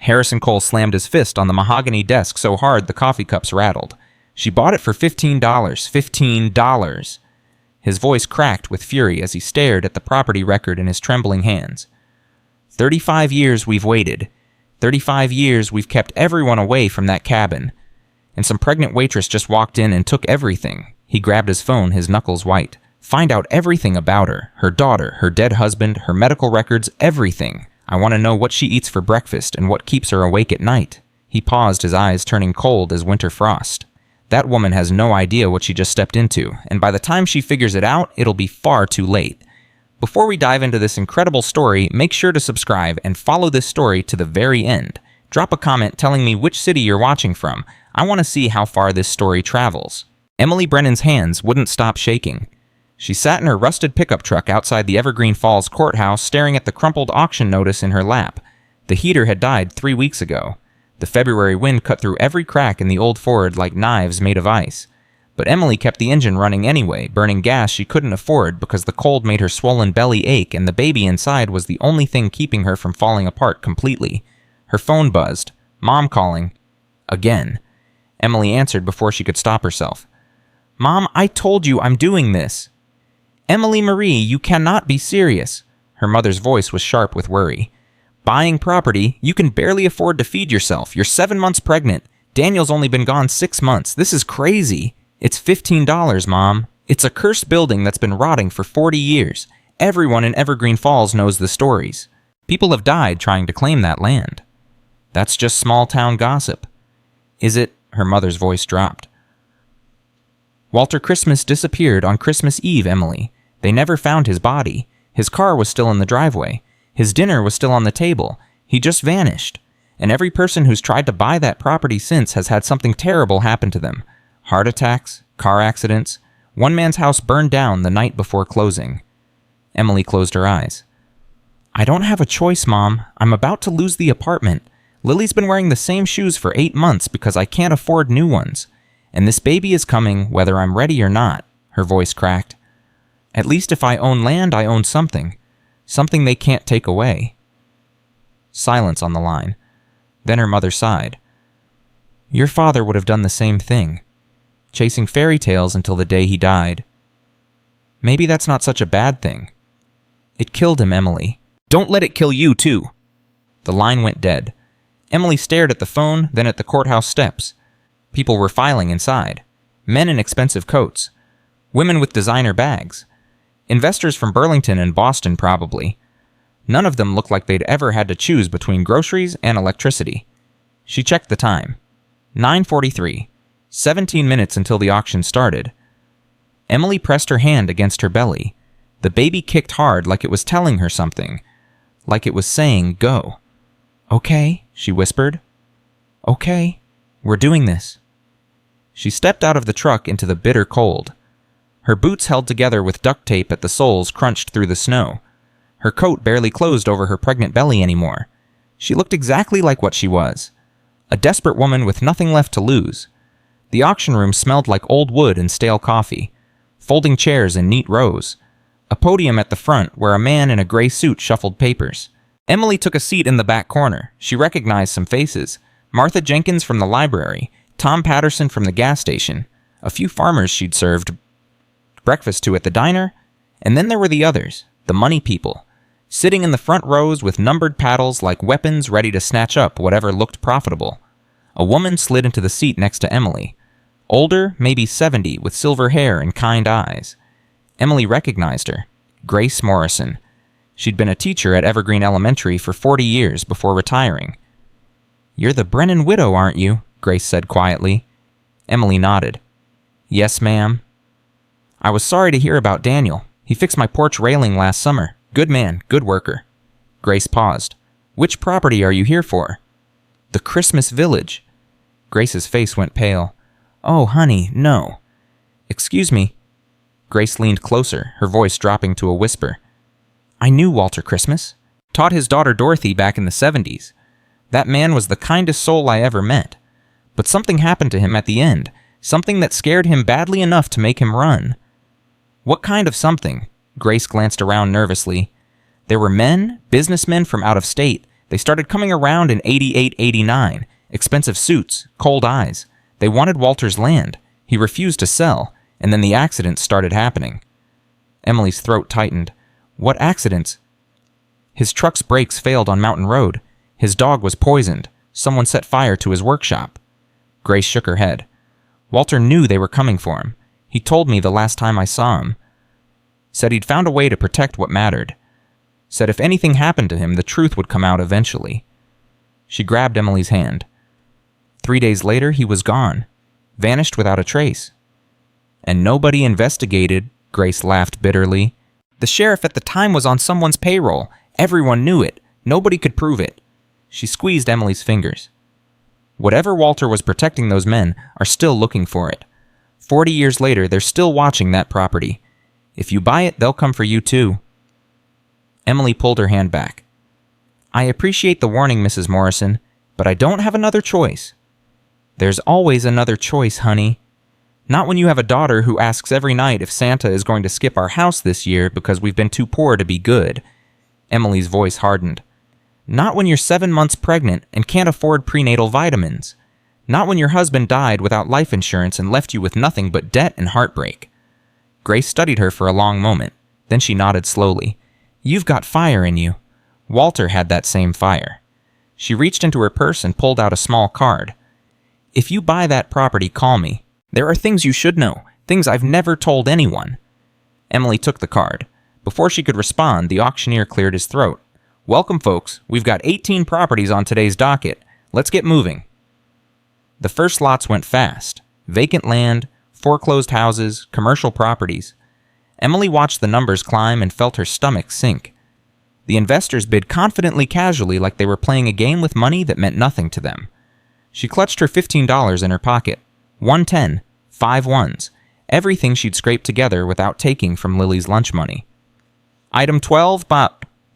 Harrison Cole slammed his fist on the mahogany desk so hard the coffee cups rattled. She bought it for $15. $15. His voice cracked with fury as he stared at the property record in his trembling hands. 35 years we've waited. 35 years we've kept everyone away from that cabin. And some pregnant waitress just walked in and took everything. He grabbed his phone, his knuckles white. Find out everything about her daughter, her dead husband, her medical records, everything. I want to know what she eats for breakfast and what keeps her awake at night. He paused, his eyes turning cold as winter frost. That woman has no idea what she just stepped into, and by the time she figures it out, it'll be far too late. Before we dive into this incredible story, make sure to subscribe and follow this story to the very end. Drop a comment telling me which city you're watching from. I want to see how far this story travels. Emily Brennan's hands wouldn't stop shaking. She sat in her rusted pickup truck outside the Evergreen Falls courthouse staring at the crumpled auction notice in her lap. The heater had died 3 weeks ago. The February wind cut through every crack in the old Ford like knives made of ice. But Emily kept the engine running anyway, burning gas she couldn't afford because the cold made her swollen belly ache and the baby inside was the only thing keeping her from falling apart completely. Her phone buzzed. Mom calling. Again. Emily answered before she could stop herself. Mom, I told you I'm doing this. Emily Marie, you cannot be serious. Her mother's voice was sharp with worry. Buying property, you can barely afford to feed yourself. You're 7 months pregnant. Daniel's only been gone 6 months. This is crazy. It's $15, Mom. It's a cursed building that's been rotting for 40 years. Everyone in Evergreen Falls knows the stories. People have died trying to claim that land. That's just small-town gossip. Is it? Her mother's voice dropped. Walter Christmas disappeared on Christmas Eve, Emily. They never found his body. His car was still in the driveway. His dinner was still on the table. He just vanished. And every person who's tried to buy that property since has had something terrible happen to them. Heart attacks, car accidents. One man's house burned down the night before closing. Emily closed her eyes. I don't have a choice, Mom. I'm about to lose the apartment. Lily's been wearing the same shoes for 8 months because I can't afford new ones. And this baby is coming whether I'm ready or not, her voice cracked. At least if I own land, I own something. Something they can't take away. Silence on the line. Then her mother sighed. Your father would have done the same thing. Chasing fairy tales until the day he died. Maybe that's not such a bad thing. It killed him, Emily. Don't let it kill you, too. The line went dead. Emily stared at the phone, then at the courthouse steps. People were filing inside. Men in expensive coats. Women with designer bags. Investors from Burlington and Boston, probably. None of them looked like they'd ever had to choose between groceries and electricity. She checked the time. 9:43. 17 minutes until the auction started. Emily pressed her hand against her belly. The baby kicked hard like it was telling her something. Like it was saying, go. Okay, she whispered. Okay, we're doing this. She stepped out of the truck into the bitter cold. Her boots held together with duct tape at the soles crunched through the snow. Her coat barely closed over her pregnant belly anymore. She looked exactly like what she was. A desperate woman with nothing left to lose. The auction room smelled like old wood and stale coffee. Folding chairs in neat rows. A podium at the front where a man in a gray suit shuffled papers. Emily took a seat in the back corner. She recognized some faces. Martha Jenkins from the library. Tom Patterson from the gas station. A few farmers she'd served breakfast to at the diner. And then there were the others, the money people. Sitting in the front rows with numbered paddles like weapons ready to snatch up whatever looked profitable. A woman slid into the seat next to Emily. Older, maybe 70, with silver hair and kind eyes. Emily recognized her. Grace Morrison. She'd been a teacher at Evergreen Elementary for 40 years before retiring. You're the Brennan widow, aren't you? Grace said quietly. Emily nodded. Yes, ma'am. I was sorry to hear about Daniel. He fixed my porch railing last summer. Good man, good worker. Grace paused. Which property are you here for? The Christmas Village. Grace's face went pale. Oh, honey, no. Excuse me. Grace leaned closer, her voice dropping to a whisper. I knew Walter Christmas. Taught his daughter Dorothy back in the 70s. That man was the kindest soul I ever met. But something happened to him at the end. Something that scared him badly enough to make him run. What kind of something? Grace glanced around nervously. There were men, businessmen from out of state. They started coming around in 88, 89. Expensive suits, cold eyes. They wanted Walter's land. He refused to sell, and then the accidents started happening. Emily's throat tightened. What accidents? His truck's brakes failed on Mountain Road. His dog was poisoned. Someone set fire to his workshop. Grace shook her head. Walter knew they were coming for him. He told me the last time I saw him. Said he'd found a way to protect what mattered. Said if anything happened to him, the truth would come out eventually. She grabbed Emily's hand. 3 days later, he was gone. Vanished without a trace. And nobody investigated, Grace laughed bitterly. The sheriff at the time was on someone's payroll. Everyone knew it. Nobody could prove it. She squeezed Emily's fingers. Whatever Walter was protecting, those men are still looking for it. 40 years later, they're still watching that property. If you buy it, they'll come for you too. Emily pulled her hand back. I appreciate the warning, Mrs. Morrison, but I don't have another choice. There's always another choice, honey. Not when you have a daughter who asks every night if Santa is going to skip our house this year because we've been too poor to be good. Emily's voice hardened. Not when you're 7 months pregnant and can't afford prenatal vitamins. Not when your husband died without life insurance and left you with nothing but debt and heartbreak. Grace studied her for a long moment. Then she nodded slowly. You've got fire in you. Walter had that same fire. She reached into her purse and pulled out a small card. If you buy that property, call me. There are things you should know, things I've never told anyone. Emily took the card. Before she could respond, the auctioneer cleared his throat. Welcome, folks. We've got 18 properties on today's docket. Let's get moving. The first lots went fast. Vacant land, foreclosed houses, commercial properties. Emily watched the numbers climb and felt her stomach sink. The investors bid confidently, casually, like they were playing a game with money that meant nothing to them. She clutched her $15 in her pocket. 110, 5 ones, everything she'd scraped together without taking from Lily's lunch money. Item 12,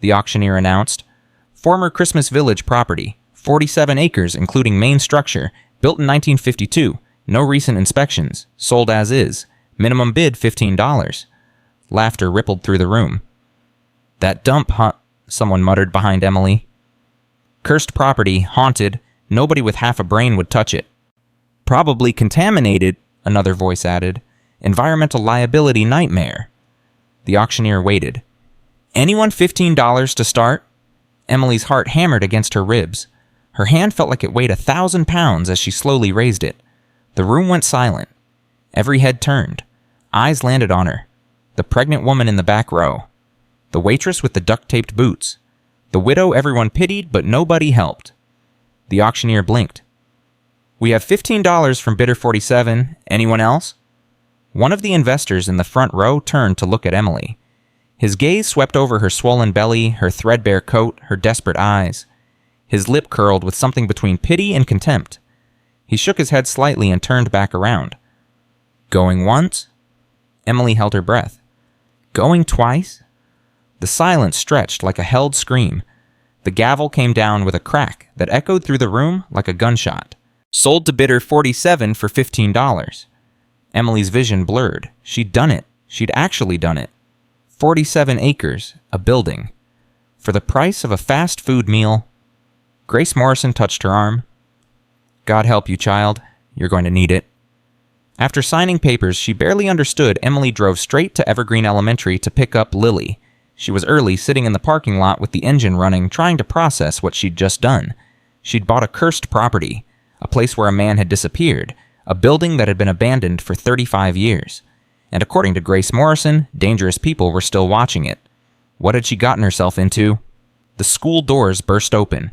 the auctioneer announced. Former Christmas Village property, 47 acres including main structure, built in 1952, no recent inspections, sold as is, minimum bid $15. Laughter rippled through the room. That dump, someone muttered behind Emily. Cursed property, haunted, nobody with half a brain would touch it. Probably contaminated, another voice added. Environmental liability nightmare. The auctioneer waited. Anyone $15 to start? Emily's heart hammered against her ribs. Her hand felt like it weighed 1,000 pounds as she slowly raised it. The room went silent. Every head turned. Eyes landed on her. The pregnant woman in the back row. The waitress with the duct-taped boots. The widow everyone pitied, but nobody helped. The auctioneer blinked. We have $15 from bidder 47. Anyone else? One of the investors in the front row turned to look at Emily. His gaze swept over her swollen belly, her threadbare coat, her desperate eyes. His lip curled with something between pity and contempt. He shook his head slightly and turned back around. Going once? Emily held her breath. Going twice? The silence stretched like a held scream. The gavel came down with a crack that echoed through the room like a gunshot. Sold to bidder 47 for $15. Emily's vision blurred. She'd done it. She'd actually done it. 47 acres, a building. For the price of a fast food meal. Grace Morrison touched her arm. God help you, child. You're going to need it. After signing papers she barely understood, Emily drove straight to Evergreen Elementary to pick up Lily. She was early, sitting in the parking lot with the engine running, trying to process what she'd just done. She'd bought a cursed property, a place where a man had disappeared, a building that had been abandoned for 35 years. And according to Grace Morrison, dangerous people were still watching it. What had she gotten herself into? The school doors burst open.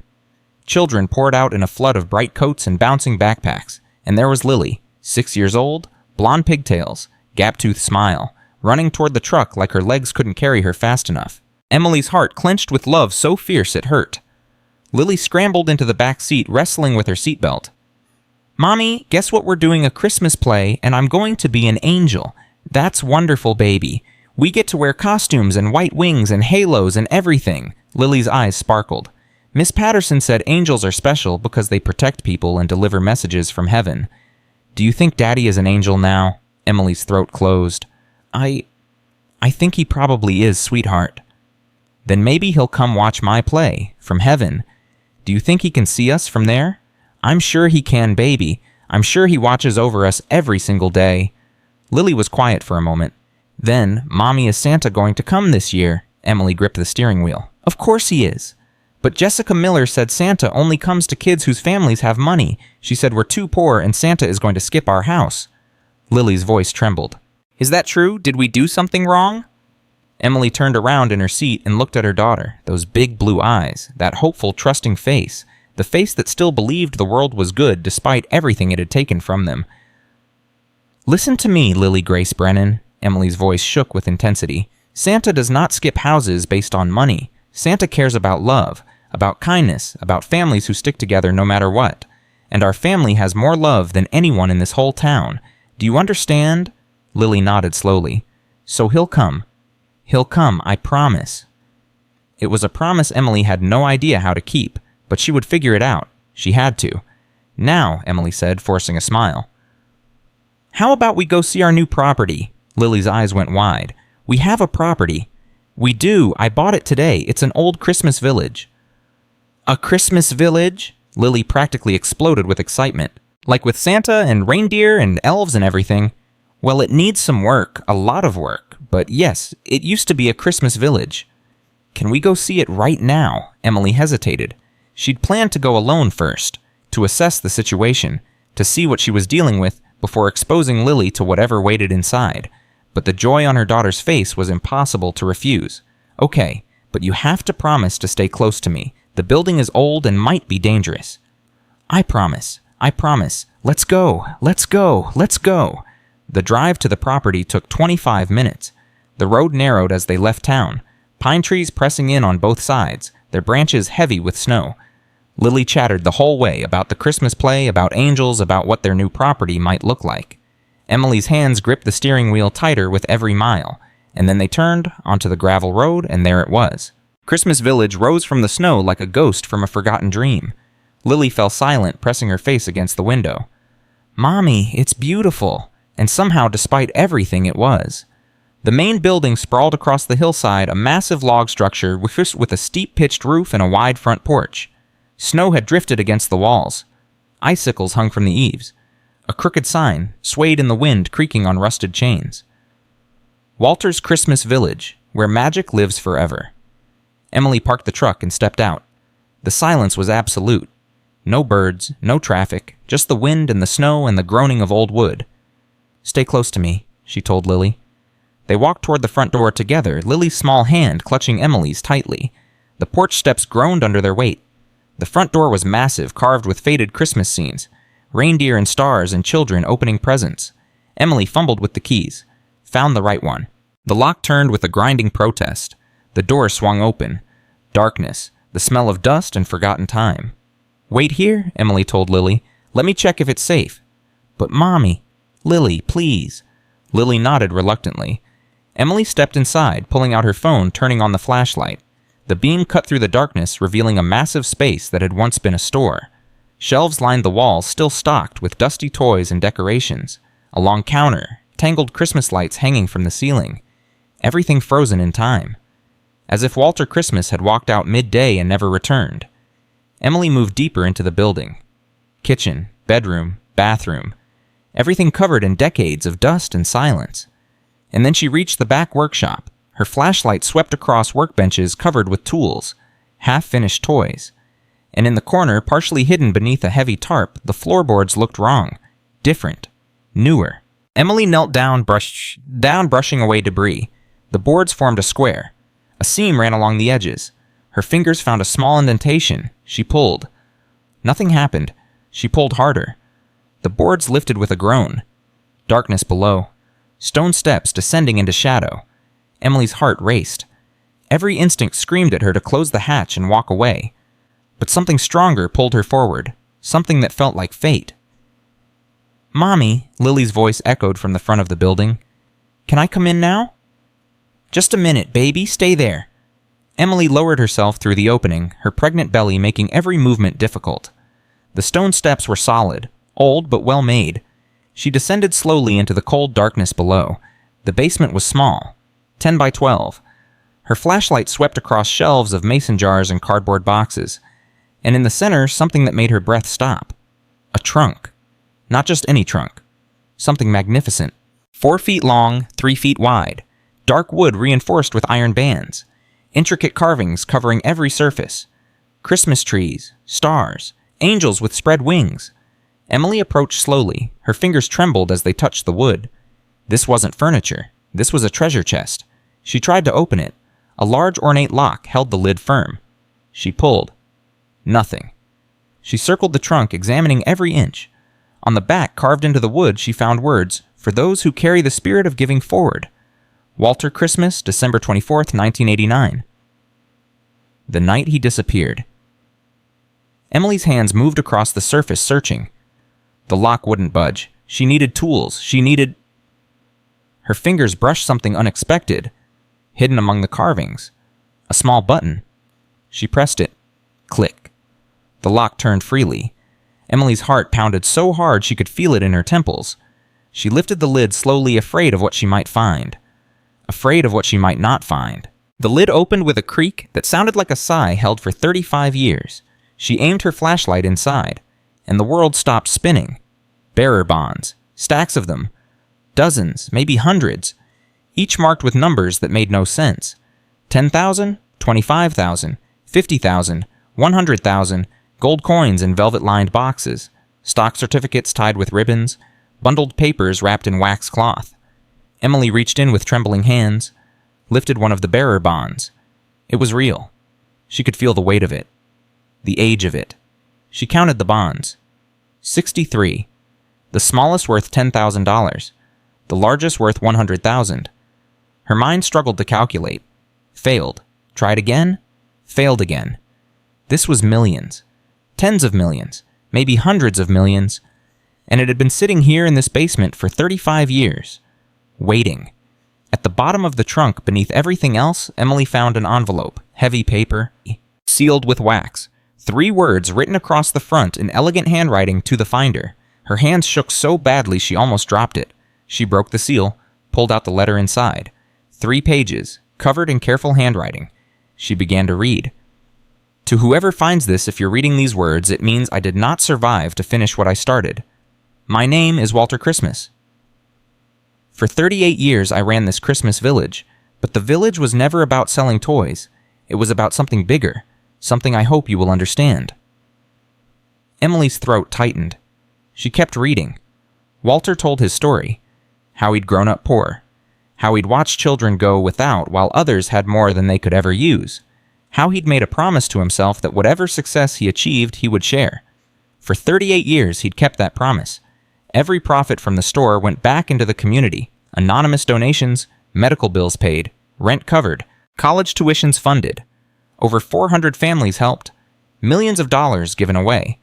Children poured out in a flood of bright coats and bouncing backpacks, and there was Lily, 6 years old, blonde pigtails, gap-toothed smile, running toward the truck like her legs couldn't carry her fast enough. Emily's heart clenched with love so fierce it hurt. Lily scrambled into the back seat, wrestling with her seatbelt. Mommy, guess what? We're doing a Christmas play, and I'm going to be an angel. That's wonderful, baby. We get to wear costumes and white wings and halos and everything. Lily's eyes sparkled. Miss Patterson said angels are special because they protect people and deliver messages from heaven. Do you think Daddy is an angel now? Emily's throat closed. I think he probably is, sweetheart. Then maybe he'll come watch my play, from heaven. Do you think he can see us from there? I'm sure he can, baby. I'm sure he watches over us every single day. Lily was quiet for a moment. Then, Mommy, is Santa going to come this year? Emily gripped the steering wheel. Of course he is. But Jessica Miller said Santa only comes to kids whose families have money. She said we're too poor and Santa is going to skip our house. Lily's voice trembled. Is that true? Did we do something wrong? Emily turned around in her seat and looked at her daughter, those big blue eyes, that hopeful, trusting face, the face that still believed the world was good despite everything it had taken from them. Listen to me, Lily Grace Brennan. Emily's voice shook with intensity. Santa does not skip houses based on money. Santa cares about love, about kindness, about families who stick together no matter what. And our family has more love than anyone in this whole town. Do you understand? Lily nodded slowly. So he'll come. He'll come, I promise. It was a promise Emily had no idea how to keep, but she would figure it out. She had to. Now, Emily said, forcing a smile. How about we go see our new property? Lily's eyes went wide. We have a property. We do. I bought it today. It's an old Christmas village. A Christmas village? Lily practically exploded with excitement. Like with Santa and reindeer and elves and everything. Well, it needs some work, a lot of work. But yes, it used to be a Christmas village. Can we go see it right now? Emily hesitated. She'd planned to go alone first, to assess the situation, to see what she was dealing with before exposing Lily to whatever waited inside. But the joy on her daughter's face was impossible to refuse. Okay, but you have to promise to stay close to me. The building is old and might be dangerous. I promise. I promise. Let's go. Let's go. Let's go. The drive to the property took 25 minutes. The road narrowed as they left town, pine trees pressing in on both sides, their branches heavy with snow. Lily chattered the whole way about the Christmas play, about angels, about what their new property might look like. Emily's hands gripped the steering wheel tighter with every mile, and then they turned onto the gravel road, and there it was. Christmas Village rose from the snow like a ghost from a forgotten dream. Lily fell silent, pressing her face against the window. Mommy, it's beautiful. And somehow, despite everything, it was. The main building sprawled across the hillside, a massive log structure with a steep-pitched roof and a wide front porch. Snow had drifted against the walls. Icicles hung from the eaves. A crooked sign swayed in the wind, creaking on rusted chains. Walter's Christmas Village, where magic lives forever. Emily parked the truck and stepped out. The silence was absolute. No birds, no traffic, just the wind and the snow and the groaning of old wood. Stay close to me, she told Lily. They walked toward the front door together, Lily's small hand clutching Emily's tightly. The porch steps groaned under their weight. The front door was massive, carved with faded Christmas scenes, reindeer and stars and children opening presents. Emily fumbled with the keys, found the right one. The lock turned with a grinding protest. The door swung open. Darkness, the smell of dust and forgotten time. Wait here, Emily told Lily. Let me check if it's safe. But Mommy, Lily, please. Lily nodded reluctantly. Emily stepped inside, pulling out her phone, turning on the flashlight. The beam cut through the darkness, revealing a massive space that had once been a store. Shelves lined the walls, still stocked with dusty toys and decorations. A long counter, tangled Christmas lights hanging from the ceiling. Everything frozen in time. As if Walter Christmas had walked out midday and never returned. Emily moved deeper into the building. Kitchen, bedroom, bathroom. Everything covered in decades of dust and silence. And then she reached the back workshop. Her flashlight swept across workbenches covered with tools, half-finished toys. And in the corner, partially hidden beneath a heavy tarp, the floorboards looked wrong. Different. Newer. Emily knelt down, brushing away debris. The boards formed a square. A seam ran along the edges. Her fingers found a small indentation. She pulled. Nothing happened. She pulled harder. The boards lifted with a groan. Darkness below. Stone steps descending into shadow. Emily's heart raced. Every instinct screamed at her to close the hatch and walk away. But something stronger pulled her forward. Something that felt like fate. Mommy, Lily's voice echoed from the front of the building. Can I come in now? Just a minute, baby. Stay there. Emily lowered herself through the opening, her pregnant belly making every movement difficult. The stone steps were solid, old but well made. She descended slowly into the cold darkness below. The basement was small, 10 by 12. Her flashlight swept across shelves of mason jars and cardboard boxes. and in the center, something that made her breath stop. A trunk. Not just any trunk. Something magnificent. 4 feet long, 3 feet wide. Dark wood reinforced with iron bands. Intricate carvings covering every surface. Christmas trees, stars, angels with spread wings. Emily approached slowly. Her fingers trembled as they touched the wood. This wasn't furniture. This was a treasure chest. She tried to open it. A large ornate lock held the lid firm. She pulled. Nothing. She circled the trunk, examining every inch. On the back, carved into the wood, she found words, "For those who carry the spirit of giving forward." Walter Christmas, December 24th, 1989. The night he disappeared. Emily's hands moved across the surface, searching. The lock wouldn't budge. She needed tools. Her fingers brushed something unexpected, hidden among the carvings. A small button. She pressed it. Click. The lock turned freely. Emily's heart pounded so hard she could feel it in her temples. She lifted the lid slowly, afraid of what she might find. Afraid of what she might not find. The lid opened with a creak that sounded like a sigh held for 35 years. She aimed her flashlight inside, and the world stopped spinning. Bearer bonds. Stacks of them. Dozens, maybe hundreds. Each marked with numbers that made no sense. 10,000, 25,000, 50,000, 100,000, gold coins in velvet-lined boxes, stock certificates tied with ribbons, bundled papers wrapped in wax cloth. Emily reached in with trembling hands, lifted one of the bearer bonds. It was real. She could feel the weight of it, the age of it. She counted the bonds. 63. The smallest worth $10,000. The largest worth $100,000. Her mind struggled to calculate. Failed. Tried again. Failed again. This was millions. Tens of millions. Maybe hundreds of millions. And it had been sitting here in this basement for 35 years. Waiting. At the bottom of the trunk, beneath everything else, Emily found an envelope. Heavy paper. Sealed with wax. 3 words written across the front in elegant handwriting to the finder. Her hands shook so badly she almost dropped it. She broke the seal, pulled out the letter inside. 3 pages, covered in careful handwriting. She began to read. To whoever finds this, if you're reading these words, it means I did not survive to finish what I started. My name is Walter Christmas. For 38 years I ran this Christmas village, but the village was never about selling toys. It was about something bigger, something I hope you will understand. Emily's throat tightened. She kept reading. Walter told his story. How he'd grown up poor. How he'd watched children go without while others had more than they could ever use. How he'd made a promise to himself that whatever success he achieved, he would share. For 38 years, he'd kept that promise. Every profit from the store went back into the community. Anonymous donations, medical bills paid, rent covered, college tuitions funded. Over 400 families helped. Millions of dollars given away.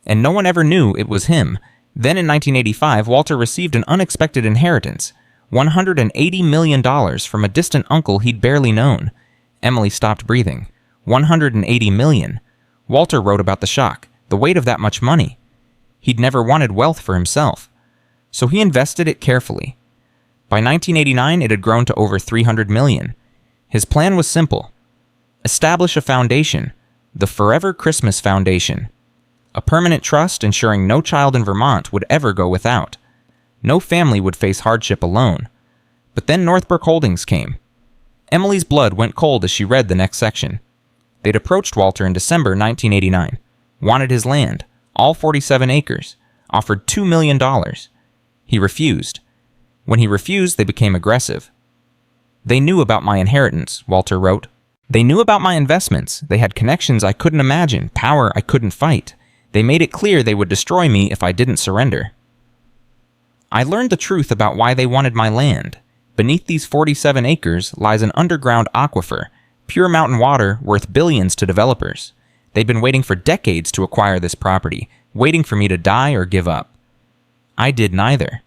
And no one ever knew it was him. Then in 1985, Walter received an unexpected inheritance. $180 million from a distant uncle he'd barely known. Emily stopped breathing. $180 million. Walter wrote about the shock, the weight of that much money. He'd never wanted wealth for himself. So he invested it carefully. By 1989, it had grown to over $300 million. His plan was simple. Establish a foundation, the Forever Christmas Foundation. A permanent trust ensuring no child in Vermont would ever go without. No family would face hardship alone. But then Northbrook Holdings came. Emily's blood went cold as she read the next section. They'd approached Walter in December 1989. Wanted his land, all 47 acres. Offered $2 million. He refused. When he refused, they became aggressive. They knew about my inheritance, Walter wrote. They knew about my investments. They had connections I couldn't imagine, power I couldn't fight. They made it clear they would destroy me if I didn't surrender. I learned the truth about why they wanted my land. Beneath these 47 acres lies an underground aquifer, pure mountain water worth billions to developers. They'd been waiting for decades to acquire this property, waiting for me to die or give up. I did neither.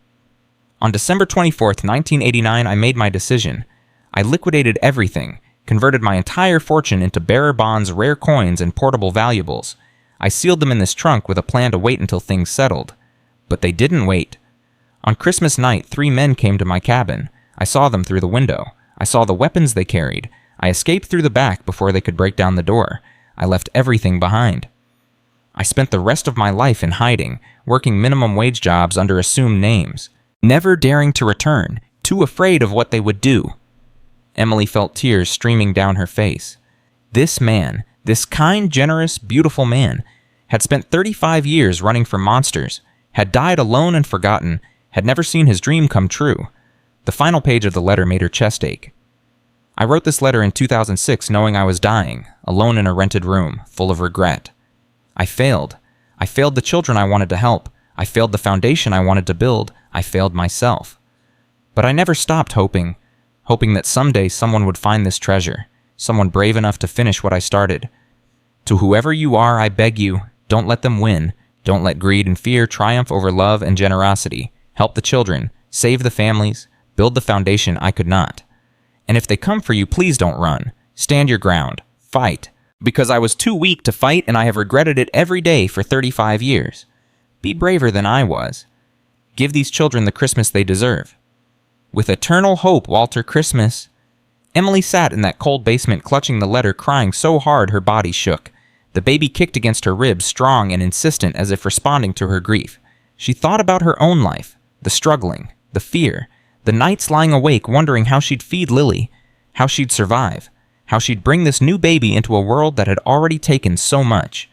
On December 24th, 1989, I made my decision. I liquidated everything, converted my entire fortune into bearer bonds, rare coins, and portable valuables. I sealed them in this trunk with a plan to wait until things settled. But they didn't wait. On Christmas night, 3 men came to my cabin. I saw them through the window. I saw the weapons they carried. I escaped through the back before they could break down the door. I left everything behind. I spent the rest of my life in hiding, working minimum wage jobs under assumed names, never daring to return, too afraid of what they would do. Emily felt tears streaming down her face. This man, this kind, generous, beautiful man, had spent 35 years running from monsters, had died alone and forgotten, had never seen his dream come true. The final page of the letter made her chest ache. I wrote this letter in 2006 knowing I was dying, alone in a rented room, full of regret. I failed. I failed the children I wanted to help. I failed the foundation I wanted to build. I failed myself. But I never stopped hoping that someday someone would find this treasure, someone brave enough to finish what I started. To whoever you are, I beg you, don't let them win. Don't let greed and fear triumph over love and generosity. Help the children, save the families, build the foundation I could not. And if they come for you, please don't run. Stand your ground. Fight. Because I was too weak to fight and I have regretted it every day for 35 years. Be braver than I was. Give these children the Christmas they deserve. With eternal hope, Walter Christmas. Emily sat in that cold basement clutching the letter, crying so hard her body shook. The baby kicked against her ribs, strong and insistent as if responding to her grief. She thought about her own life, the struggling, the fear, the nights lying awake wondering how she'd feed Lily, how she'd survive, how she'd bring this new baby into a world that had already taken so much.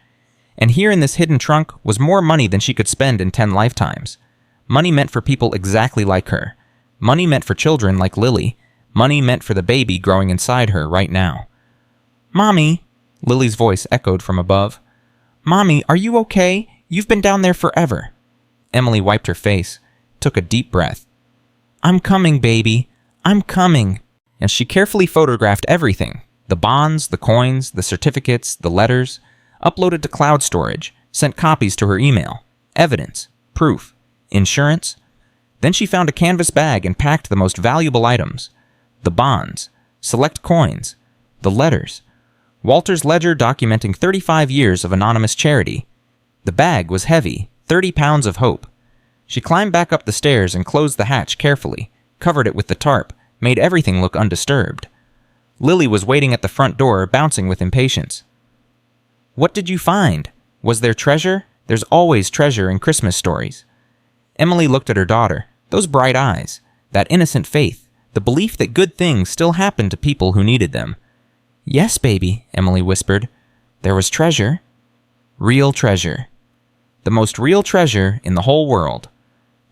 And here in this hidden trunk was more money than she could spend in 10 lifetimes. Money meant for people exactly like her. Money meant for children like Lily. Money meant for the baby growing inside her right now. "Mommy," Lily's voice echoed from above. "Mommy, are you okay? You've been down there forever." Emily wiped her face, took a deep breath. "I'm coming, baby. I'm coming." And she carefully photographed everything. The bonds, the coins, the certificates, the letters, uploaded to cloud storage, sent copies to her email. Evidence, proof, insurance. Then she found a canvas bag and packed the most valuable items. The bonds, select coins, the letters, Walter's ledger documenting 35 years of anonymous charity. The bag was heavy, 30 pounds of hope. She climbed back up the stairs and closed the hatch carefully, covered it with the tarp, made everything look undisturbed. Lily was waiting at the front door, bouncing with impatience. "What did you find? Was there treasure? There's always treasure in Christmas stories." Emily looked at her daughter, those bright eyes, that innocent faith, the belief that good things still happened to people who needed them. "Yes, baby," Emily whispered. "There was treasure. Real treasure. The most real treasure in the whole world."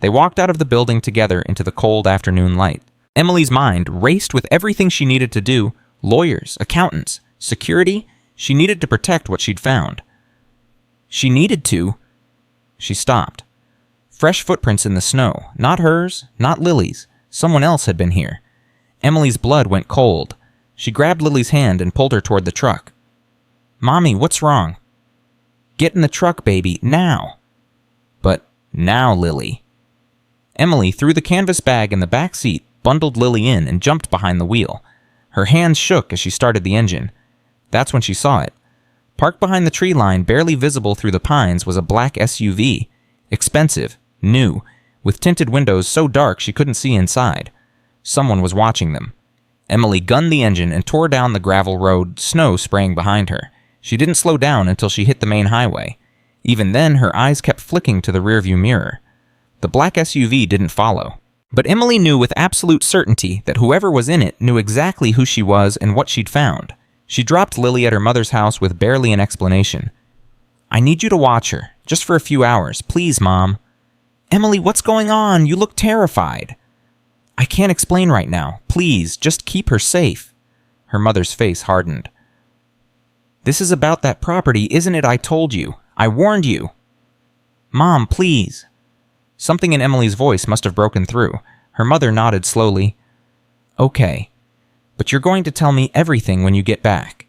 They walked out of the building together into the cold afternoon light. Emily's mind raced with everything she needed to do, lawyers, accountants, security. She needed to protect what she'd found. She needed to. She stopped. Fresh footprints in the snow, not hers, not Lily's. Someone else had been here. Emily's blood went cold. She grabbed Lily's hand and pulled her toward the truck. "Mommy, what's wrong?" "Get in the truck, baby, now." "But now, Lily." Emily threw the canvas bag in the back seat, bundled Lily in, and jumped behind the wheel. Her hands shook as she started the engine. That's when she saw it. Parked behind the tree line, barely visible through the pines, was a black SUV. Expensive, new, with tinted windows so dark she couldn't see inside. Someone was watching them. Emily gunned the engine and tore down the gravel road, snow spraying behind her. She didn't slow down until she hit the main highway. Even then, her eyes kept flicking to the rearview mirror. The black SUV didn't follow. But Emily knew with absolute certainty that whoever was in it knew exactly who she was and what she'd found. She dropped Lily at her mother's house with barely an explanation. "I need you to watch her, just for a few hours. Please, Mom." "Emily, what's going on? You look terrified." "I can't explain right now. Please, just keep her safe." Her mother's face hardened. "This is about that property, isn't it? I told you. I warned you." "Mom, please." Something in Emily's voice must have broken through. Her mother nodded slowly. "Okay. But you're going to tell me everything when you get back."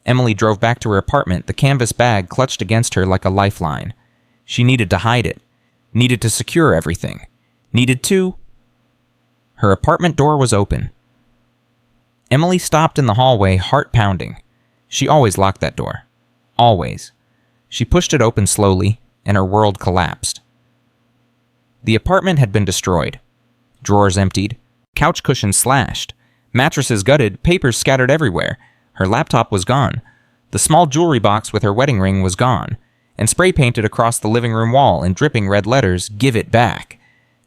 Emily drove back to her apartment, the canvas bag clutched against her like a lifeline. She needed to hide it. Needed to secure everything. Needed to... Her apartment door was open. Emily stopped in the hallway, heart pounding. She always locked that door. Always. She pushed it open slowly, and her world collapsed. The apartment had been destroyed. Drawers emptied, couch cushions slashed, mattresses gutted, papers scattered everywhere. Her laptop was gone. The small jewelry box with her wedding ring was gone. and spray-painted across the living room wall in dripping red letters, "Give it back."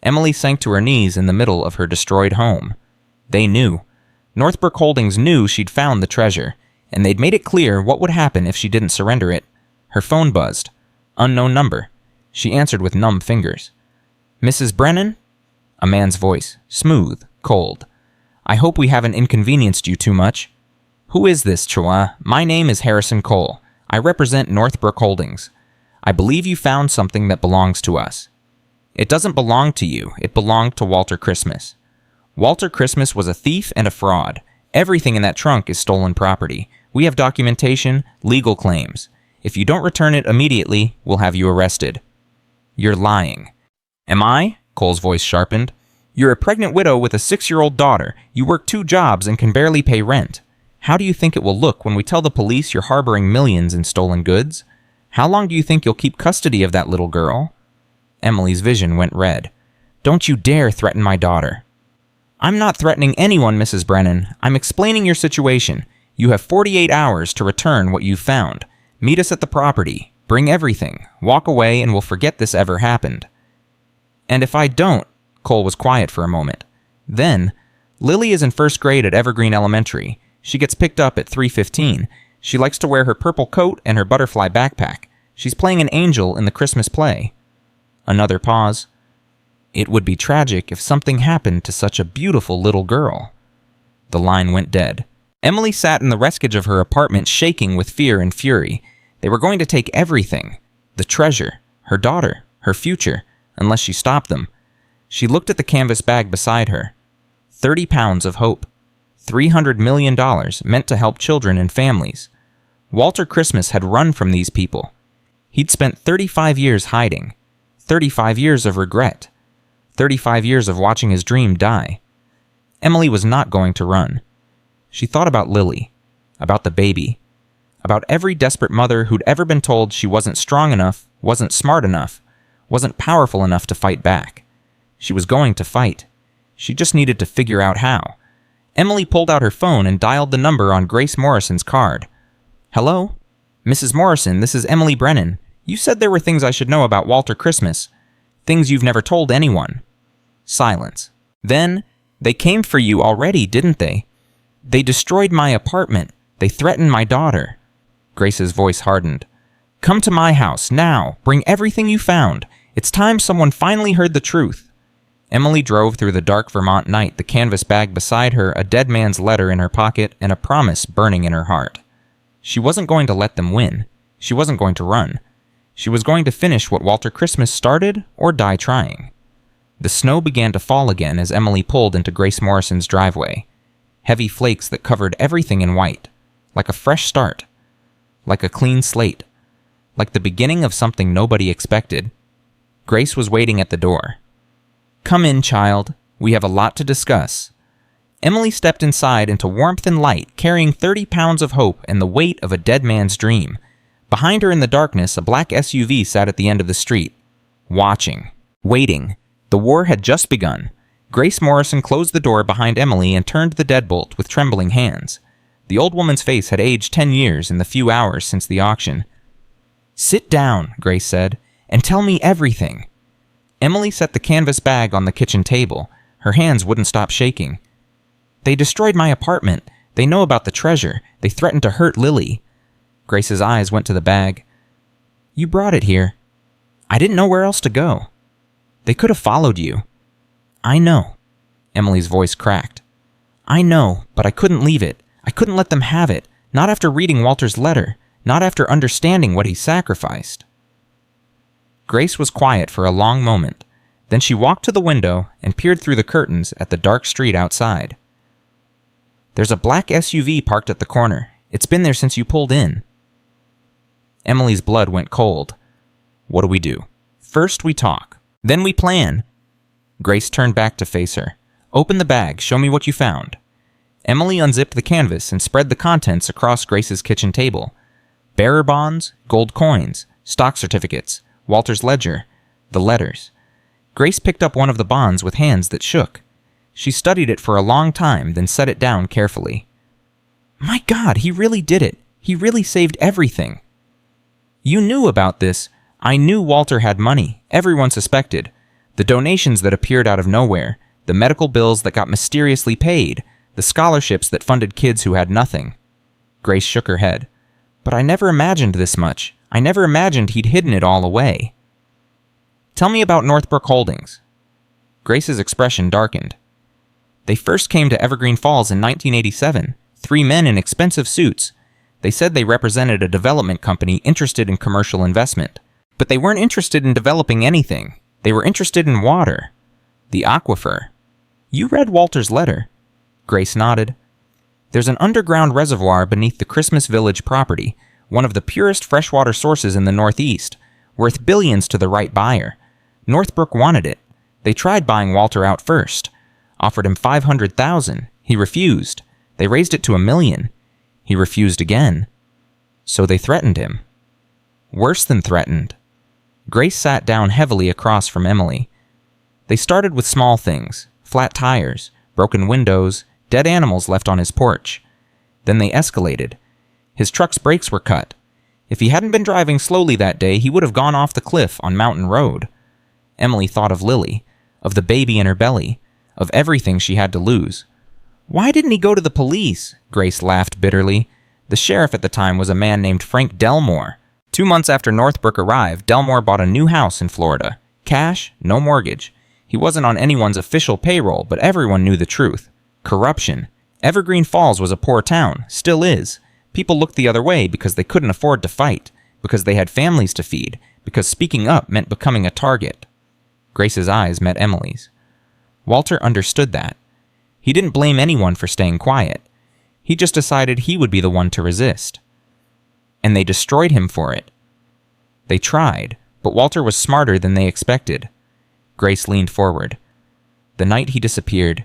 Emily sank to her knees in the middle of her destroyed home. They knew. Northbrook Holdings knew she'd found the treasure, and they'd made it clear what would happen if she didn't surrender it. Her phone buzzed. Unknown number. She answered with numb fingers. "Mrs. Brennan?" A man's voice, smooth, cold. "I hope we haven't inconvenienced you too much." "Who is this, Chua? My name is Harrison Cole. I represent Northbrook Holdings. I believe you found something that belongs to us." "It doesn't belong to you. It belonged to Walter Christmas." "Walter Christmas was a thief and a fraud. Everything in that trunk is stolen property. We have documentation, legal claims. If you don't return it immediately, we'll have you arrested." "You're lying." "Am I?" Cole's voice sharpened. "You're a pregnant widow with a 6-year-old daughter. You work 2 jobs and can barely pay rent. How do you think it will look when we tell the police you're harboring millions in stolen goods? How long do you think you'll keep custody of that little girl?" Emily's vision went red. "Don't you dare threaten my daughter." "I'm not threatening anyone, Mrs. Brennan. I'm explaining your situation. You have 48 hours to return what you've found. Meet us at the property. Bring everything. Walk away and we'll forget this ever happened." "And if I don't?" Cole was quiet for a moment. Then, "Lily is in 1st grade at Evergreen Elementary. She gets picked up at 3:15. She likes to wear her purple coat and her butterfly backpack. She's playing an angel in the Christmas play." Another pause. "It would be tragic if something happened to such a beautiful little girl." The line went dead. Emily sat in the wreckage of her apartment shaking with fear and fury. They were going to take everything. The treasure, her daughter, her future, unless she stopped them. She looked at the canvas bag beside her. 30 pounds of hope. $300 million meant to help children and families. Walter Christmas had run from these people. He'd spent 35 years hiding. 35 years of regret. 35 years of watching his dream die. Emily was not going to run. She thought about Lily, about the baby, about every desperate mother who'd ever been told she wasn't strong enough, wasn't smart enough, wasn't powerful enough to fight back. She was going to fight. She just needed to figure out how. Emily pulled out her phone and dialed the number on Grace Morrison's card. "Hello? Mrs. Morrison, this is Emily Brennan. You said there were things I should know about Walter Christmas. Things you've never told anyone." Silence. "Then, they came for you already, didn't they? They destroyed my apartment. They threatened my daughter." Grace's voice hardened. "Come to my house, now. Bring everything you found. It's time someone finally heard the truth." Emily drove through the dark Vermont night, the canvas bag beside her, a dead man's letter in her pocket, and a promise burning in her heart. She wasn't going to let them win. She wasn't going to run. She was going to finish what Walter Christmas started or die trying. The snow began to fall again as Emily pulled into Grace Morrison's driveway. Heavy flakes that covered everything in white. Like a fresh start. Like a clean slate. Like the beginning of something nobody expected. Grace was waiting at the door. "Come in, child. We have a lot to discuss." Emily stepped inside into warmth and light, carrying 30 pounds of hope and the weight of a dead man's dream. Behind her in the darkness, a black SUV sat at the end of the street. Watching. Waiting. The war had just begun. Grace Morrison closed the door behind Emily and turned the deadbolt with trembling hands. The old woman's face had aged 10 years in the few hours since the auction. "Sit down," Grace said, "and tell me everything." Emily set the canvas bag on the kitchen table. Her hands wouldn't stop shaking. "They destroyed my apartment. They know about the treasure. They threatened to hurt Lily." Grace's eyes went to the bag. "You brought it here." "I didn't know where else to go." "They could have followed you." "I know." Emily's voice cracked. "I know, but I couldn't leave it. I couldn't let them have it. Not after reading Walter's letter. Not after understanding what he sacrificed." Grace was quiet for a long moment. Then she walked to the window and peered through the curtains at the dark street outside. "There's a black SUV parked at the corner. It's been there since you pulled in." Emily's blood went cold. "What do we do? First we talk. Then we plan." Grace turned back to face her. "Open the bag. Show me what you found." Emily unzipped the canvas and spread the contents across Grace's kitchen table. Bearer bonds, gold coins, stock certificates, Walter's ledger, the letters. Grace picked up one of the bonds with hands that shook. She studied it for a long time, then set it down carefully. "My God, he really did it. He really saved everything." You knew about this. I knew Walter had money. Everyone suspected. The donations that appeared out of nowhere, the medical bills that got mysteriously paid, the scholarships that funded kids who had nothing. Grace shook her head. But I never imagined this much. I never imagined he'd hidden it all away. Tell me about Northbrook Holdings. Grace's expression darkened. They first came to Evergreen Falls in 1987, 3 men in expensive suits. They said they represented a development company interested in commercial investment. But they weren't interested in developing anything. They were interested in water. The aquifer. You read Walter's letter. Grace nodded. There's an underground reservoir beneath the Christmas Village property, one of the purest freshwater sources in the Northeast, worth billions to the right buyer. Northbrook wanted it. They tried buying Walter out first. Offered him $500,000. He refused. They raised it to $1 million. He refused again. So they threatened him. Worse than threatened. Grace sat down heavily across from Emily. They started with small things, flat tires, broken windows, dead animals left on his porch. Then they escalated. His truck's brakes were cut. If he hadn't been driving slowly that day, he would have gone off the cliff on Mountain Road. Emily thought of Lily, of the baby in her belly, of everything she had to lose. Why didn't he go to the police? Grace laughed bitterly. The sheriff at the time was a man named Frank Delmore. 2 months after Northbrook arrived, Delmore bought a new house in Florida. Cash, no mortgage. He wasn't on anyone's official payroll, but everyone knew the truth. Corruption. Evergreen Falls was a poor town, still is. People looked the other way because they couldn't afford to fight, because they had families to feed, because speaking up meant becoming a target. Grace's eyes met Emily's. Walter understood that. He didn't blame anyone for staying quiet. He just decided he would be the one to resist. And they destroyed him for it. They tried, but Walter was smarter than they expected. Grace leaned forward. The night he disappeared.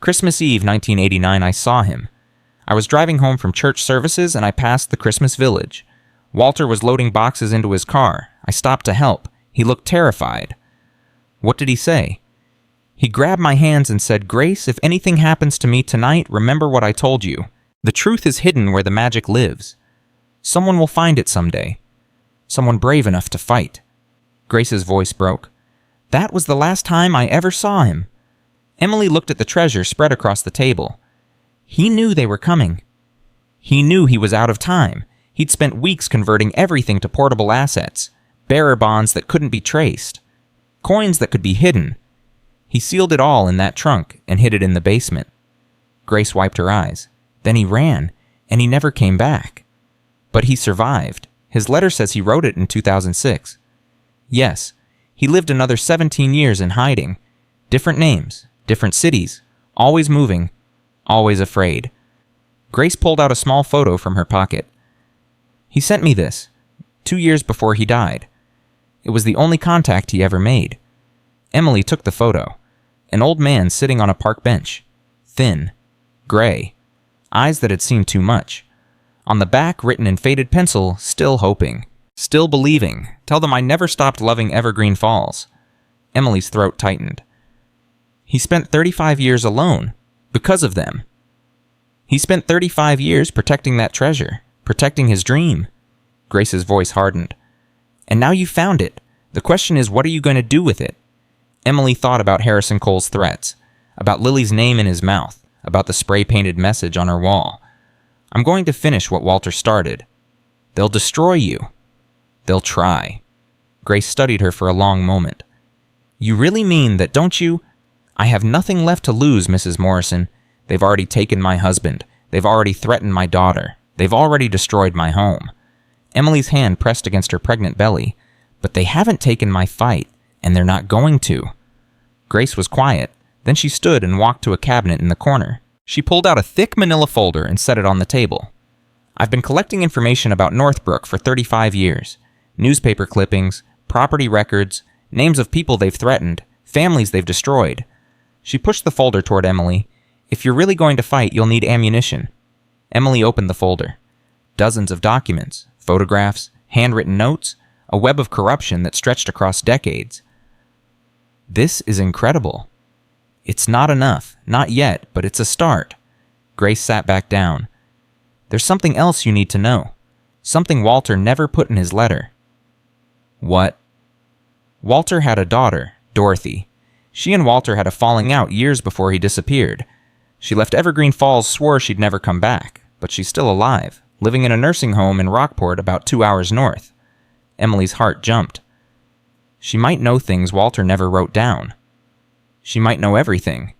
Christmas Eve, 1989, I saw him. I was driving home from church services and I passed the Christmas Village. Walter was loading boxes into his car. I stopped to help. He looked terrified. What did he say? He grabbed my hands and said, Grace, if anything happens to me tonight, remember what I told you. The truth is hidden where the magic lives. Someone will find it someday. Someone brave enough to fight. Grace's voice broke. That was the last time I ever saw him. Emily looked at the treasure spread across the table. He knew they were coming. He knew he was out of time. He'd spent weeks converting everything to portable assets, bearer bonds that couldn't be traced, coins that could be hidden. He sealed it all in that trunk and hid it in the basement. Grace wiped her eyes. Then he ran, and he never came back. But he survived. His letter says he wrote it in 2006. Yes, he lived another 17 years in hiding. Different names, different cities, always moving, always afraid. Grace pulled out a small photo from her pocket. He sent me this, 2 years before he died. It was the only contact he ever made. Emily took the photo. An old man sitting on a park bench. Thin. Gray. Eyes that had seen too much. On the back, written in faded pencil, still hoping. Still believing. Tell them I never stopped loving Evergreen Falls. Emily's throat tightened. He spent 35 years alone. Because of them. He spent 35 years protecting that treasure. Protecting his dream. Grace's voice hardened. And now you found it. The question is, what are you going to do with it? Emily thought about Harrison Cole's threats. About Lily's name in his mouth. About the spray-painted message on her wall. I'm going to finish what Walter started. They'll destroy you. They'll try. Grace studied her for a long moment. You really mean that, don't you? I have nothing left to lose, Mrs. Morrison. They've already taken my husband. They've already threatened my daughter. They've already destroyed my home. Emily's hand pressed against her pregnant belly. But they haven't taken my fight, and they're not going to. Grace was quiet. Then she stood and walked to a cabinet in the corner. She pulled out a thick manila folder and set it on the table. I've been collecting information about Northbrook for 35 years. Newspaper clippings, property records, names of people they've threatened, families they've destroyed. She pushed the folder toward Emily. If you're really going to fight, you'll need ammunition. Emily opened the folder. Dozens of documents, photographs, handwritten notes, a web of corruption that stretched across decades. This is incredible. It's not enough, not yet, but it's a start. Grace sat back down. There's something else you need to know. something Walter never put in his letter. What? Walter had a daughter, Dorothy. She and Walter had a falling out years before he disappeared. She left Evergreen Falls, swore she'd never come back, but she's still alive, living in a nursing home in Rockport about 2 hours north. Emily's heart jumped. She might know things Walter never wrote down. She might know everything.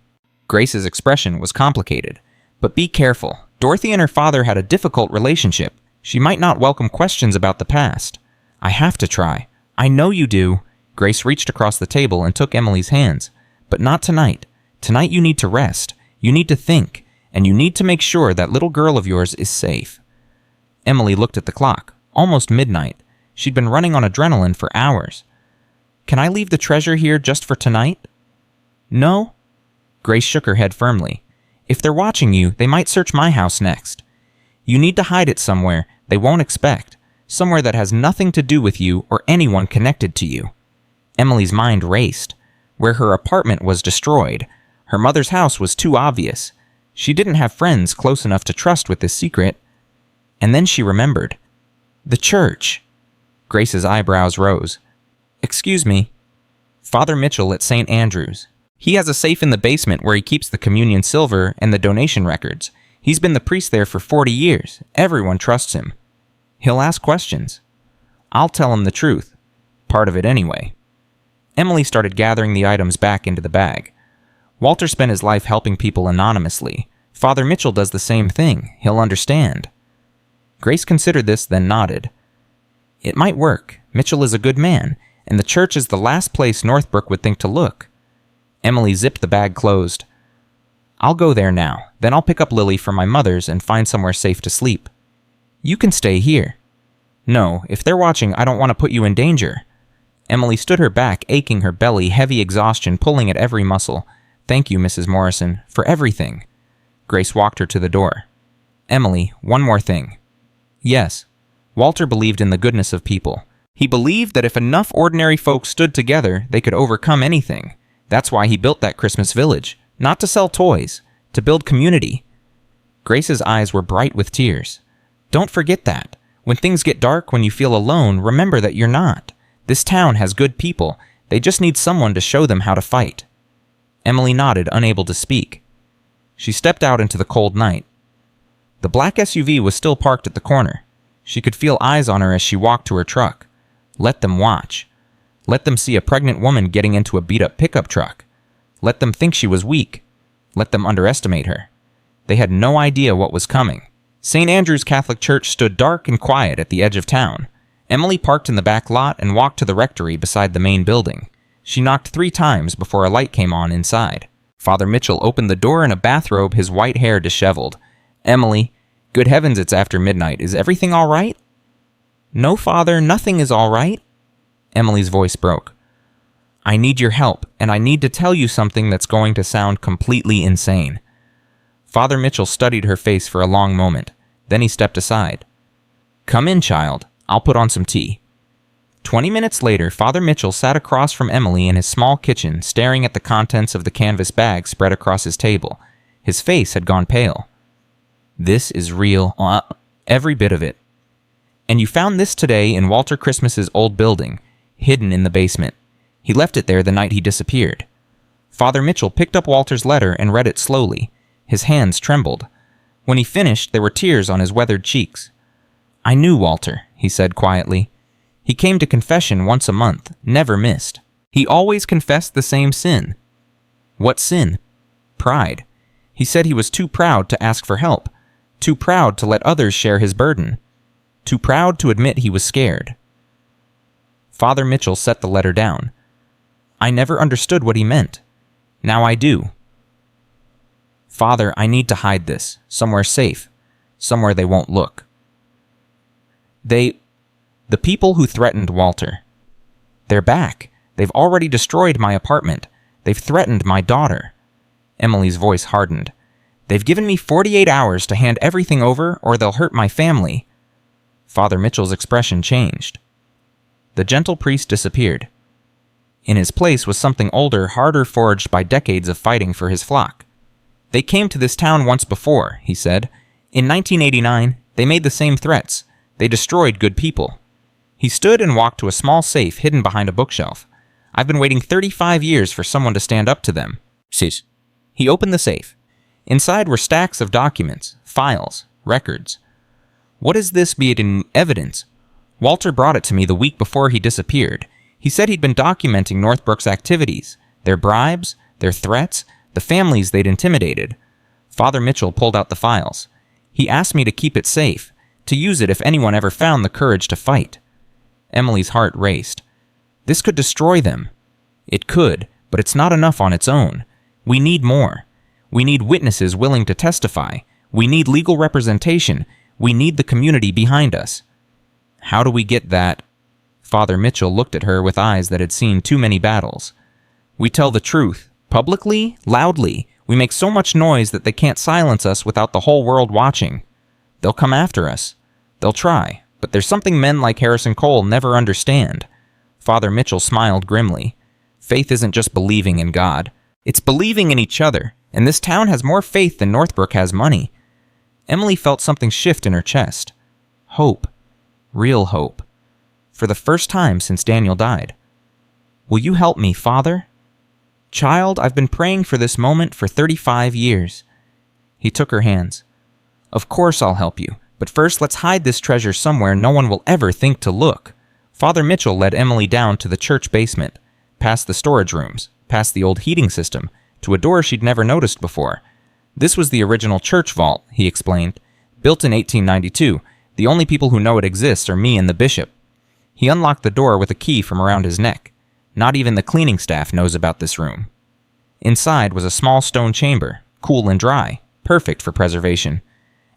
Grace's expression was complicated. But be careful. Dorothy and her father had a difficult relationship. She might not welcome questions about the past. I have to try. I know you do. Grace reached across the table and took Emily's hands. But not tonight. Tonight you need to rest. You need to think. And you need to make sure that little girl of yours is safe. Emily looked at the clock. Almost midnight. She'd been running on adrenaline for hours. Can I leave the treasure here just for tonight? No? Grace shook her head firmly. If they're watching you, they might search my house next. You need to hide it somewhere they won't expect, somewhere that has nothing to do with you or anyone connected to you. Emily's mind raced. Where her apartment was destroyed, her mother's house was too obvious. She didn't have friends close enough to trust with this secret. And then she remembered. The church. Grace's eyebrows rose. Excuse me. Father Mitchell at St. Andrew's. He has a safe in the basement where he keeps the communion silver and the donation records. He's been the priest there for 40 years. Everyone trusts him. He'll ask questions. I'll tell him the truth. Part of it anyway. Emily started gathering the items back into the bag. Walter spent his life helping people anonymously. Father Mitchell does the same thing. He'll understand. Grace considered this, then nodded. It might work. Mitchell is a good man, and the church is the last place Northbrook would think to look. Emily zipped the bag closed. I'll go there now. Then I'll pick up Lily from my mother's and find somewhere safe to sleep. You can stay here. No, if they're watching, I don't want to put you in danger. Emily stood her back, aching her belly, heavy exhaustion pulling at every muscle. Thank you, Mrs. Morrison, for everything. Grace walked her to the door. Emily, one more thing. Yes. Walter believed in the goodness of people. He believed that if enough ordinary folks stood together, they could overcome anything. That's why he built that Christmas village. Not to sell toys, to build community. Grace's eyes were bright with tears. Don't forget that. When things get dark, when you feel alone, remember that you're not. This town has good people. They just need someone to show them how to fight. Emily nodded, unable to speak. She stepped out into the cold night. The black SUV was still parked at the corner. She could feel eyes on her as she walked to her truck. Let them watch. Let them see a pregnant woman getting into a beat-up pickup truck. Let them think she was weak. Let them underestimate her. They had no idea what was coming. St. Andrew's Catholic Church stood dark and quiet at the edge of town. Emily parked in the back lot and walked to the rectory beside the main building. She knocked 3 times before a light came on inside. Father Mitchell opened the door in a bathrobe, his white hair disheveled. Emily, good heavens, it's after midnight. Is everything all right? No, Father, nothing is all right. Emily's voice broke. I need your help, and I need to tell you something that's going to sound completely insane. Father Mitchell studied her face for a long moment. Then he stepped aside. Come in, child. I'll put on some tea. 20 minutes later, Father Mitchell sat across from Emily in his small kitchen, staring at the contents of the canvas bag spread across his table. His face had gone pale. This is real, every bit of it. And you found this today in Walter Christmas's old building, hidden in the basement. He left it there the night he disappeared. Father Mitchell picked up Walter's letter and read it slowly. His hands trembled. When he finished, there were tears on his weathered cheeks. I knew Walter, he said quietly. He came to confession once a month, never missed. He always confessed the same sin. What sin? Pride. He said he was too proud to ask for help, too proud to let others share his burden, too proud to admit he was scared. Father Mitchell set the letter down. I never understood what he meant. Now I do. Father, I need to hide this, somewhere safe, somewhere they won't look. The people who threatened Walter. They're back. They've already destroyed my apartment. They've threatened my daughter. Emily's voice hardened. They've given me 48 hours to hand everything over, or they'll hurt my family. Father Mitchell's expression changed. The gentle priest disappeared. In his place was something older, harder forged by decades of fighting for his flock. They came to this town once before, he said. In 1989, they made the same threats. They destroyed good people. He stood and walked to a small safe hidden behind a bookshelf. I've been waiting 35 years for someone to stand up to them. Sis. He opened the safe. Inside were stacks of documents, files, records. What is this be it in evidence? Walter brought it to me the week before he disappeared. He said he'd been documenting Northbrook's activities, their bribes, their threats, the families they'd intimidated. Father Mitchell pulled out the files. He asked me to keep it safe, to use it if anyone ever found the courage to fight. Emily's heart raced. This could destroy them. It could, but it's not enough on its own. We need more. We need witnesses willing to testify. We need legal representation. We need the community behind us. How do we get that? Father Mitchell looked at her with eyes that had seen too many battles. We tell the truth, publicly, loudly. We make so much noise that they can't silence us without the whole world watching. They'll come after us. They'll try, but there's something men like Harrison Cole never understand. Father Mitchell smiled grimly. Faith isn't just believing in God. It's believing in each other, and this town has more faith than Northbrook has money. Emily felt something shift in her chest. Hope. Real hope. For the first time since Daniel died. Will you help me, Father? Child, I've been praying for this moment for 35 years. He took her hands. Of course I'll help you, but first let's hide this treasure somewhere no one will ever think to look. Father Mitchell led Emily down to the church basement, past the storage rooms, past the old heating system, to a door she'd never noticed before. This was the original church vault, he explained. Built in 1892, the only people who know it exists are me and the bishop. He unlocked the door with a key from around his neck. Not even the cleaning staff knows about this room. Inside was a small stone chamber, cool and dry, perfect for preservation.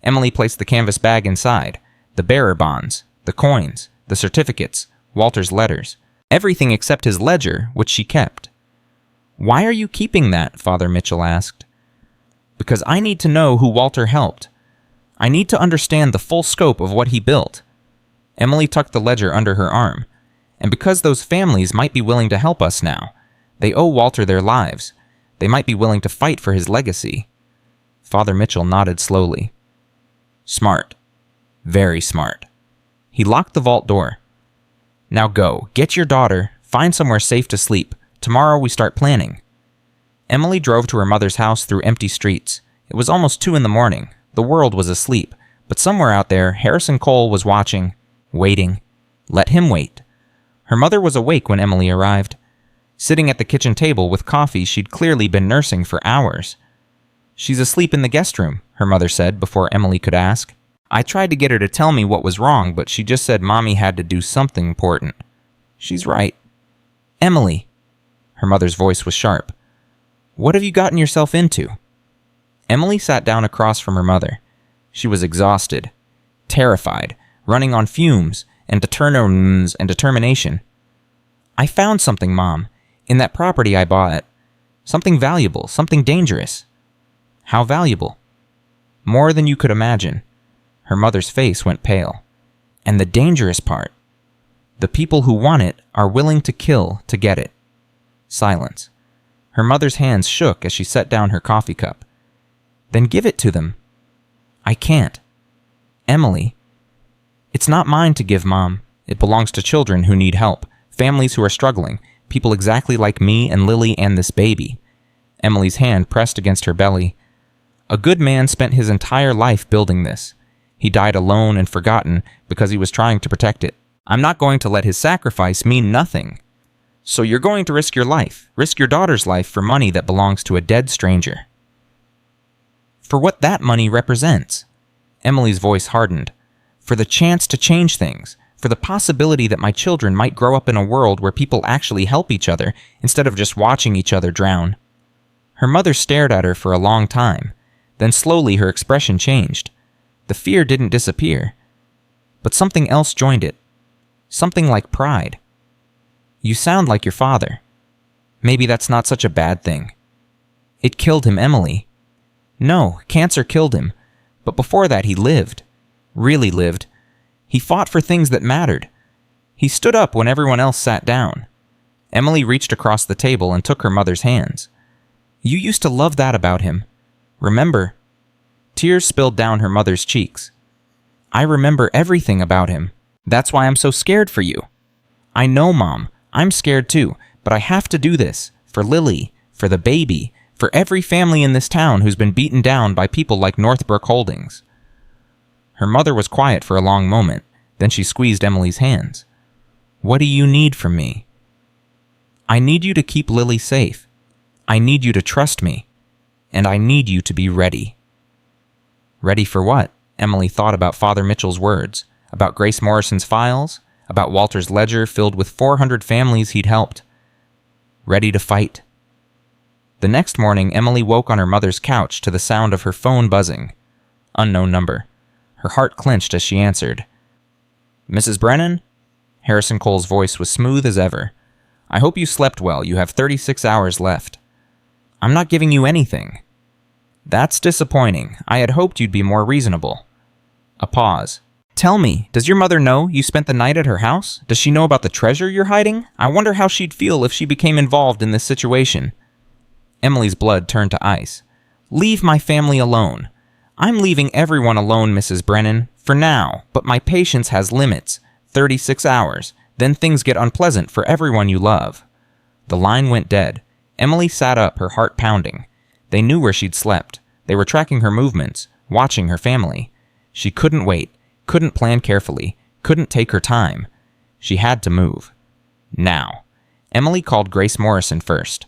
Emily placed the canvas bag inside, the bearer bonds, the coins, the certificates, Walter's letters, everything except his ledger, which she kept. Why are you keeping that? Father Mitchell asked. Because I need to know who Walter helped. I need to understand the full scope of what he built. Emily tucked the ledger under her arm. And because those families might be willing to help us now, they owe Walter their lives. They might be willing to fight for his legacy. Father Mitchell nodded slowly. Smart. Very smart. He locked the vault door. Now go, get your daughter, find somewhere safe to sleep. Tomorrow we start planning. Emily drove to her mother's house through empty streets. It was almost 2 a.m. The world was asleep, but somewhere out there, Harrison Cole was watching, waiting. Let him wait. Her mother was awake when Emily arrived. Sitting at the kitchen table with coffee she'd clearly been nursing for hours. She's asleep in the guest room, her mother said before Emily could ask. I tried to get her to tell me what was wrong, but she just said Mommy had to do something important. She's right. Emily. Her mother's voice was sharp. What have you gotten yourself into? Emily sat down across from her mother. She was exhausted, terrified, running on fumes and determination. I found something, Mom, in that property I bought. Something valuable, something dangerous. How valuable? More than you could imagine. Her mother's face went pale. And the dangerous part. The people who want it are willing to kill to get it. Silence. Her mother's hands shook as she set down her coffee cup. Then give it to them. I can't. Emily. It's not mine to give, Mom. It belongs to children who need help, families who are struggling, people exactly like me and Lily and this baby. Emily's hand pressed against her belly. A good man spent his entire life building this. He died alone and forgotten because he was trying to protect it. I'm not going to let his sacrifice mean nothing. So you're going to risk your life, risk your daughter's life for money that belongs to a dead stranger. For what that money represents. Emily's voice hardened. For the chance to change things. For the possibility that my children might grow up in a world where people actually help each other instead of just watching each other drown. Her mother stared at her for a long time. Then slowly her expression changed. The fear didn't disappear. But something else joined it. Something like pride. You sound like your father. Maybe that's not such a bad thing. It killed him, Emily. No, cancer killed him. But before that he lived. Really lived. He fought for things that mattered. He stood up when everyone else sat down. Emily reached across the table and took her mother's hands. You used to love that about him. Remember? Tears spilled down her mother's cheeks. I remember everything about him. That's why I'm so scared for you. I know, Mom. I'm scared too, but I have to do this. For Lily, for the baby, for every family in this town who's been beaten down by people like Northbrook Holdings. Her mother was quiet for a long moment. Then she squeezed Emily's hands. What do you need from me? I need you to keep Lily safe. I need you to trust me. And I need you to be ready. Ready for what? Emily thought about Father Mitchell's words, about Grace Morrison's files, about Walter's ledger filled with 400 families he'd helped. Ready to fight. The next morning, Emily woke on her mother's couch to the sound of her phone buzzing. Unknown number. Her heart clenched as she answered. Mrs. Brennan? Harrison Cole's voice was smooth as ever. I hope you slept well. You have 36 hours left. I'm not giving you anything. That's disappointing. I had hoped you'd be more reasonable. A pause. Tell me, does your mother know you spent the night at her house? Does she know about the treasure you're hiding? I wonder how she'd feel if she became involved in this situation. Emily's blood turned to ice. Leave my family alone. I'm leaving everyone alone, Mrs. Brennan, for now, but my patience has limits. 36 hours. Then things get unpleasant for everyone you love. The line went dead. Emily sat up, her heart pounding. They knew where she'd slept. They were tracking her movements, watching her family. She couldn't wait, couldn't plan carefully, couldn't take her time. She had to move. Now. Emily called Grace Morrison first.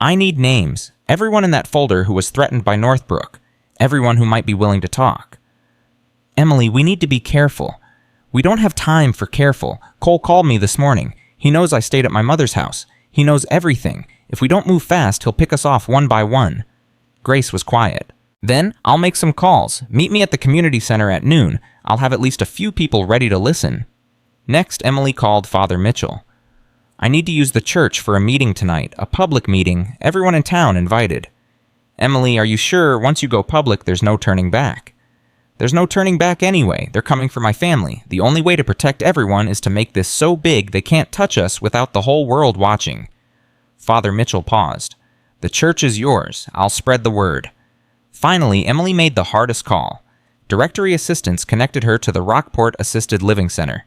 I need names. Everyone in that folder who was threatened by Northbrook. Everyone who might be willing to talk. Emily, we need to be careful. We don't have time for careful. Cole called me this morning. He knows I stayed at my mother's house. He knows everything. If we don't move fast, he'll pick us off one by one. Grace was quiet. Then, I'll make some calls. Meet me at the community center at noon. I'll have at least a few people ready to listen. Next, Emily called Father Mitchell. I need to use the church for a meeting tonight, a public meeting, everyone in town invited. Emily, are you sure once you go public there's no turning back? There's no turning back anyway. They're coming for my family. The only way to protect everyone is to make this so big they can't touch us without the whole world watching. Father Mitchell paused. The church is yours. I'll spread the word. Finally, Emily made the hardest call. Directory assistants connected her to the Rockport Assisted Living Center.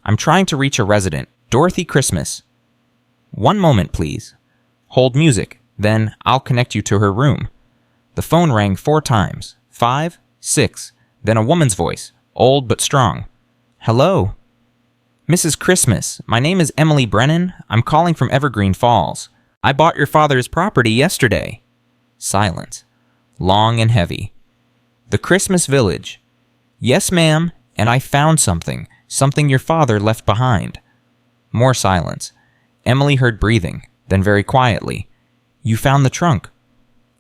I'm trying to reach a resident, Dorothy Christmas. One moment, please. Hold music. Then I'll connect you to her room. The phone rang 4 times. 5, 6. Then a woman's voice, old but strong. Hello? Mrs. Christmas, my name is Emily Brennan. I'm calling from Evergreen Falls. I bought your father's property yesterday. Silence. Long and heavy. The Christmas Village. Yes, ma'am, and I found something your father left behind. More silence. Emily heard breathing, then very quietly. You found the trunk.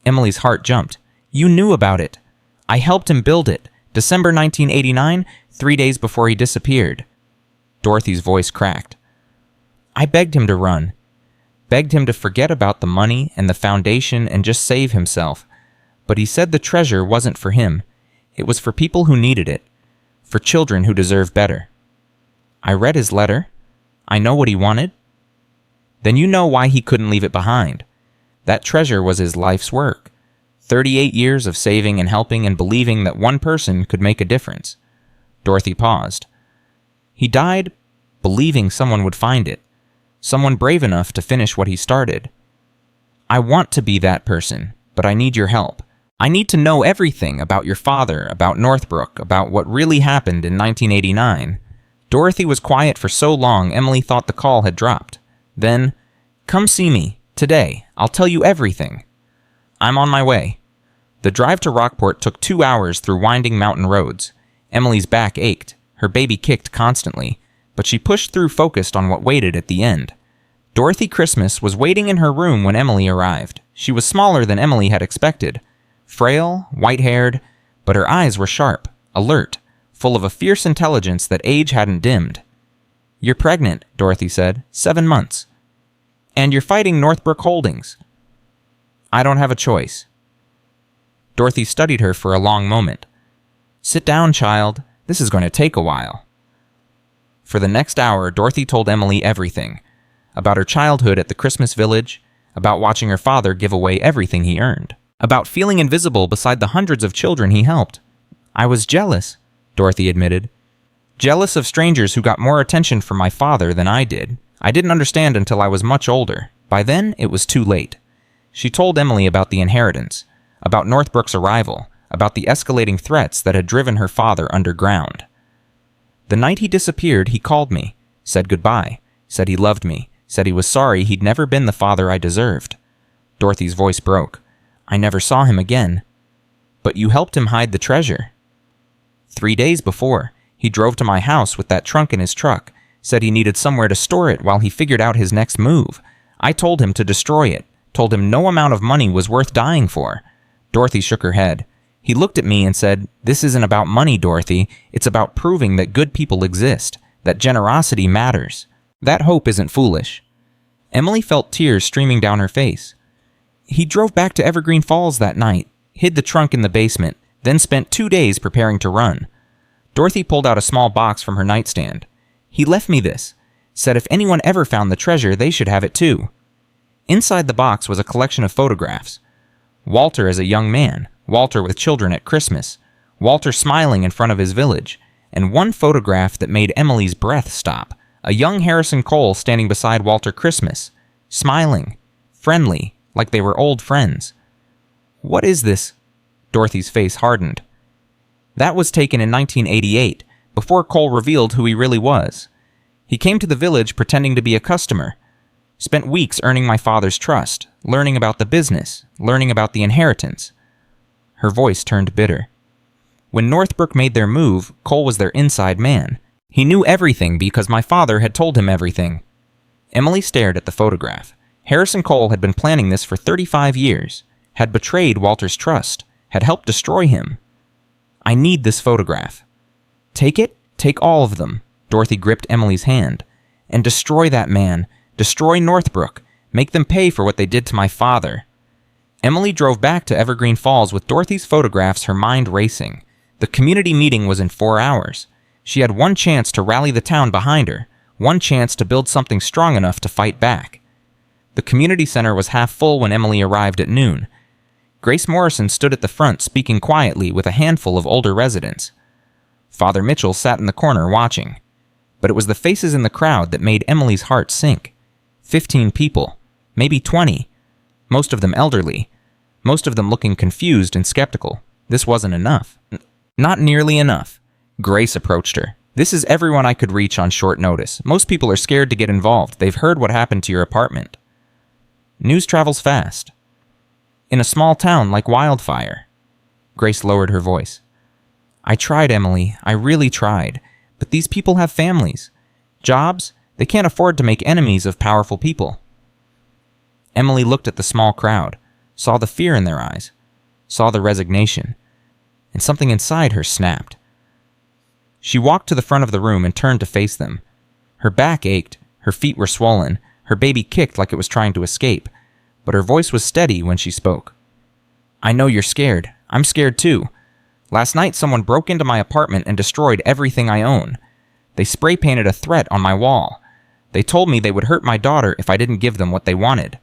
Emily's heart jumped. You knew about it. I helped him build it. December 1989, 3 days before he disappeared. Dorothy's voice cracked. I begged him to run. Begged him to forget about the money and the foundation and just save himself. But he said the treasure wasn't for him. It was for people who needed it. For children who deserve better. I read his letter. I know what he wanted. Then you know why he couldn't leave it behind. That treasure was his life's work. 38 years of saving and helping and believing that one person could make a difference. Dorothy paused. He died believing someone would find it. Someone brave enough to finish what he started. I want to be that person, but I need your help. I need to know everything about your father, about Northbrook, about what really happened in 1989. Dorothy was quiet for so long, Emily thought the call had dropped. Then, come see me, today. I'll tell you everything. I'm on my way. The drive to Rockport took 2 hours through winding mountain roads. Emily's back ached. Her baby kicked constantly, but she pushed through focused on what waited at the end. Dorothy Christmas was waiting in her room when Emily arrived. She was smaller than Emily had expected. Frail, white-haired, but her eyes were sharp, alert, full of a fierce intelligence that age hadn't dimmed. You're pregnant, Dorothy said. 7 months. And you're fighting Northbrook Holdings. I don't have a choice. Dorothy studied her for a long moment. Sit down, child. This is going to take a while. For the next hour, Dorothy told Emily everything. About her childhood at the Christmas Village, about watching her father give away everything he earned, about feeling invisible beside the hundreds of children he helped. I was jealous. Dorothy admitted. Jealous of strangers who got more attention from my father than I did. I didn't understand until I was much older. By then, it was too late. She told Emily about the inheritance, about Northbrook's arrival, about the escalating threats that had driven her father underground. The night he disappeared, he called me, said goodbye, said he loved me, said he was sorry he'd never been the father I deserved. Dorothy's voice broke. I never saw him again. But you helped him hide the treasure. 3 days before, he drove to my house with that trunk in his truck, said he needed somewhere to store it while he figured out his next move. I told him to destroy it, told him no amount of money was worth dying for. Dorothy shook her head. He looked at me and said, "This isn't about money, Dorothy. It's about proving that good people exist, that generosity matters. That hope isn't foolish." Emily felt tears streaming down her face. He drove back to Evergreen Falls that night, hid the trunk in the basement, then spent 2 days preparing to run. Dorothy pulled out a small box from her nightstand. He left me this, said if anyone ever found the treasure, they should have it too. Inside the box was a collection of photographs. Walter as a young man, Walter with children at Christmas, Walter smiling in front of his village, and one photograph that made Emily's breath stop, a young Harrison Cole standing beside Walter Christmas, smiling, friendly, like they were old friends. What is this? Dorothy's face hardened. That was taken in 1988, before Cole revealed who he really was. He came to the village pretending to be a customer. Spent weeks earning my father's trust, learning about the business, learning about the inheritance. Her voice turned bitter. When Northbrook made their move, Cole was their inside man. He knew everything because my father had told him everything. Emily stared at the photograph. Harrison Cole had been planning this for 35 years, had betrayed Walter's trust, had helped destroy him. I need this photograph. Take it, take all of them. Dorothy gripped Emily's hand. And destroy that man. Destroy Northbrook. Make them pay for what they did to my father. Emily drove back to Evergreen Falls with Dorothy's photographs, her mind racing. The community meeting was in 4 hours. She had one chance to rally the town behind her, one chance to build something strong enough to fight back. The community center was half full when Emily arrived at noon. Grace Morrison stood at the front speaking quietly with a handful of older residents. Father Mitchell sat in the corner watching. But it was the faces in the crowd that made Emily's heart sink. 15 people, maybe 20, most of them elderly, most of them looking confused and skeptical. This wasn't enough. Not nearly enough. Grace approached her. This is everyone I could reach on short notice. Most people are scared to get involved. They've heard what happened to your apartment. News travels fast. In a small town like wildfire. Grace lowered her voice. I tried, Emily. I really tried. But these people have families. Jobs. They can't afford to make enemies of powerful people. Emily looked at the small crowd, saw the fear in their eyes, saw the resignation, and something inside her snapped. She walked to the front of the room and turned to face them. Her back ached, her feet were swollen, her baby kicked like it was trying to escape, but her voice was steady when she spoke. I know you're scared. I'm scared too. Last night someone broke into my apartment and destroyed everything I own. They spray painted a threat on my wall. They told me they would hurt my daughter if I didn't give them what they wanted.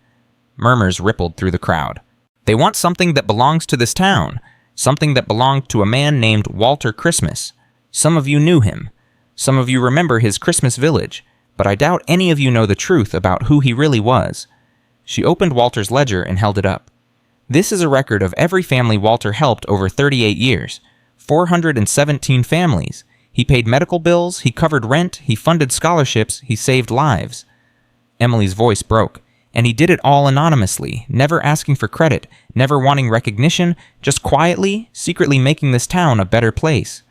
Murmurs rippled through the crowd. They want something that belongs to this town, something that belonged to a man named Walter Christmas. Some of you knew him. Some of you remember his Christmas village, but I doubt any of you know the truth about who he really was. She opened Walter's ledger and held it up. This is a record of every family Walter helped over 38 years. 417 families. He paid medical bills, he covered rent, he funded scholarships, he saved lives. Emily's voice broke, and he did it all anonymously, never asking for credit, never wanting recognition, just quietly, secretly making this town a better place.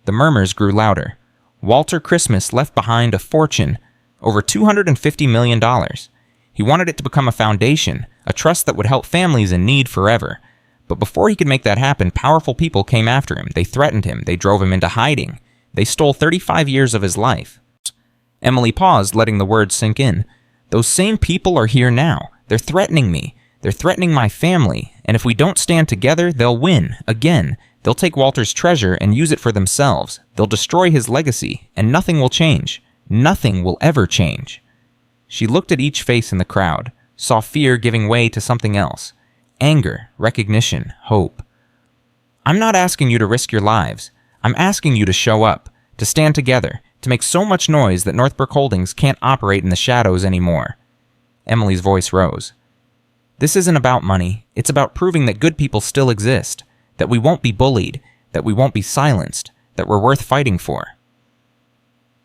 The murmurs grew louder. Walter Christmas left behind a fortune, over $250 million. He wanted it to become a foundation, a trust that would help families in need forever. But before he could make that happen, powerful people came after him. They threatened him. They drove him into hiding. They stole 35 years of his life. Emily paused, letting the words sink in. Those same people are here now. They're threatening me. They're threatening my family. And if we don't stand together, they'll win. Again. They'll take Walter's treasure and use it for themselves. They'll destroy his legacy, and nothing will change. Nothing will ever change. She looked at each face in the crowd, saw fear giving way to something else. Anger, recognition, hope. I'm not asking you to risk your lives. I'm asking you to show up, to stand together, to make so much noise that Northbrook Holdings can't operate in the shadows anymore." Emily's voice rose. "This isn't about money. It's about proving that good people still exist, that we won't be bullied, that we won't be silenced, that we're worth fighting for."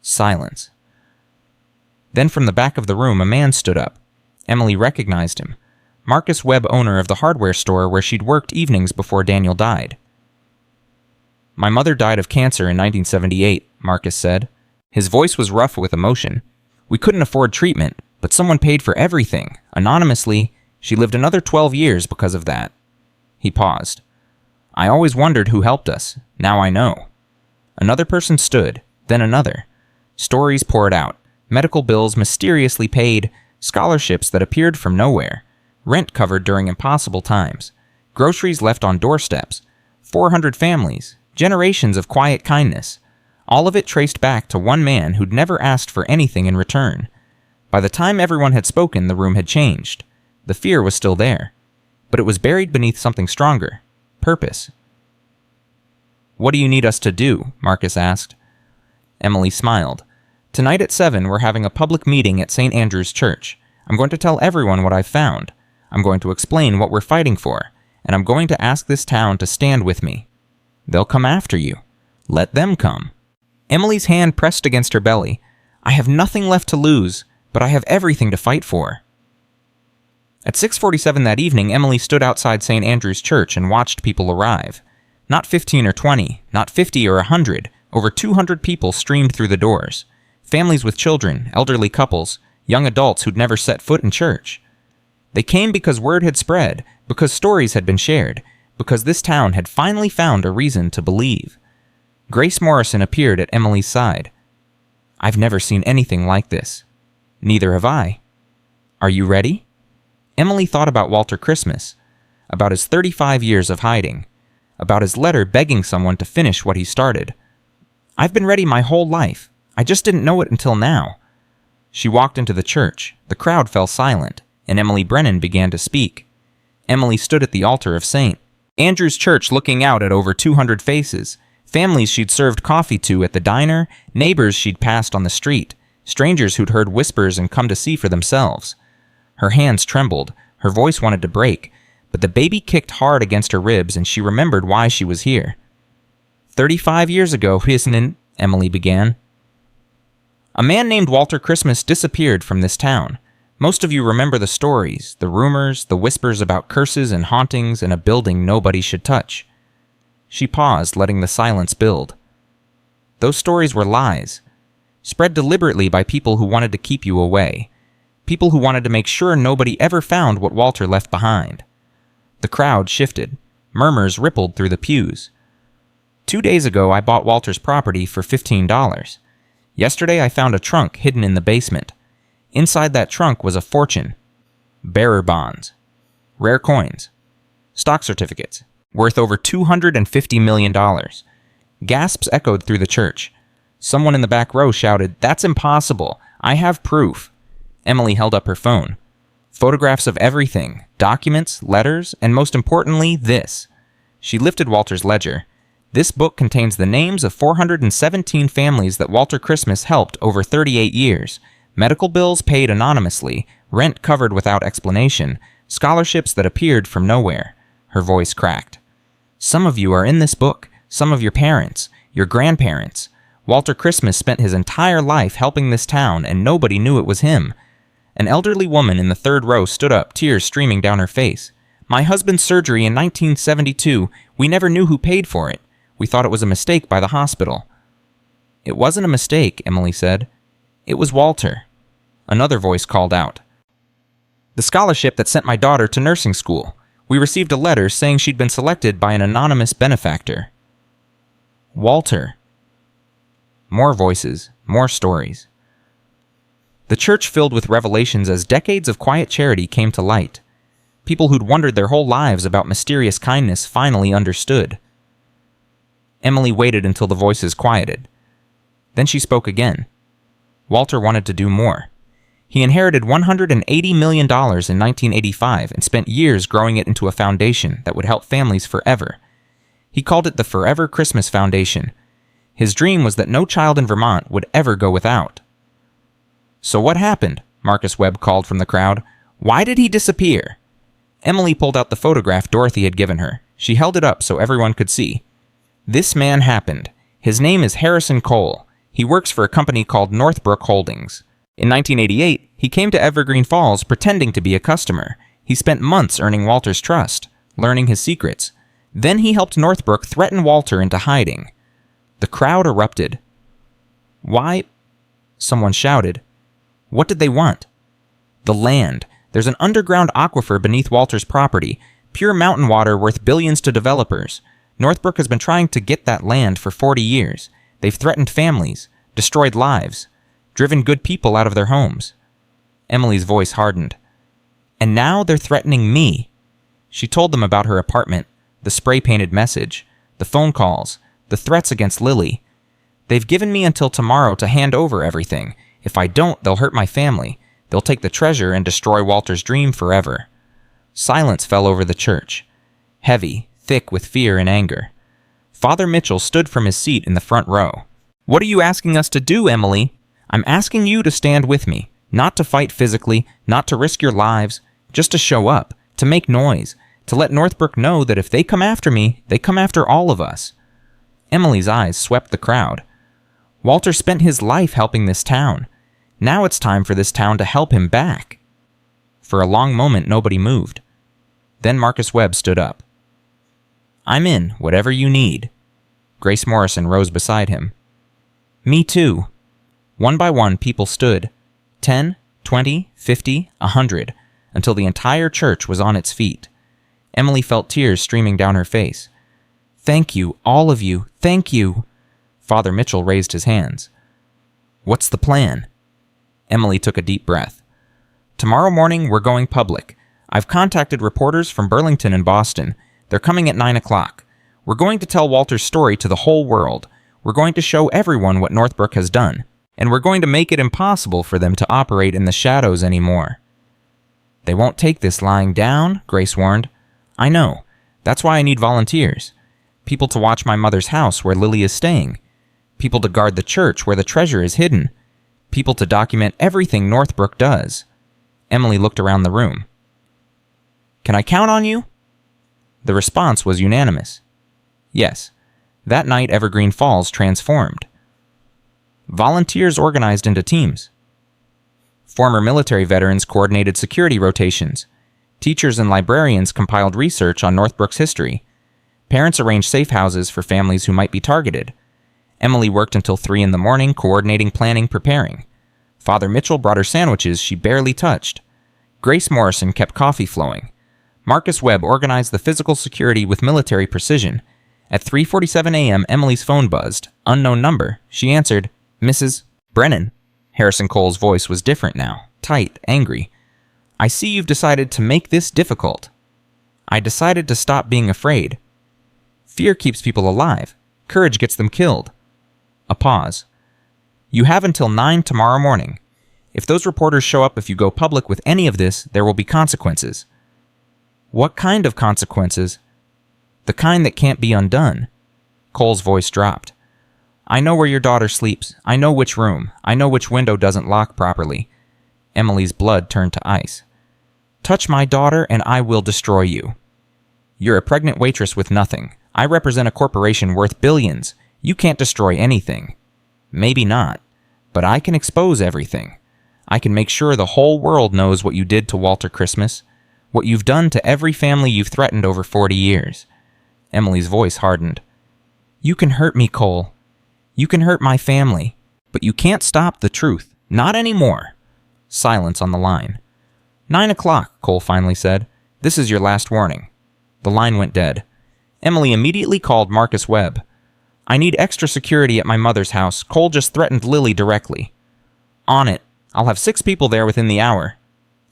Silence. Then from the back of the room, a man stood up. Emily recognized him. Marcus Webb, owner of the hardware store where she'd worked evenings before Daniel died. "My mother died of cancer in 1978, Marcus said. His voice was rough with emotion. "We couldn't afford treatment, but someone paid for everything, anonymously. She lived another 12 years because of that." He paused. "I always wondered who helped us. Now I know." Another person stood, then another. Stories poured out. Medical bills mysteriously paid, scholarships that appeared from nowhere, rent covered during impossible times, groceries left on doorsteps, 400 families, generations of quiet kindness. All of it traced back to one man who'd never asked for anything in return. By the time everyone had spoken, the room had changed. The fear was still there, but it was buried beneath something stronger: purpose. "What do you need us to do?" Marcus asked. Emily smiled. "Tonight at 7, we're having a public meeting at St. Andrew's Church. I'm going to tell everyone what I've found. I'm going to explain what we're fighting for, and I'm going to ask this town to stand with me. They'll come after you. Let them come." Emily's hand pressed against her belly. "I have nothing left to lose, but I have everything to fight for." At 6:47 that evening, Emily stood outside St. Andrew's Church and watched people arrive. Not 15 or 20, not 50 or 100, over 200 people streamed through the doors. Families with children, elderly couples, young adults who'd never set foot in church. They came because word had spread, because stories had been shared, because this town had finally found a reason to believe. Grace Morrison appeared at Emily's side. "I've never seen anything like this." "Neither have I." "Are you ready?" Emily thought about Walter Christmas, about his 35 years of hiding, about his letter begging someone to finish what he started. "I've been ready my whole life. I just didn't know it until now." She walked into the church. The crowd fell silent, and Emily Brennan began to speak. Emily stood at the altar of St. Andrew's Church, looking out at over 200 faces, families she'd served coffee to at the diner, neighbors she'd passed on the street, strangers who'd heard whispers and come to see for themselves. Her hands trembled, her voice wanted to break, but the baby kicked hard against her ribs and she remembered why she was here. 35 years ago, Emily began. "A man named Walter Christmas disappeared from this town. Most of you remember the stories, the rumors, the whispers about curses and hauntings in a building nobody should touch." She paused, letting the silence build. "Those stories were lies, spread deliberately by people who wanted to keep you away, people who wanted to make sure nobody ever found what Walter left behind." The crowd shifted. Murmurs rippled through the pews. 2 days ago, I bought Walter's property for $15. Yesterday, I found a trunk hidden in the basement. Inside that trunk was a fortune. Bearer bonds. Rare coins. Stock certificates. Worth over $250 million. Gasps echoed through the church. Someone in the back row shouted, "That's impossible. I have proof." Emily held up her phone. Photographs of everything. Documents, letters, and most importantly, this. She lifted Walter's ledger. "This book contains the names of 417 families that Walter Christmas helped over 38 years. Medical bills paid anonymously, rent covered without explanation, scholarships that appeared from nowhere." Her voice cracked. "Some of you are in this book, some of your parents, your grandparents. Walter Christmas spent his entire life helping this town, and nobody knew it was him." An elderly woman in the third row stood up, tears streaming down her face. "My husband's surgery in 1972, we never knew who paid for it. We thought it was a mistake by the hospital." "It wasn't a mistake," Emily said. "It was Walter." Another voice called out. "The scholarship that sent my daughter to nursing school. We received a letter saying she'd been selected by an anonymous benefactor." Walter. More voices, more stories. The church filled with revelations as decades of quiet charity came to light. People who'd wondered their whole lives about mysterious kindness finally understood. Emily waited until the voices quieted. Then she spoke again. Walter wanted to do more. He inherited $180 million in 1985 and spent years growing it into a foundation that would help families forever. He called it the Forever Christmas Foundation, His dream was that no child in Vermont would ever go without. "So what happened?" Marcus Webb called from the crowd. "Why did he disappear?" Emily pulled out the photograph Dorothy had given her. She held it up so everyone could see. "This man happened. His name is Harrison Cole. He works for a company called Northbrook Holdings. In 1988, he came to Evergreen Falls pretending to be a customer. He spent months earning Walter's trust, learning his secrets. Then he helped Northbrook threaten Walter into hiding." The crowd erupted. "Why?" someone shouted. "What did they want?" "The land. There's an underground aquifer beneath Walter's property, pure mountain water worth billions to developers. Northbrook has been trying to get that land for 40 years. They've threatened families, destroyed lives, driven good people out of their homes." Emily's voice hardened. "And now they're threatening me." She told them about her apartment, the spray-painted message, the phone calls, the threats against Lily. "They've given me until tomorrow to hand over everything. If I don't, they'll hurt my family. They'll take the treasure and destroy Walter's dream forever." Silence fell over the church, heavy, thick with fear and anger. Father Mitchell stood from his seat in the front row. "What are you asking us to do, Emily?" "I'm asking you to stand with me, not to fight physically, not to risk your lives, just to show up, to make noise, to let Northbrook know that if they come after me, they come after all of us." Emily's eyes swept the crowd. "Walter spent his life helping this town. Now it's time for this town to help him back." For a long moment, nobody moved. Then Marcus Webb stood up. "I'm in, whatever you need." Grace Morrison rose beside him. "Me too." One by one, people stood. 10, 20, 50, 100, until the entire church was on its feet. Emily felt tears streaming down her face. "Thank you, all of you, thank you." Father Mitchell raised his hands. "What's the plan?" Emily took a deep breath. "Tomorrow morning, we're going public. I've contacted reporters from Burlington and Boston. They're coming at 9 o'clock. We're going to tell Walter's story to the whole world. We're going to show everyone what Northbrook has done. And we're going to make it impossible for them to operate in the shadows anymore." "They won't take this lying down," Grace warned. "I know. That's why I need volunteers. People to watch my mother's house where Lily is staying. People to guard the church where the treasure is hidden. People to document everything Northbrook does." Emily looked around the room. "Can I count on you?" The response was unanimous. Yes. That night, Evergreen Falls transformed. Volunteers organized into teams. Former military veterans coordinated security rotations. Teachers and librarians compiled research on Northbrook's history. Parents arranged safe houses for families who might be targeted. Emily worked until 3 in the morning, coordinating, planning, preparing. Father Mitchell brought her sandwiches she barely touched. Grace Morrison kept coffee flowing. Marcus Webb organized the physical security with military precision. At 3:47 a.m., Emily's phone buzzed. Unknown number. She answered, "Mrs. Brennan." Harrison Cole's voice was different now, tight, angry. "I see you've decided to make this difficult." "I decided to stop being afraid. Fear keeps people alive. Courage gets them killed." A pause. "You have until 9 tomorrow morning. If those reporters show up if you go public with any of this, there will be consequences." "What kind of consequences?" "The kind that can't be undone." Cole's voice dropped. "I know where your daughter sleeps. I know which room. I know which window doesn't lock properly." Emily's blood turned to ice. "Touch my daughter and I will destroy you." "You're a pregnant waitress with nothing. I represent a corporation worth billions. You can't destroy anything." "Maybe not, but I can expose everything. I can make sure the whole world knows what you did to Walter Christmas, what you've done to every family you've threatened over 40 years. Emily's voice hardened. "You can hurt me, Cole. You can hurt my family, but you can't stop the truth. Not anymore." Silence on the line. 9 o'clock, Cole finally said. "This is your last warning." The line went dead. Emily immediately called Marcus Webb. "I need extra security at my mother's house. Cole just threatened Lily directly." "On it. I'll have 6 people there within the hour."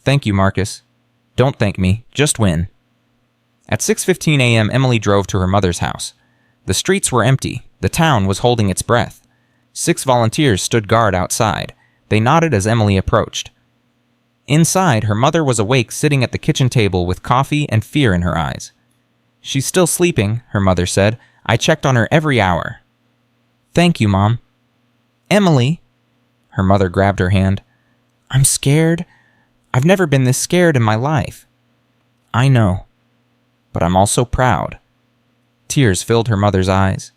"Thank you, Marcus." "Don't thank me. Just win." At 6:15 a.m., Emily drove to her mother's house. The streets were empty. The town was holding its breath. 6 volunteers stood guard outside. They nodded as Emily approached. Inside, her mother was awake, sitting at the kitchen table with coffee and fear in her eyes. "She's still sleeping," her mother said. "I checked on her every hour." Thank you, Mom. Emily, her mother grabbed her hand. I'm scared. I've never been this scared in my life. I know, but I'm also proud. Tears filled her mother's eyes.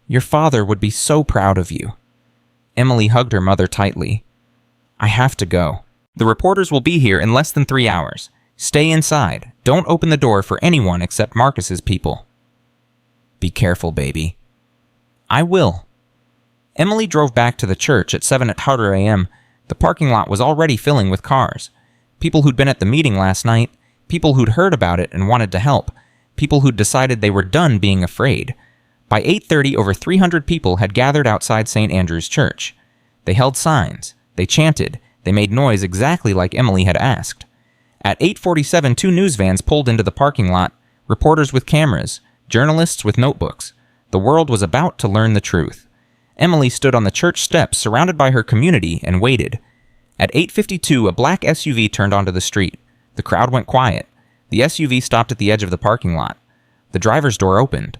Your father would be so proud of you. Emily hugged her mother tightly. I have to go. The reporters will be here in less than 3 hours. Stay inside. Don't open the door for anyone except Marcus's people. Be careful, baby. I will. Emily drove back to the church at 7:00 a.m. The parking lot was already filling with cars. People who'd been at the meeting last night, people who'd heard about it and wanted to help, people who'd decided they were done being afraid. By 8:30, over 300 people had gathered outside St. Andrew's Church. They held signs. They chanted. They made noise exactly like Emily had asked. At 8:47, 2 news vans pulled into the parking lot, reporters with cameras, journalists with notebooks. The world was about to learn the truth. Emily stood on the church steps surrounded by her community and waited. At 8:52, a black SUV turned onto the street. The crowd went quiet. The SUV stopped at the edge of the parking lot. The driver's door opened.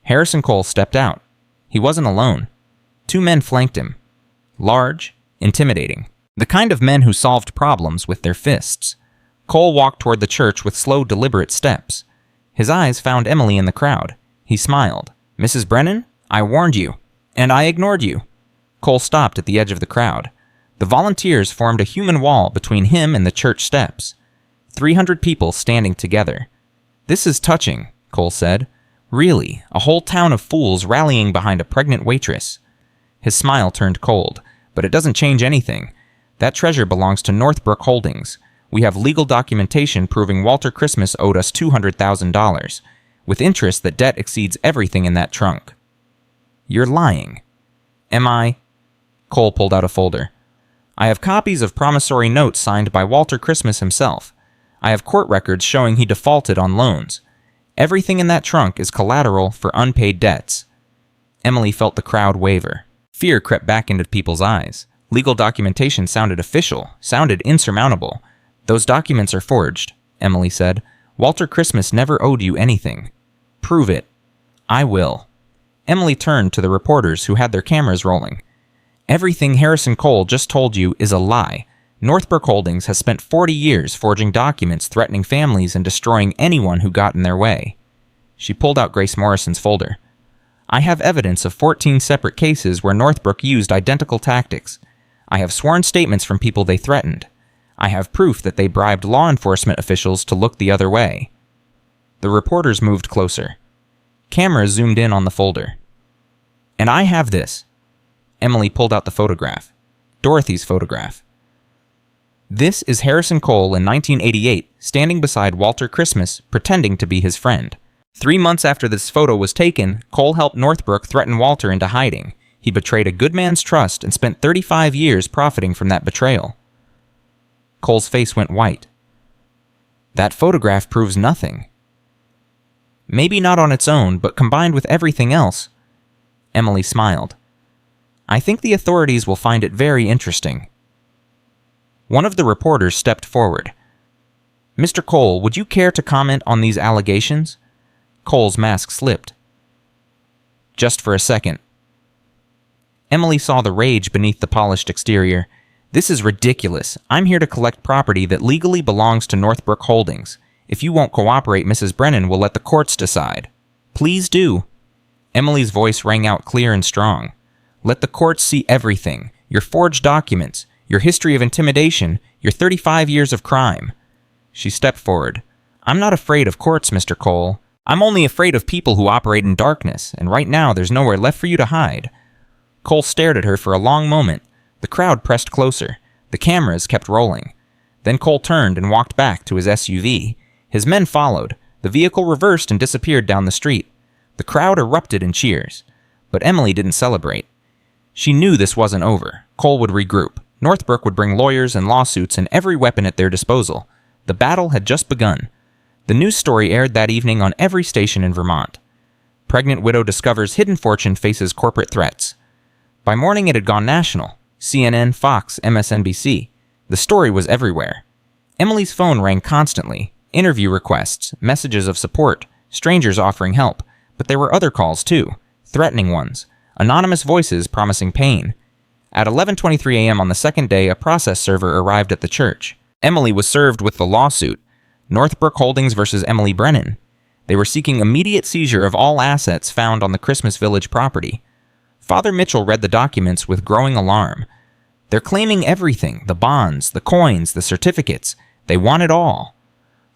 Harrison Cole stepped out. He wasn't alone. 2 men flanked him. Large, intimidating. The kind of men who solved problems with their fists. Cole walked toward the church with slow, deliberate steps. His eyes found Emily in the crowd. He smiled. Mrs. Brennan, I warned you. And I ignored you. Cole stopped at the edge of the crowd. The volunteers formed a human wall between him and the church steps. 300 people standing together. This is touching, Cole said. Really, a whole town of fools rallying behind a pregnant waitress. His smile turned cold, but it doesn't change anything. That treasure belongs to Northbrook Holdings. We have legal documentation proving Walter Christmas owed us $200,000, with interest that debt exceeds everything in that trunk. You're lying. Am I? Cole pulled out a folder. I have copies of promissory notes signed by Walter Christmas himself. I have court records showing he defaulted on loans. Everything in that trunk is collateral for unpaid debts. Emily felt the crowd waver. Fear crept back into people's eyes. Legal documentation sounded official, sounded insurmountable. Those documents are forged, Emily said. Walter Christmas never owed you anything. Prove it. I will. Emily turned to the reporters who had their cameras rolling. Everything Harrison Cole just told you is a lie. Northbrook Holdings has spent 40 years forging documents threatening families and destroying anyone who got in their way. She pulled out Grace Morrison's folder. I have evidence of 14 separate cases where Northbrook used identical tactics. I have sworn statements from people they threatened. I have proof that they bribed law enforcement officials to look the other way. The reporters moved closer. Cameras zoomed in on the folder. And I have this. Emily pulled out the photograph. Dorothy's photograph. This is Harrison Cole in 1988, standing beside Walter Christmas, pretending to be his friend. 3 months after this photo was taken, Cole helped Northbrook threaten Walter into hiding. He betrayed a good man's trust and spent 35 years profiting from that betrayal. Cole's face went white. That photograph proves nothing. Maybe not on its own, but combined with everything else. Emily smiled. I think the authorities will find it very interesting. One of the reporters stepped forward. Mr. Cole, would you care to comment on these allegations? Cole's mask slipped. Just for a second. Emily saw the rage beneath the polished exterior. This is ridiculous. I'm here to collect property that legally belongs to Northbrook Holdings. If you won't cooperate, Mrs. Brennan will let the courts decide. Please do. Emily's voice rang out clear and strong. Let the courts see everything. Your forged documents, your history of intimidation, your 35 years of crime. She stepped forward. I'm not afraid of courts, Mr. Cole. I'm only afraid of people who operate in darkness, and right now there's nowhere left for you to hide. Cole stared at her for a long moment. The crowd pressed closer. The cameras kept rolling. Then Cole turned and walked back to his SUV. His men followed. The vehicle reversed and disappeared down the street. The crowd erupted in cheers. But Emily didn't celebrate. She knew this wasn't over. Cole would regroup. Northbrook would bring lawyers and lawsuits and every weapon at their disposal. The battle had just begun. The news story aired that evening on every station in Vermont. Pregnant widow discovers hidden fortune faces corporate threats. By morning it had gone national. CNN, Fox, MSNBC. The story was everywhere. Emily's phone rang constantly. Interview requests, messages of support, strangers offering help. But there were other calls too. Threatening ones. Anonymous voices promising pain. At 11:23 a.m. on the second day, a process server arrived at the church. Emily was served with the lawsuit, Northbrook Holdings versus Emily Brennan. They were seeking immediate seizure of all assets found on the Christmas Village property. Father Mitchell read the documents with growing alarm. They're claiming everything, the bonds, the coins, the certificates. They want it all.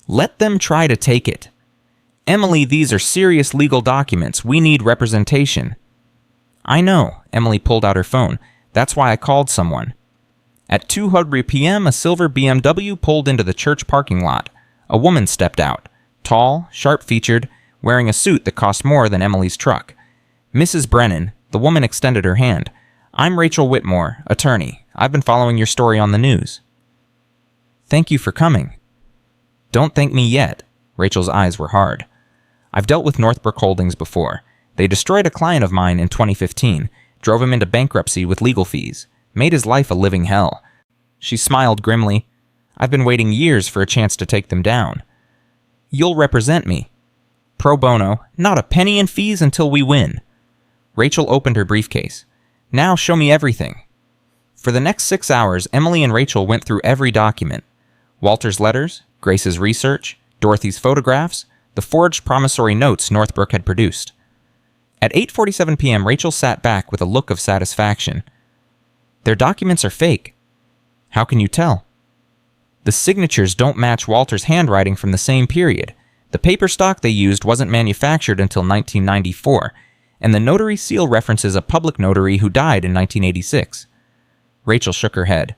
Let them try to take it. Emily, these are serious legal documents. We need representation. I know. Emily pulled out her phone. That's why I called someone. At 2:00 p.m., a silver BMW pulled into the church parking lot. A woman stepped out, tall, sharp-featured, wearing a suit that cost more than Emily's truck. Mrs. Brennan, the woman extended her hand. I'm Rachel Whitmore, attorney. I've been following your story on the news. Thank you for coming. Don't thank me yet. Rachel's eyes were hard. I've dealt with Northbrook Holdings before. They destroyed a client of mine in 2015, drove him into bankruptcy with legal fees, made his life a living hell. She smiled grimly. I've been waiting years for a chance to take them down. You'll represent me. Pro bono, not a penny in fees until we win. Rachel opened her briefcase. Now show me everything. For the next 6 hours, Emily and Rachel went through every document. Walter's letters, Grace's research, Dorothy's photographs, the forged promissory notes Northbrook had produced. At 8:47 p.m., Rachel sat back with a look of satisfaction. Their documents are fake. How can you tell? The signatures don't match Walter's handwriting from the same period. The paper stock they used wasn't manufactured until 1994, and the notary seal references a public notary who died in 1986. Rachel shook her head.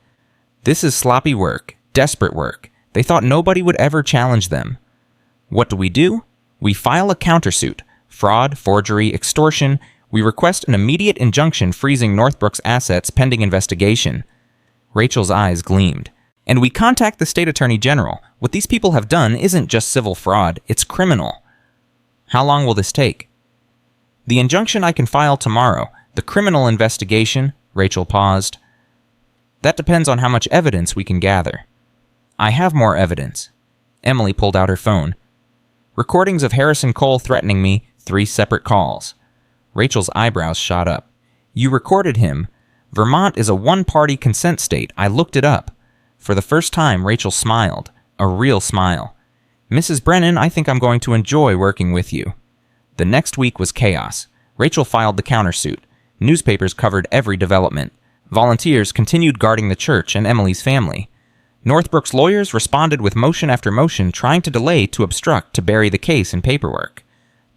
This is sloppy work, desperate work. They thought nobody would ever challenge them. What do? We file a countersuit. Fraud, forgery, extortion. We request an immediate injunction freezing Northbrook's assets pending investigation. Rachel's eyes gleamed. And we contact the state attorney general. What these people have done isn't just civil fraud, it's criminal. How long will this take? The injunction I can file tomorrow. The criminal investigation, Rachel paused. That depends on how much evidence we can gather. I have more evidence. Emily pulled out her phone. Recordings of Harrison Cole threatening me, 3 separate calls. Rachel's eyebrows shot up. You recorded him. Vermont is a one-party consent state. I looked it up. For the first time, Rachel smiled. A real smile. Mrs. Brennan, I think I'm going to enjoy working with you. The next week was chaos. Rachel filed the countersuit. Newspapers covered every development. Volunteers continued guarding the church and Emily's family. Northbrook's lawyers responded with motion after motion, trying to delay, to obstruct, to bury the case in paperwork.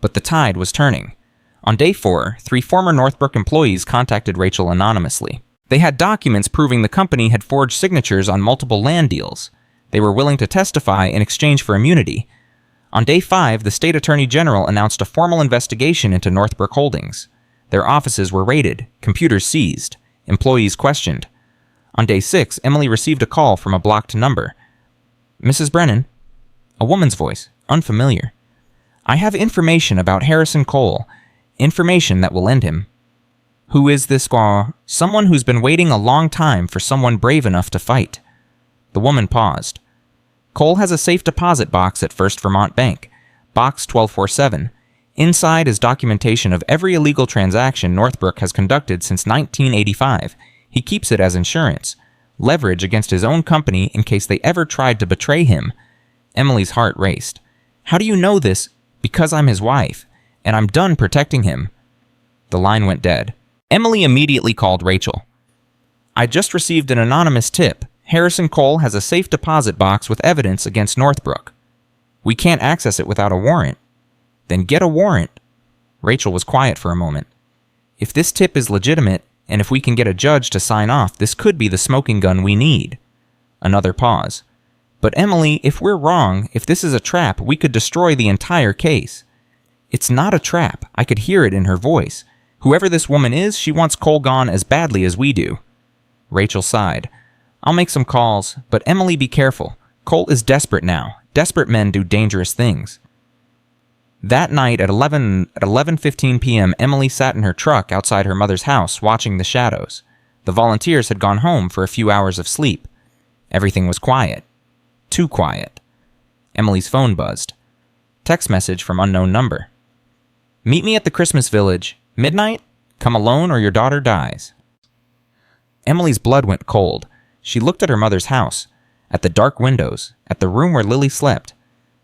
But the tide was turning. On day 4, 3 former Northbrook employees contacted Rachel anonymously. They had documents proving the company had forged signatures on multiple land deals. They were willing to testify in exchange for immunity. On day 5, the state attorney general announced a formal investigation into Northbrook Holdings. Their offices were raided, computers seized, employees questioned. On day 6, Emily received a call from a blocked number. Mrs. Brennan? A woman's voice, unfamiliar. I have information about Harrison Cole. Information that will end him. Who is this guy? Someone who's been waiting a long time for someone brave enough to fight. The woman paused. Cole has a safe deposit box at First Vermont Bank, box 1247. Inside is documentation of every illegal transaction Northbrook has conducted since 1985. He keeps it as insurance, leverage against his own company in case they ever tried to betray him. Emily's heart raced. How do you know this? Because I'm his wife, and I'm done protecting him. The line went dead. Emily immediately called Rachel. I just received an anonymous tip. Harrison Cole has a safe deposit box with evidence against Northbrook. We can't access it without a warrant. Then get a warrant. Rachel was quiet for a moment. If this tip is legitimate, and if we can get a judge to sign off, this could be the smoking gun we need. Another pause. But Emily, if we're wrong, if this is a trap, we could destroy the entire case. It's not a trap. I could hear it in her voice. Whoever this woman is, she wants Cole gone as badly as we do. Rachel sighed. I'll make some calls, but Emily, be careful. Cole is desperate now. Desperate men do dangerous things. That night at 11:15 p.m., Emily sat in her truck outside her mother's house watching the shadows. The volunteers had gone home for a few hours of sleep. Everything was quiet. Too quiet. Emily's phone buzzed. Text message from unknown number. Meet me at the Christmas Village. Midnight? Come alone or your daughter dies." Emily's blood went cold. She looked at her mother's house, at the dark windows, at the room where Lily slept.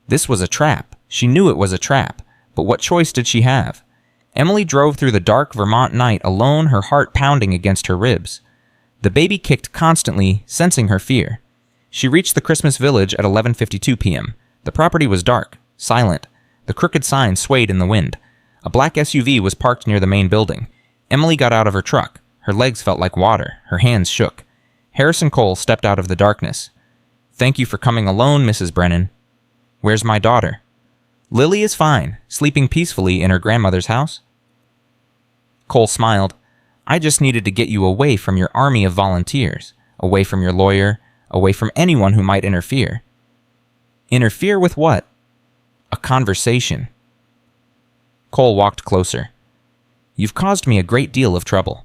This was a trap. She knew it was a trap, but what choice did she have? Emily drove through the dark Vermont night alone, her heart pounding against her ribs. The baby kicked constantly, sensing her fear. She reached the Christmas village at 11:52 p.m. The property was dark, silent. The crooked sign swayed in the wind. A black SUV was parked near the main building. Emily got out of her truck. Her legs felt like water. Her hands shook. Harrison Cole stepped out of the darkness. "Thank you for coming alone, Mrs. Brennan." "Where's my daughter?" "Lily is fine, sleeping peacefully in her grandmother's house." Cole smiled. "I just needed to get you away from your army of volunteers, away from your lawyer, away from anyone who might interfere." "Interfere with what?" "A conversation." Cole walked closer. "You've caused me a great deal of trouble.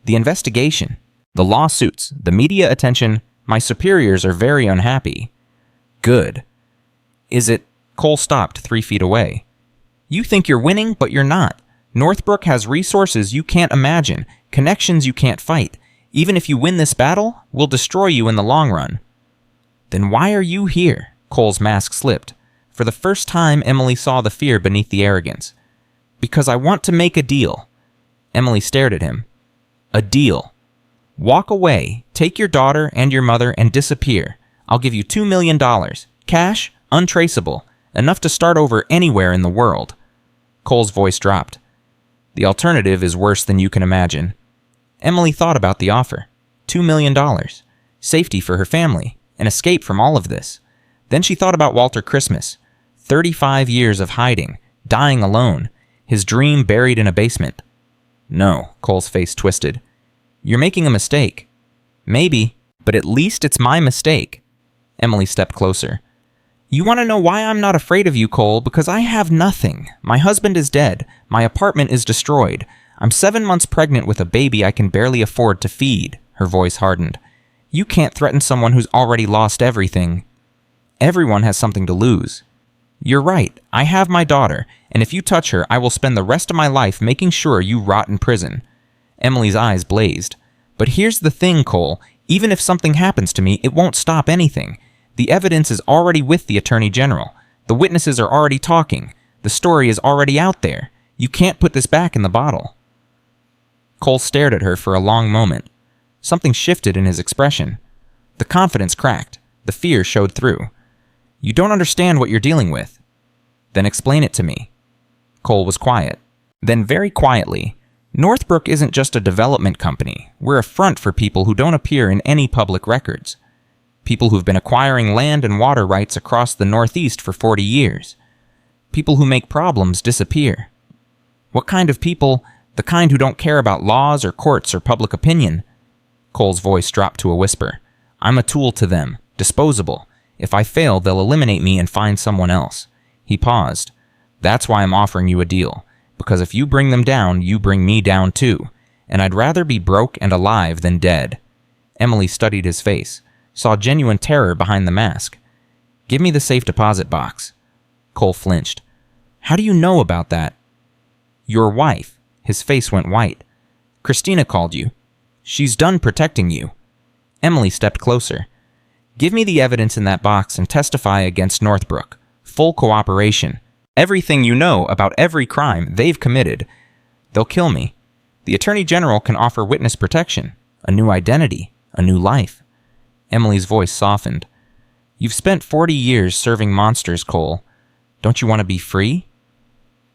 The investigation, the lawsuits, the media attention, my superiors are very unhappy." "Good. Is it—" Cole stopped 3 feet away. "You think you're winning, but you're not. Northbrook has resources you can't imagine, connections you can't fight. Even if you win this battle, we'll destroy you in the long run." "Then why are you here?" Cole's mask slipped. For the first time, Emily saw the fear beneath the arrogance. "Because I want to make a deal." Emily stared at him. "A deal. Walk away, take your daughter and your mother, and disappear. I'll give you $2 million. Cash, untraceable, enough to start over anywhere in the world." Cole's voice dropped. "The alternative is worse than you can imagine." Emily thought about the offer. $2 million. Safety for her family. An escape from all of this. Then she thought about Walter Christmas. 35 years of hiding, dying alone, his dream buried in a basement. "No," Cole's face twisted. "You're making a mistake." "Maybe, but at least it's my mistake." Emily stepped closer. "You want to know why I'm not afraid of you, Cole? Because I have nothing. My husband is dead. My apartment is destroyed. I'm 7 months pregnant with a baby I can barely afford to feed." Her voice hardened. "You can't threaten someone who's already lost everything." "Everyone has something to lose." "You're right. I have my daughter, and if you touch her, I will spend the rest of my life making sure you rot in prison." Emily's eyes blazed. "But here's the thing, Cole. Even if something happens to me, it won't stop anything. The evidence is already with the Attorney General. The witnesses are already talking. The story is already out there. You can't put this back in the bottle." Cole stared at her for a long moment. Something shifted in his expression. The confidence cracked. The fear showed through. "You don't understand what you're dealing with." "Then explain it to me." Cole was quiet. Then very quietly, "Northbrook isn't just a development company. We're a front for people who don't appear in any public records. People who've been acquiring land and water rights across the Northeast for 40 years. People who make problems disappear." "What kind of people? The kind who don't care about laws or courts or public opinion." Cole's voice dropped to a whisper. "I'm a tool to them, disposable. If I fail, they'll eliminate me and find someone else." He paused. "That's why I'm offering you a deal. Because if you bring them down, you bring me down too. And I'd rather be broke and alive than dead." Emily studied his face, saw genuine terror behind the mask. "Give me the safe deposit box." Cole flinched. "How do you know about that?" "Your wife." His face went white. "Christina called you. She's done protecting you." Emily stepped closer. "Give me the evidence in that box and testify against Northbrook. Full cooperation. Everything you know about every crime they've committed. They'll kill me. The Attorney General can offer witness protection, a new identity, a new life." Emily's voice softened. "You've spent 40 years serving monsters, Cole. Don't you want to be free?"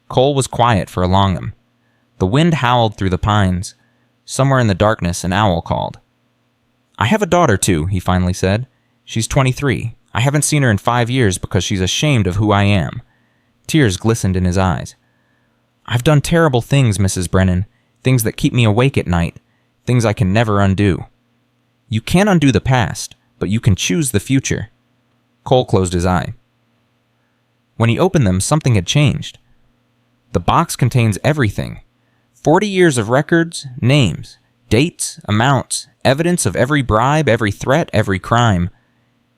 Cole was quiet for a long time. The wind howled through the pines. Somewhere in the darkness, an owl called. "I have a daughter, too," he finally said. "She's 23. I haven't seen her in 5 years because she's ashamed of who I am." Tears glistened in his eyes. "I've done terrible things, Mrs. Brennan. Things that keep me awake at night. Things I can never undo." "You can't undo the past, but you can choose the future." Cole closed his eye. When he opened them, something had changed. The box contains everything. 40 years of records, names, dates, amounts, evidence of every bribe, every threat, every crime.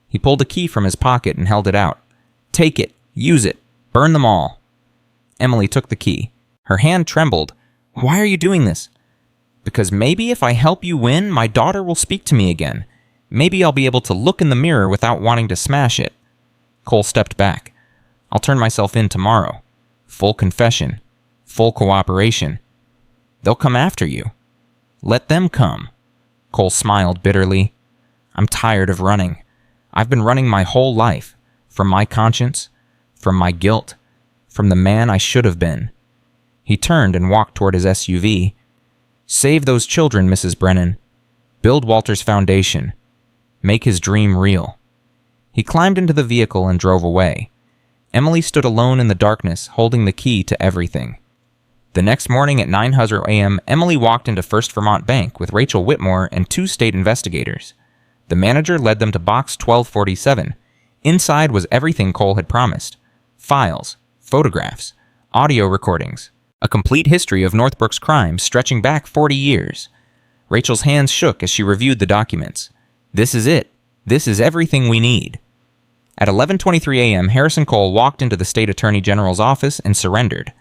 He pulled a key from his pocket and held it out. "Take it. Use it. Burn them all." Emily took the key. Her hand trembled. "Why are you doing this?" Because maybe if I help you win, my daughter will speak to me again. Maybe I'll be able to look in the mirror without wanting to smash it. Cole stepped back. I'll turn myself in tomorrow. Full confession. Full cooperation. They'll come after you. Let them come. Cole smiled bitterly. I'm tired of running. I've been running my whole life. From my conscience. From my guilt. From the man I should have been. He turned and walked toward his SUV. Save those children, Mrs. Brennan. Build Walter's foundation. Make his dream real. He climbed into the vehicle and drove away. Emily stood alone in the darkness, holding the key to everything. The next morning at 9:00 a.m., Emily walked into First Vermont Bank with Rachel Whitmore and 2 state investigators. The manager led them to box 1247. Inside was everything Cole had promised. Files, photographs, audio recordings, a complete history of Northbrook's crimes stretching back 40 years. Rachel's hands shook as she reviewed the documents. This is it. This is everything we need. At 11:23 a.m., Harrison Cole walked into the state attorney general's office and surrendered.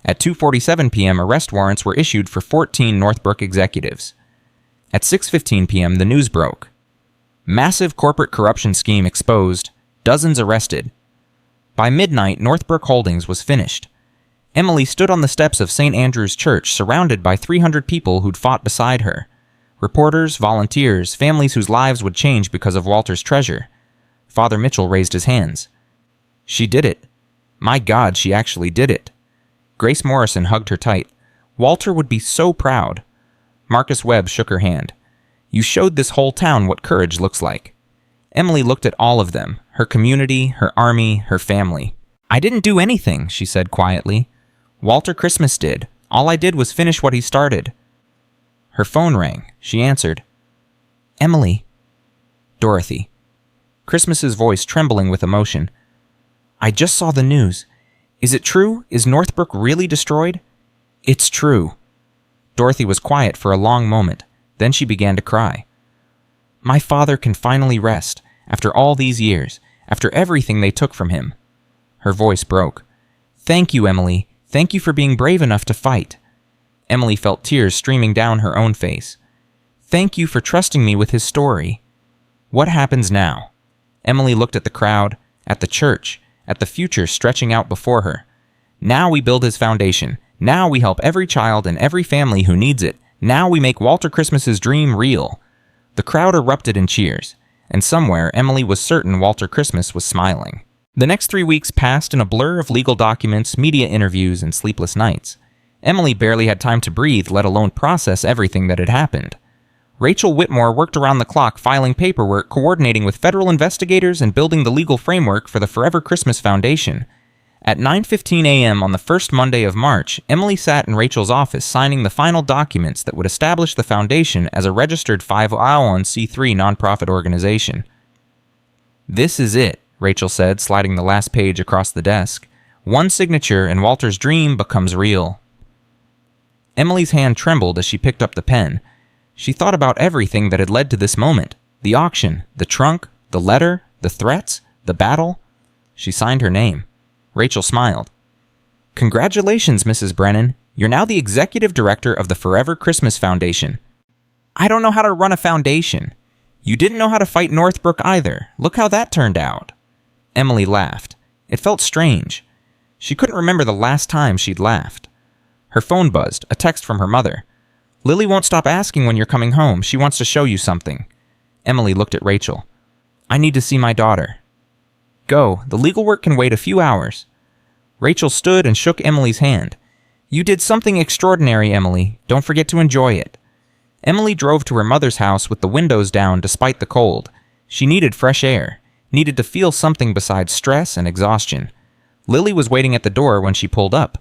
At 2:47 p.m., arrest warrants were issued for 14 Northbrook executives. At 6:15 p.m., the news broke. Massive corporate corruption scheme exposed. Dozens arrested. By midnight, Northbrook Holdings was finished. Emily stood on the steps of St. Andrew's Church, surrounded by 300 people who'd fought beside her. Reporters, volunteers, families whose lives would change because of Walter's treasure. Father Mitchell raised his hands. She did it. My God, she actually did it. Grace Morrison hugged her tight. Walter would be so proud. Marcus Webb shook her hand. You showed this whole town what courage looks like. Emily looked at all of them, her community, her army, her family. I didn't do anything, she said quietly. Walter Christmas did. All I did was finish what he started. Her phone rang. She answered. Emily. Dorothy. Christmas's voice trembling with emotion. I just saw the news. Is it true? Is Northbrook really destroyed? It's true. Dorothy was quiet for a long moment. Then she began to cry. My father can finally rest, after all these years, after everything they took from him. Her voice broke. Thank you, Emily. Thank you for being brave enough to fight. Emily felt tears streaming down her own face. Thank you for trusting me with his story. What happens now? Emily looked at the crowd, at the church, at the future stretching out before her. Now we build his foundation. Now we help every child and every family who needs it. Now we make Walter Christmas's dream real. The crowd erupted in cheers, and somewhere Emily was certain Walter Christmas was smiling. The next 3 weeks passed in a blur of legal documents, media interviews, and sleepless nights. Emily barely had time to breathe, let alone process everything that had happened. Rachel Whitmore worked around the clock filing paperwork, coordinating with federal investigators, and building the legal framework for the Forever Christmas Foundation. At 9:15 a.m. on the first Monday of March, Emily sat in Rachel's office signing the final documents that would establish the foundation as a registered 501c3 nonprofit organization. This is it, Rachel said, sliding the last page across the desk. One signature and Walter's dream becomes real. Emily's hand trembled as she picked up the pen. She thought about everything that had led to this moment. The auction, the trunk, the letter, the threats, the battle. She signed her name. Rachel smiled. Congratulations, Mrs. Brennan. You're now the executive director of the Forever Christmas Foundation. I don't know how to run a foundation. You didn't know how to fight Northbrook either. Look how that turned out. Emily laughed. It felt strange. She couldn't remember the last time she'd laughed. Her phone buzzed, a text from her mother. Lily won't stop asking when you're coming home. She wants to show you something. Emily looked at Rachel. I need to see my daughter. Go. The legal work can wait a few hours. Rachel stood and shook Emily's hand. You did something extraordinary, Emily. Don't forget to enjoy it. Emily drove to her mother's house with the windows down despite the cold. She needed fresh air, needed to feel something besides stress and exhaustion. Lily was waiting at the door when she pulled up.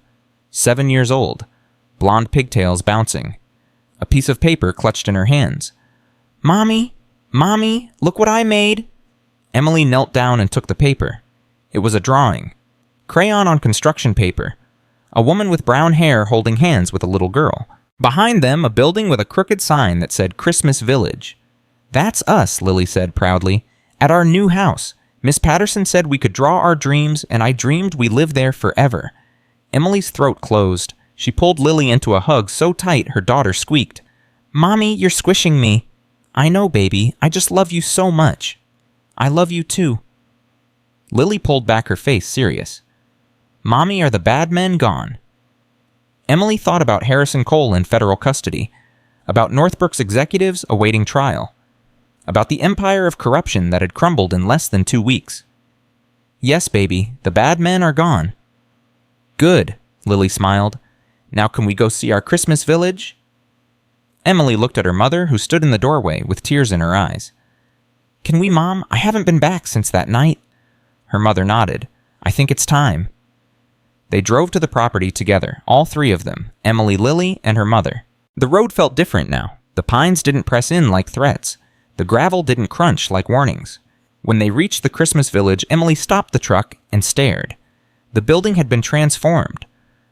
7 years old, blonde pigtails bouncing. A piece of paper clutched in her hands. Mommy, Mommy, look what I made. Emily knelt down and took the paper. It was a drawing. Crayon on construction paper. A woman with brown hair holding hands with a little girl. Behind them, a building with a crooked sign that said Christmas Village. That's us, Lily said proudly. At our new house. Miss Patterson said we could draw our dreams, and I dreamed we lived there forever. Emily's throat closed. She pulled Lily into a hug so tight her daughter squeaked. Mommy, you're squishing me. I know, baby. I just love you so much. I love you too. Lily pulled back her face, serious. Mommy, are the bad men gone? Emily thought about Harrison Cole in federal custody, about Northbrook's executives awaiting trial, about the empire of corruption that had crumbled in less than 2 weeks. Yes, baby, the bad men are gone. Good, Lily smiled. Now can we go see our Christmas village? Emily looked at her mother, who stood in the doorway with tears in her eyes. Can we, Mom? I haven't been back since that night. Her mother nodded. I think it's time. They drove to the property together, all three of them, Emily, Lily, and her mother. The road felt different now. The pines didn't press in like threats. The gravel didn't crunch like warnings. When they reached the Christmas village, Emily stopped the truck and stared. The building had been transformed.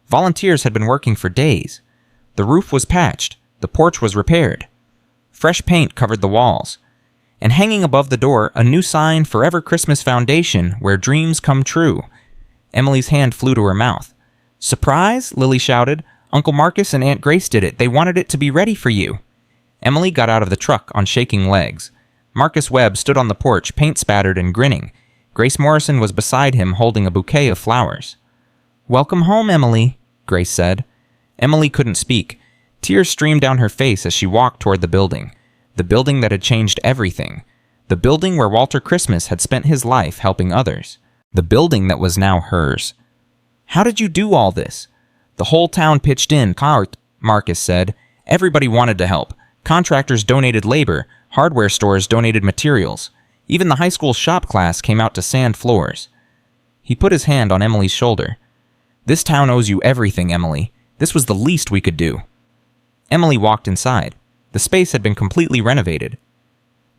Volunteers had been working for days. The roof was patched. The porch was repaired. Fresh paint covered the walls. And hanging above the door, a new sign, Forever Christmas Foundation, where dreams come true. Emily's hand flew to her mouth. Surprise? Lily shouted. Uncle Marcus and Aunt Grace did it. They wanted it to be ready for you. Emily got out of the truck on shaking legs. Marcus Webb stood on the porch, paint-spattered and grinning. Grace Morrison was beside him, holding a bouquet of flowers. Welcome home, Emily, Grace said. Emily couldn't speak. Tears streamed down her face as she walked toward the building that had changed everything, the building where Walter Christmas had spent his life helping others, the building that was now hers. How did you do all this? The whole town pitched in, Marcus said. Everybody wanted to help. Contractors donated labor, hardware stores donated materials. Even the high school shop class came out to sand floors. He put his hand on Emily's shoulder. This town owes you everything, Emily. This was the least we could do. Emily walked inside. The space had been completely renovated.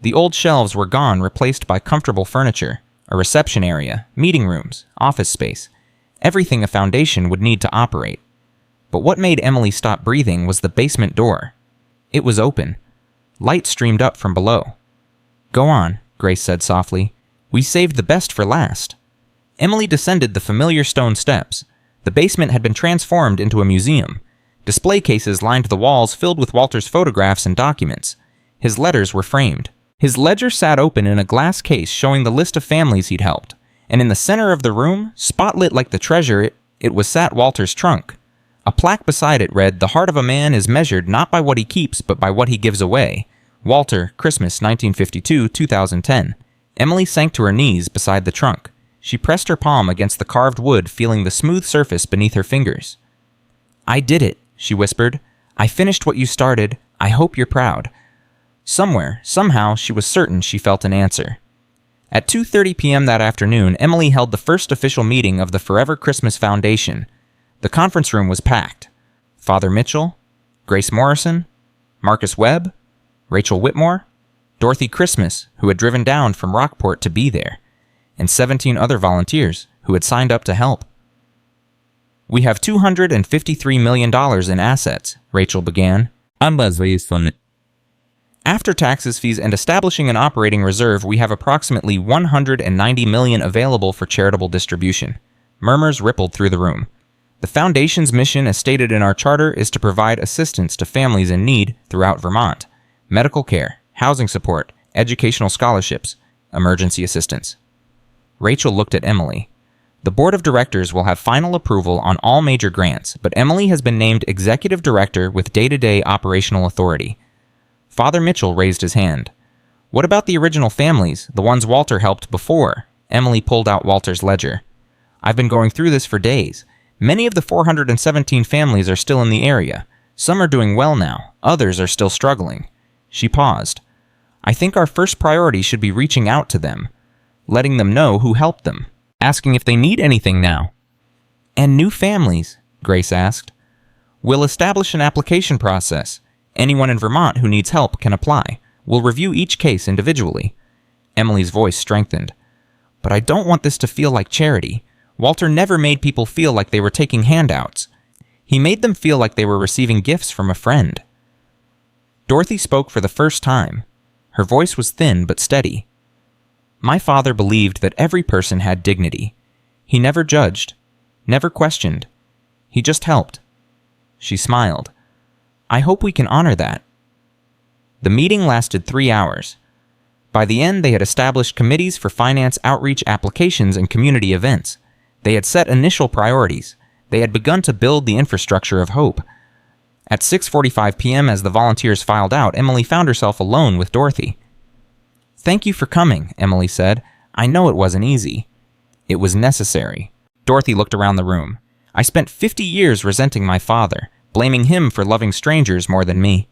The old shelves were gone, replaced by comfortable furniture, a reception area, meeting rooms, office space, everything a foundation would need to operate. But what made Emily stop breathing was the basement door. It was open. Light streamed up from below. Go on, Grace said softly. We saved the best for last. Emily descended the familiar stone steps. The basement had been transformed into a museum. Display cases lined the walls filled with Walter's photographs and documents. His letters were framed. His ledger sat open in a glass case showing the list of families he'd helped. And in the center of the room, spotlit like the treasure, it was sat Walter's trunk. A plaque beside it read, The heart of a man is measured not by what he keeps, but by what he gives away. Walter, Christmas, 1952-2010. Emily sank to her knees beside the trunk. She pressed her palm against the carved wood, feeling the smooth surface beneath her fingers. I did it, she whispered. I finished what you started. I hope you're proud. Somewhere, somehow, she was certain she felt an answer. At 2:30 p.m. that afternoon, Emily held the first official meeting of the Forever Christmas Foundation. The conference room was packed. Father Mitchell, Grace Morrison, Marcus Webb, Rachel Whitmore, Dorothy Christmas, who had driven down from Rockport to be there, and 17 other volunteers who had signed up to help. We have $253 million in assets, Rachel began. After taxes, fees, and establishing an operating reserve, we have approximately $190 million available for charitable distribution. Murmurs rippled through the room. The Foundation's mission, as stated in our charter, is to provide assistance to families in need throughout Vermont. Medical care, housing support, educational scholarships, emergency assistance. Rachel looked at Emily. The board of directors will have final approval on all major grants, but Emily has been named executive director with day-to-day operational authority. Father Mitchell raised his hand. What about the original families, the ones Walter helped before? Emily pulled out Walter's ledger. I've been going through this for days. Many of the 417 families are still in the area. Some are doing well now. Others are still struggling. She paused. I think our first priority should be reaching out to them, letting them know who helped them, asking if they need anything now. And new families, Grace asked. We'll establish an application process. Anyone in Vermont who needs help can apply. We'll review each case individually. Emily's voice strengthened. But I don't want this to feel like charity. Walter never made people feel like they were taking handouts. He made them feel like they were receiving gifts from a friend. Dorothy spoke for the first time. Her voice was thin but steady. My father believed that every person had dignity. He never judged, never questioned. He just helped. She smiled. I hope we can honor that. The meeting lasted 3 hours. By the end, they had established committees for finance outreach applications and community events. They had set initial priorities. They had begun to build the infrastructure of hope. At 6:45 p.m., as the volunteers filed out, Emily found herself alone with Dorothy. "Thank you for coming," Emily said. "I know it wasn't easy." "It was necessary." Dorothy looked around the room. "I spent 50 years resenting my father, blaming him for loving strangers more than me.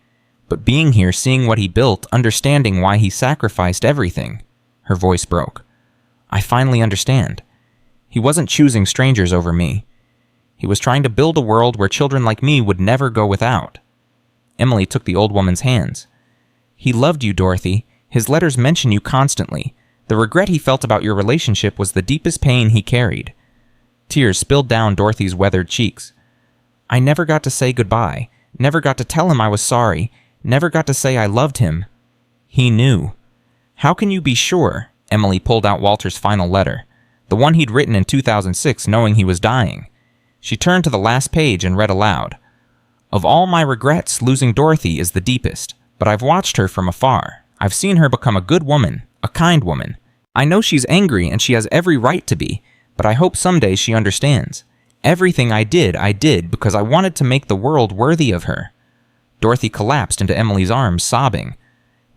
But being here, seeing what he built, understanding why he sacrificed everything." Her voice broke. "I finally understand. He wasn't choosing strangers over me. He was trying to build a world where children like me would never go without." Emily took the old woman's hands. "He loved you, Dorothy. His letters mention you constantly. The regret he felt about your relationship was the deepest pain he carried." Tears spilled down Dorothy's weathered cheeks. "I never got to say goodbye, never got to tell him I was sorry, never got to say I loved him. He knew." "How can you be sure?" Emily pulled out Walter's final letter, the one he'd written in 2006 knowing he was dying. She turned to the last page and read aloud. "Of all my regrets, losing Dorothy is the deepest, but I've watched her from afar. I've seen her become a good woman, a kind woman. I know she's angry and she has every right to be, but I hope someday she understands. Everything I did because I wanted to make the world worthy of her." Dorothy collapsed into Emily's arms, sobbing.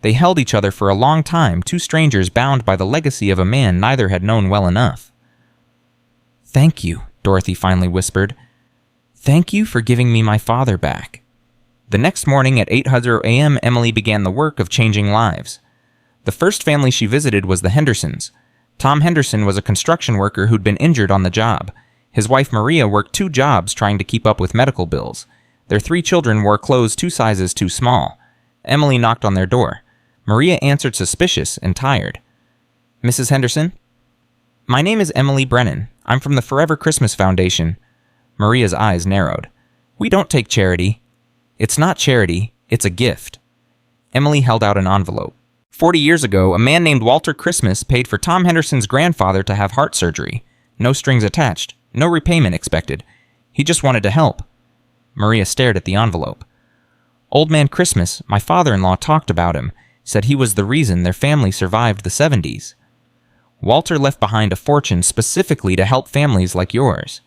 They held each other for a long time, two strangers bound by the legacy of a man neither had known well enough. "Thank you," Dorothy finally whispered. "Thank you for giving me my father back." The next morning at 8:00 a.m., Emily began the work of changing lives. The first family she visited was the Hendersons. Tom Henderson was a construction worker who'd been injured on the job. His wife Maria worked 2 jobs trying to keep up with medical bills. Their 3 children wore clothes 2 sizes too small. Emily knocked on their door. Maria answered suspicious and tired. "Mrs. Henderson?" "My name is Emily Brennan. I'm from the Forever Christmas Foundation." Maria's eyes narrowed. "We don't take charity." "It's not charity, it's a gift." Emily held out an envelope. 40 years ago, a man named Walter Christmas paid for Tom Henderson's grandfather to have heart surgery. No strings attached, no repayment expected. He just wanted to help. Maria stared at the envelope. "Old man Christmas, my father-in-law talked about him, said he was the reason their family survived the 70s. Walter left behind a fortune specifically to help families like yours.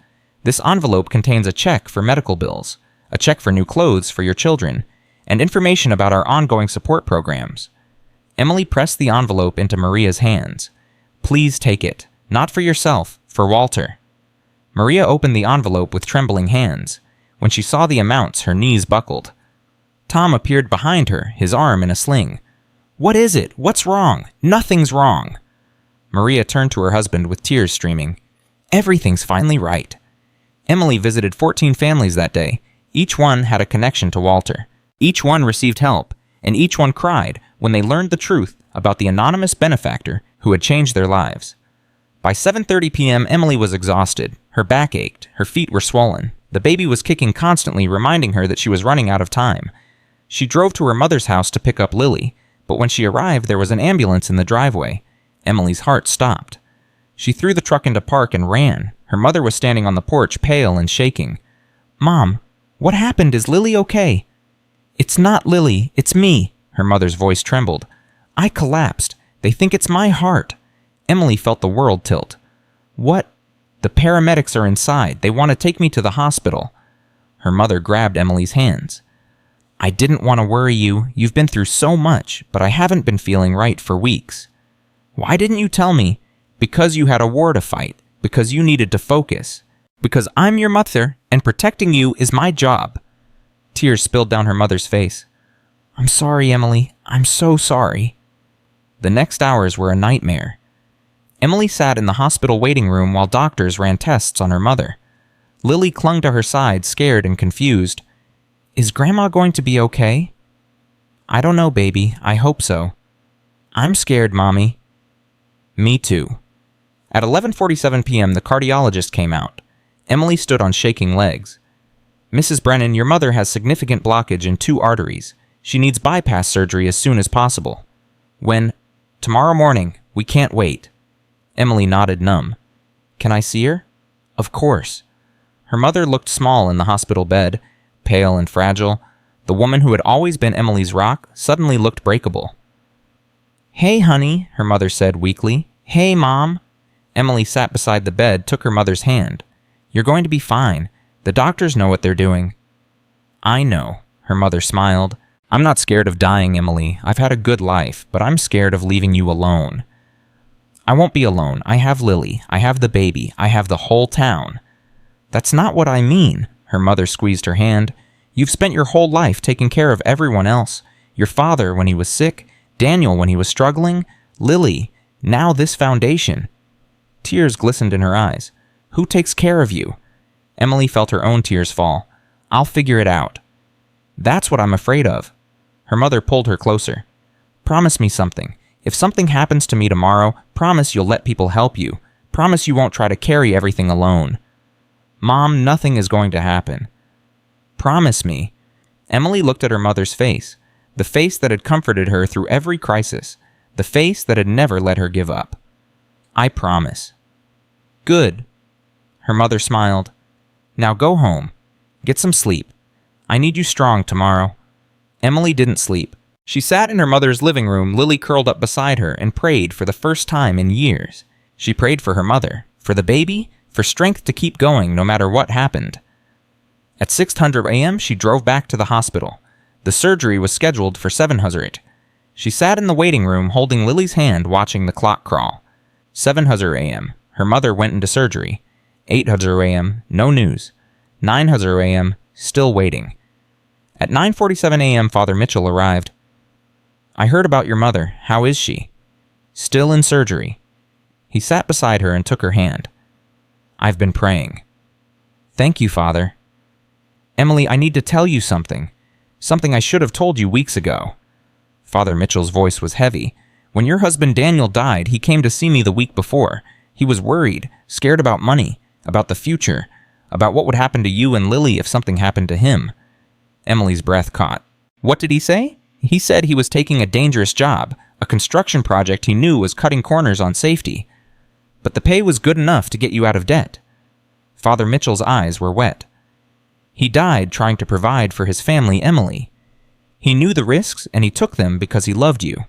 This envelope contains a check for medical bills, a check for new clothes for your children, and information about our ongoing support programs." Emily pressed the envelope into Maria's hands. "Please take it. Not for yourself, for Walter." Maria opened the envelope with trembling hands. When she saw the amounts, her knees buckled. Tom appeared behind her, his arm in a sling. "What is it? What's wrong?" "Nothing's wrong." Maria turned to her husband with tears streaming. "Everything's finally right." Emily visited 14 families that day. Each one had a connection to Walter. Each one received help, and each one cried when they learned the truth about the anonymous benefactor who had changed their lives. By 7:30 p.m., Emily was exhausted. Her back ached. Her feet were swollen. The baby was kicking constantly, reminding her that she was running out of time. She drove to her mother's house to pick up Lily, but when she arrived, there was an ambulance in the driveway. Emily's heart stopped. She threw the truck into park and ran. Her mother was standing on the porch, pale and shaking. "Mom, what happened? Is Lily okay?" "It's not Lily, it's me." Her mother's voice trembled. "I collapsed. They think it's my heart." Emily felt the world tilt. "What?" "The paramedics are inside. They want to take me to the hospital." Her mother grabbed Emily's hands. "I didn't want to worry you. You've been through so much, but I haven't been feeling right for weeks." "Why didn't you tell me?" "Because you had a war to fight. Because you needed to focus. Because I'm your mother, and protecting you is my job." Tears spilled down her mother's face. "I'm sorry, Emily. I'm so sorry." The next hours were a nightmare. Emily sat in the hospital waiting room while doctors ran tests on her mother. Lily clung to her side, scared and confused. "Is Grandma going to be okay?" "I don't know, baby. I hope so." "I'm scared, Mommy." "Me too." At 11:47 p.m., the cardiologist came out. Emily stood on shaking legs. "Mrs. Brennan, your mother has significant blockage in 2 arteries. She needs bypass surgery as soon as possible." "When?" "Tomorrow morning. We can't wait." Emily nodded numb. "Can I see her?" "Of course." Her mother looked small in the hospital bed, pale and fragile. The woman who had always been Emily's rock suddenly looked breakable. "Hey, honey," her mother said weakly. "Hey, Mom." Emily sat beside the bed, took her mother's hand. "You're going to be fine. The doctors know what they're doing." "I know," her mother smiled. "I'm not scared of dying, Emily. I've had a good life, but I'm scared of leaving you alone." "I won't be alone. I have Lily. I have the baby. I have the whole town." "That's not what I mean." Her mother squeezed her hand. "You've spent your whole life taking care of everyone else. Your father when he was sick, Daniel when he was struggling, Lily, now this foundation." Tears glistened in her eyes. "Who takes care of you?" Emily felt her own tears fall. "I'll figure it out." "That's what I'm afraid of." Her mother pulled her closer. "Promise me something. If something happens to me tomorrow, promise you'll let people help you. Promise you won't try to carry everything alone." "Mom, nothing is going to happen." "Promise me." Emily looked at her mother's face, the face that had comforted her through every crisis, the face that had never let her give up. "I promise." "Good." Her mother smiled. "Now go home. Get some sleep. I need you strong tomorrow." Emily didn't sleep. She sat in her mother's living room, Lily curled up beside her, and prayed for the first time in years. She prayed for her mother, for the baby, for strength to keep going no matter what happened. At 6:00 a.m., she drove back to the hospital. The surgery was scheduled for 7:00. She sat in the waiting room holding Lily's hand, watching the clock crawl. 7:00 a.m., her mother went into surgery. 8:00 a.m., no news. 9:00 a.m., still waiting. At 9:47 a.m., Father Mitchell arrived. "I heard about your mother. How is she?" "Still in surgery." He sat beside her and took her hand. "I've been praying." "Thank you, Father." "Emily, I need to tell you something. Something I should have told you weeks ago." Father Mitchell's voice was heavy. "When your husband Daniel died, he came to see me the week before. He was worried, scared about money, about the future, about what would happen to you and Lily if something happened to him." Emily's breath caught. "What did he say?" "He said he was taking a dangerous job, a construction project he knew was cutting corners on safety. But the pay was good enough to get you out of debt." Father Mitchell's eyes were wet. "He died trying to provide for his family, Emily. He knew the risks, and he took them because he loved you."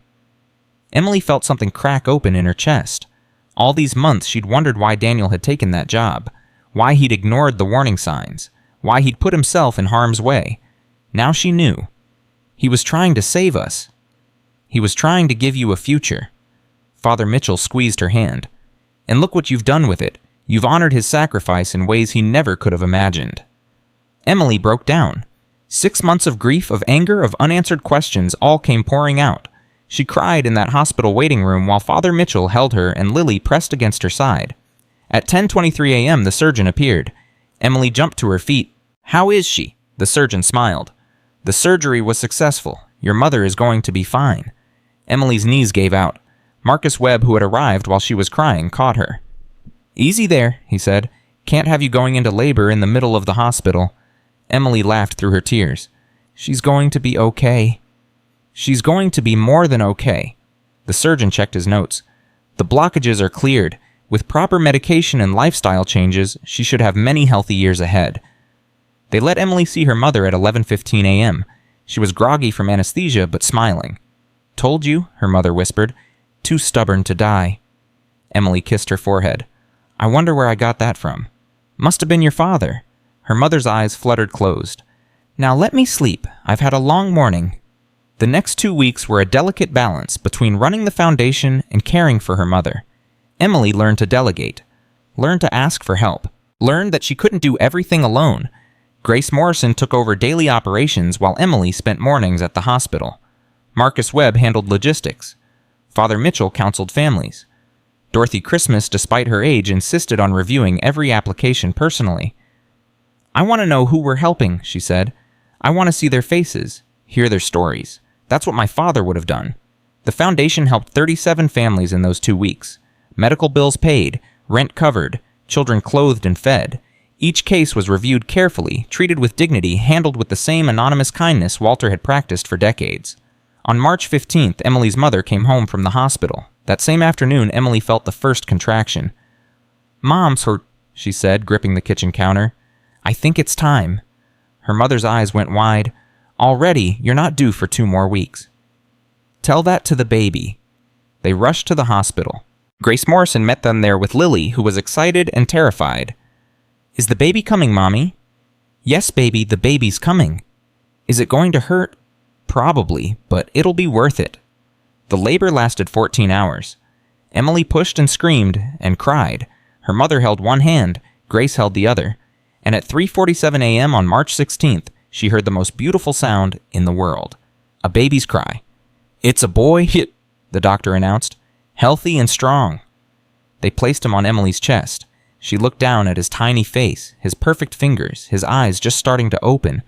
Emily felt something crack open in her chest. All these months she'd wondered why Daniel had taken that job, why he'd ignored the warning signs, why he'd put himself in harm's way. Now she knew. He was trying to save us. He was trying to give you a future. Father Mitchell squeezed her hand. "And look what you've done with it. You've honored his sacrifice in ways he never could have imagined." Emily broke down. 6 months of grief, of anger, of unanswered questions all came pouring out. She cried in that hospital waiting room while Father Mitchell held her and Lily pressed against her side. At 10:23 a.m., the surgeon appeared. Emily jumped to her feet. "How is she?" The surgeon smiled. "The surgery was successful. Your mother is going to be fine." Emily's knees gave out. Marcus Webb, who had arrived while she was crying, caught her. "Easy there," he said. "Can't have you going into labor in the middle of the hospital." Emily laughed through her tears. "She's going to be okay." "She's going to be more than okay." The surgeon checked his notes. "The blockages are cleared. With proper medication and lifestyle changes, she should have many healthy years ahead." They let Emily see her mother at 11:15 a.m. She was groggy from anesthesia, but smiling. "Told you," her mother whispered. "Too stubborn to die." Emily kissed her forehead. "I wonder where I got that from." "Must have been your father." Her mother's eyes fluttered closed. "Now let me sleep. I've had a long morning." The next 2 weeks were a delicate balance between running the foundation and caring for her mother. Emily learned to delegate, learned to ask for help, learned that she couldn't do everything alone. Grace Morrison took over daily operations while Emily spent mornings at the hospital. Marcus Webb handled logistics. Father Mitchell counseled families. Dorothy Christmas, despite her age, insisted on reviewing every application personally. "I want to know who we're helping," she said. "I want to see their faces, hear their stories. That's what my father would have done." The foundation helped 37 families in those 2 weeks. Medical bills paid, rent covered, children clothed and fed. Each case was reviewed carefully, treated with dignity, handled with the same anonymous kindness Walter had practiced for decades. On March 15th, Emily's mother came home from the hospital. That same afternoon, Emily felt the first contraction. "Mom's hurt," she said, gripping the kitchen counter. "I think it's time." Her mother's eyes went wide. Already, you're not due for 2 more weeks. Tell that to the baby. They rushed to the hospital. Grace Morrison met them there with Lily, who was excited and terrified. Is the baby coming, Mommy? Yes, baby, the baby's coming. Is it going to hurt? Probably, but it'll be worth it. The labor lasted 14 hours. Emily pushed and screamed and cried. Her mother held one hand, Grace held the other, and at 3:47 a.m. on March 16th, she heard the most beautiful sound in the world. A baby's cry. It's a boy, the doctor announced. Healthy and strong. They placed him on Emily's chest. She looked down at his tiny face, his perfect fingers, his eyes just starting to open.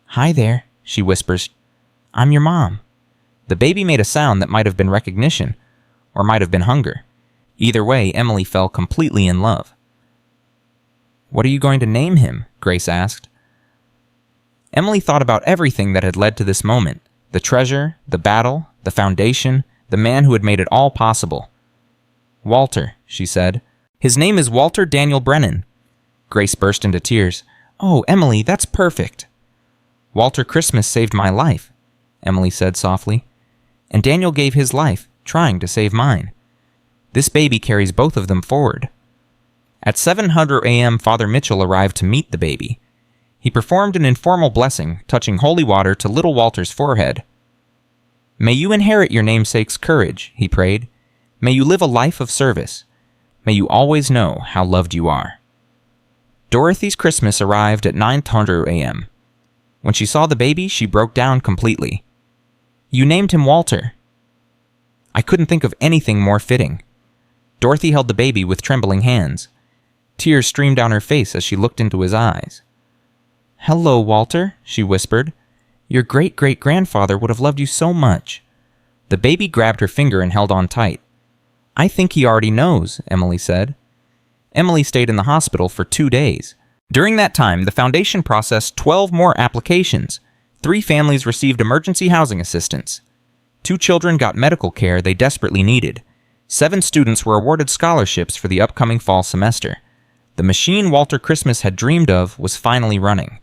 Hi there, she whispers. I'm your mom. The baby made a sound that might have been recognition, or might have been hunger. Either way, Emily fell completely in love. What are you going to name him? Grace asked. Emily thought about everything that had led to this moment. The treasure, the battle, the foundation, the man who had made it all possible. Walter, she said. His name is Walter Daniel Brennan. Grace burst into tears. Oh, Emily, that's perfect. Walter Christmas saved my life, Emily said softly. And Daniel gave his life, trying to save mine. This baby carries both of them forward. At 7:00 a.m., Father Mitchell arrived to meet the baby. He performed an informal blessing, touching holy water to little Walter's forehead. May you inherit your namesake's courage, he prayed. May you live a life of service. May you always know how loved you are. Dorothy's Christmas arrived at 9:00 a.m. When she saw the baby, she broke down completely. You named him Walter. I couldn't think of anything more fitting. Dorothy held the baby with trembling hands. Tears streamed down her face as she looked into his eyes. Hello, Walter, she whispered. Your great-great-grandfather would have loved you so much. The baby grabbed her finger and held on tight. I think he already knows, Emily said. Emily stayed in the hospital for 2 days. During that time, the foundation processed 12 more applications. 3 families received emergency housing assistance. 2 children got medical care they desperately needed. 7 students were awarded scholarships for the upcoming fall semester. The machine Walter Christmas had dreamed of was finally running.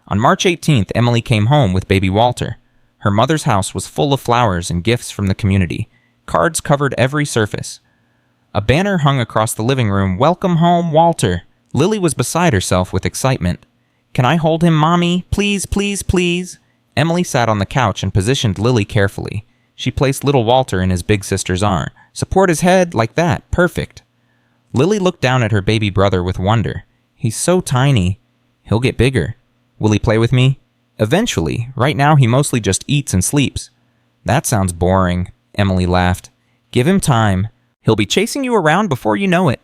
On March 18th, Emily came home with baby Walter. Her mother's house was full of flowers and gifts from the community. Cards covered every surface. A banner hung across the living room, Welcome home, Walter. Lily was beside herself with excitement. Can I hold him, Mommy? Please, please, please. Emily sat on the couch and positioned Lily carefully. She placed little Walter in his big sister's arm. Support his head, like that. Perfect. Lily looked down at her baby brother with wonder. He's so tiny. He'll get bigger. Will he play with me? Eventually. Right now he mostly just eats and sleeps. That sounds boring, Emily laughed. Give him time. He'll be chasing you around before you know it.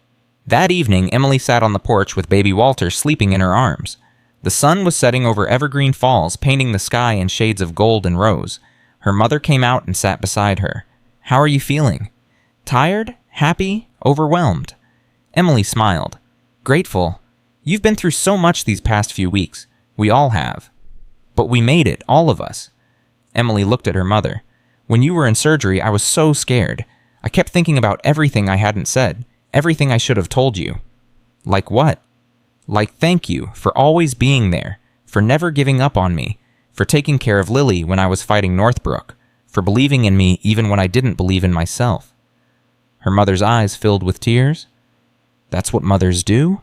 That evening, Emily sat on the porch with baby Walter sleeping in her arms. The sun was setting over Evergreen Falls, painting the sky in shades of gold and rose. Her mother came out and sat beside her. How are you feeling? Tired? Happy? Overwhelmed? Emily smiled. Grateful. You've been through so much these past few weeks. We all have. But we made it, all of us. Emily looked at her mother. When you were in surgery, I was so scared. I kept thinking about everything I hadn't said, everything I should have told you. Like what? Like thank you for always being there, for never giving up on me, for taking care of Lily when I was fighting Northbrook, for believing in me even when I didn't believe in myself. Her mother's eyes filled with tears. That's what mothers do?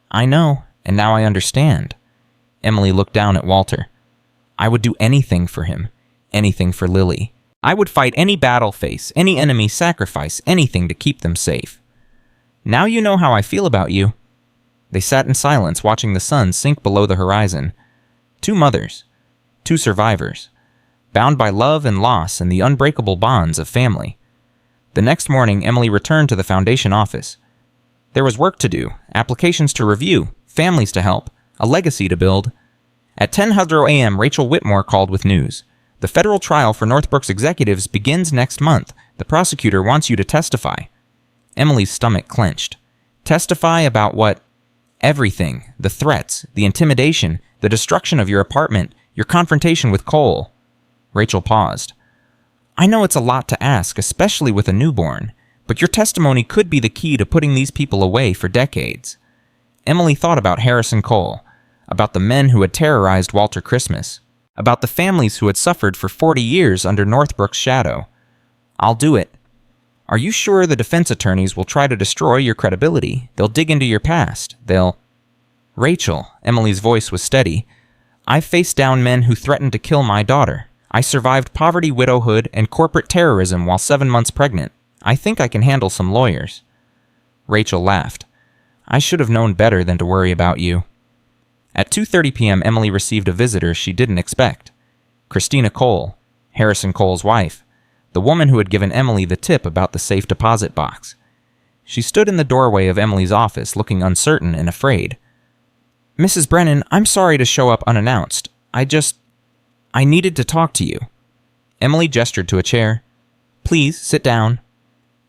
I know, and now I understand. Emily looked down at Walter. I would do anything for him, anything for Lily. I would fight any battle, face any enemy, sacrifice anything to keep them safe. Now you know how I feel about you. They sat in silence, watching the sun sink below the horizon. 2 mothers, 2 survivors, bound by love and loss and the unbreakable bonds of family. The next morning, Emily returned to the foundation office. There was work to do, applications to review, families to help, a legacy to build. At 10:00 a.m., Rachel Whitmore called with news. The federal trial for Northbrook's executives begins next month. The prosecutor wants you to testify. Emily's stomach clenched. Testify about what? Everything. The threats, the intimidation, the destruction of your apartment, your confrontation with Cole. Rachel paused. I know it's a lot to ask, especially with a newborn, but your testimony could be the key to putting these people away for decades. Emily thought about Harrison Cole, about the men who had terrorized Walter Christmas. about the families who had suffered for 40 years under Northbrook's shadow. I'll do it. Are you sure the defense attorneys will try to destroy your credibility? They'll dig into your past. Rachel, Emily's voice was steady. I've faced down men who threatened to kill my daughter. I survived poverty, widowhood, and corporate terrorism while 7 months pregnant. I think I can handle some lawyers. Rachel laughed. I should have known better than to worry about you. At 2:30 p.m., Emily received a visitor she didn't expect. Christina Cole, Harrison Cole's wife, the woman who had given Emily the tip about the safe deposit box. She stood in the doorway of Emily's office, looking uncertain and afraid. Mrs. Brennan, I'm sorry to show up unannounced. I needed to talk to you. Emily gestured to a chair. Please, sit down.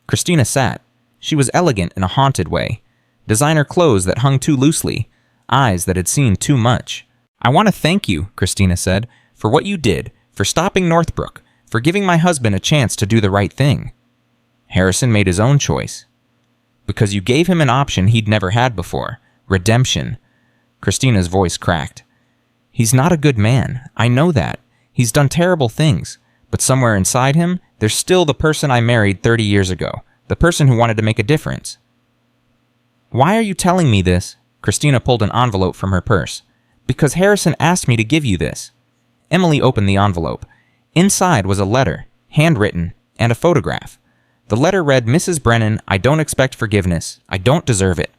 Christina sat. She was elegant in a haunted way. Designer clothes that hung too loosely. Eyes that had seen too much. I want to thank you, Christina said, for what you did, for stopping Northbrook, for giving my husband a chance to do the right thing. Harrison made his own choice. Because you gave him an option he'd never had before. Redemption. Christina's voice cracked. He's not a good man. I know that. He's done terrible things. But somewhere inside him, there's still the person I married 30 years ago. The person who wanted to make a difference. Why are you telling me this? Christina pulled an envelope from her purse. Because Harrison asked me to give you this. Emily opened the envelope. Inside was a letter, handwritten, and a photograph. The letter read, Mrs. Brennan, I don't expect forgiveness. I don't deserve it.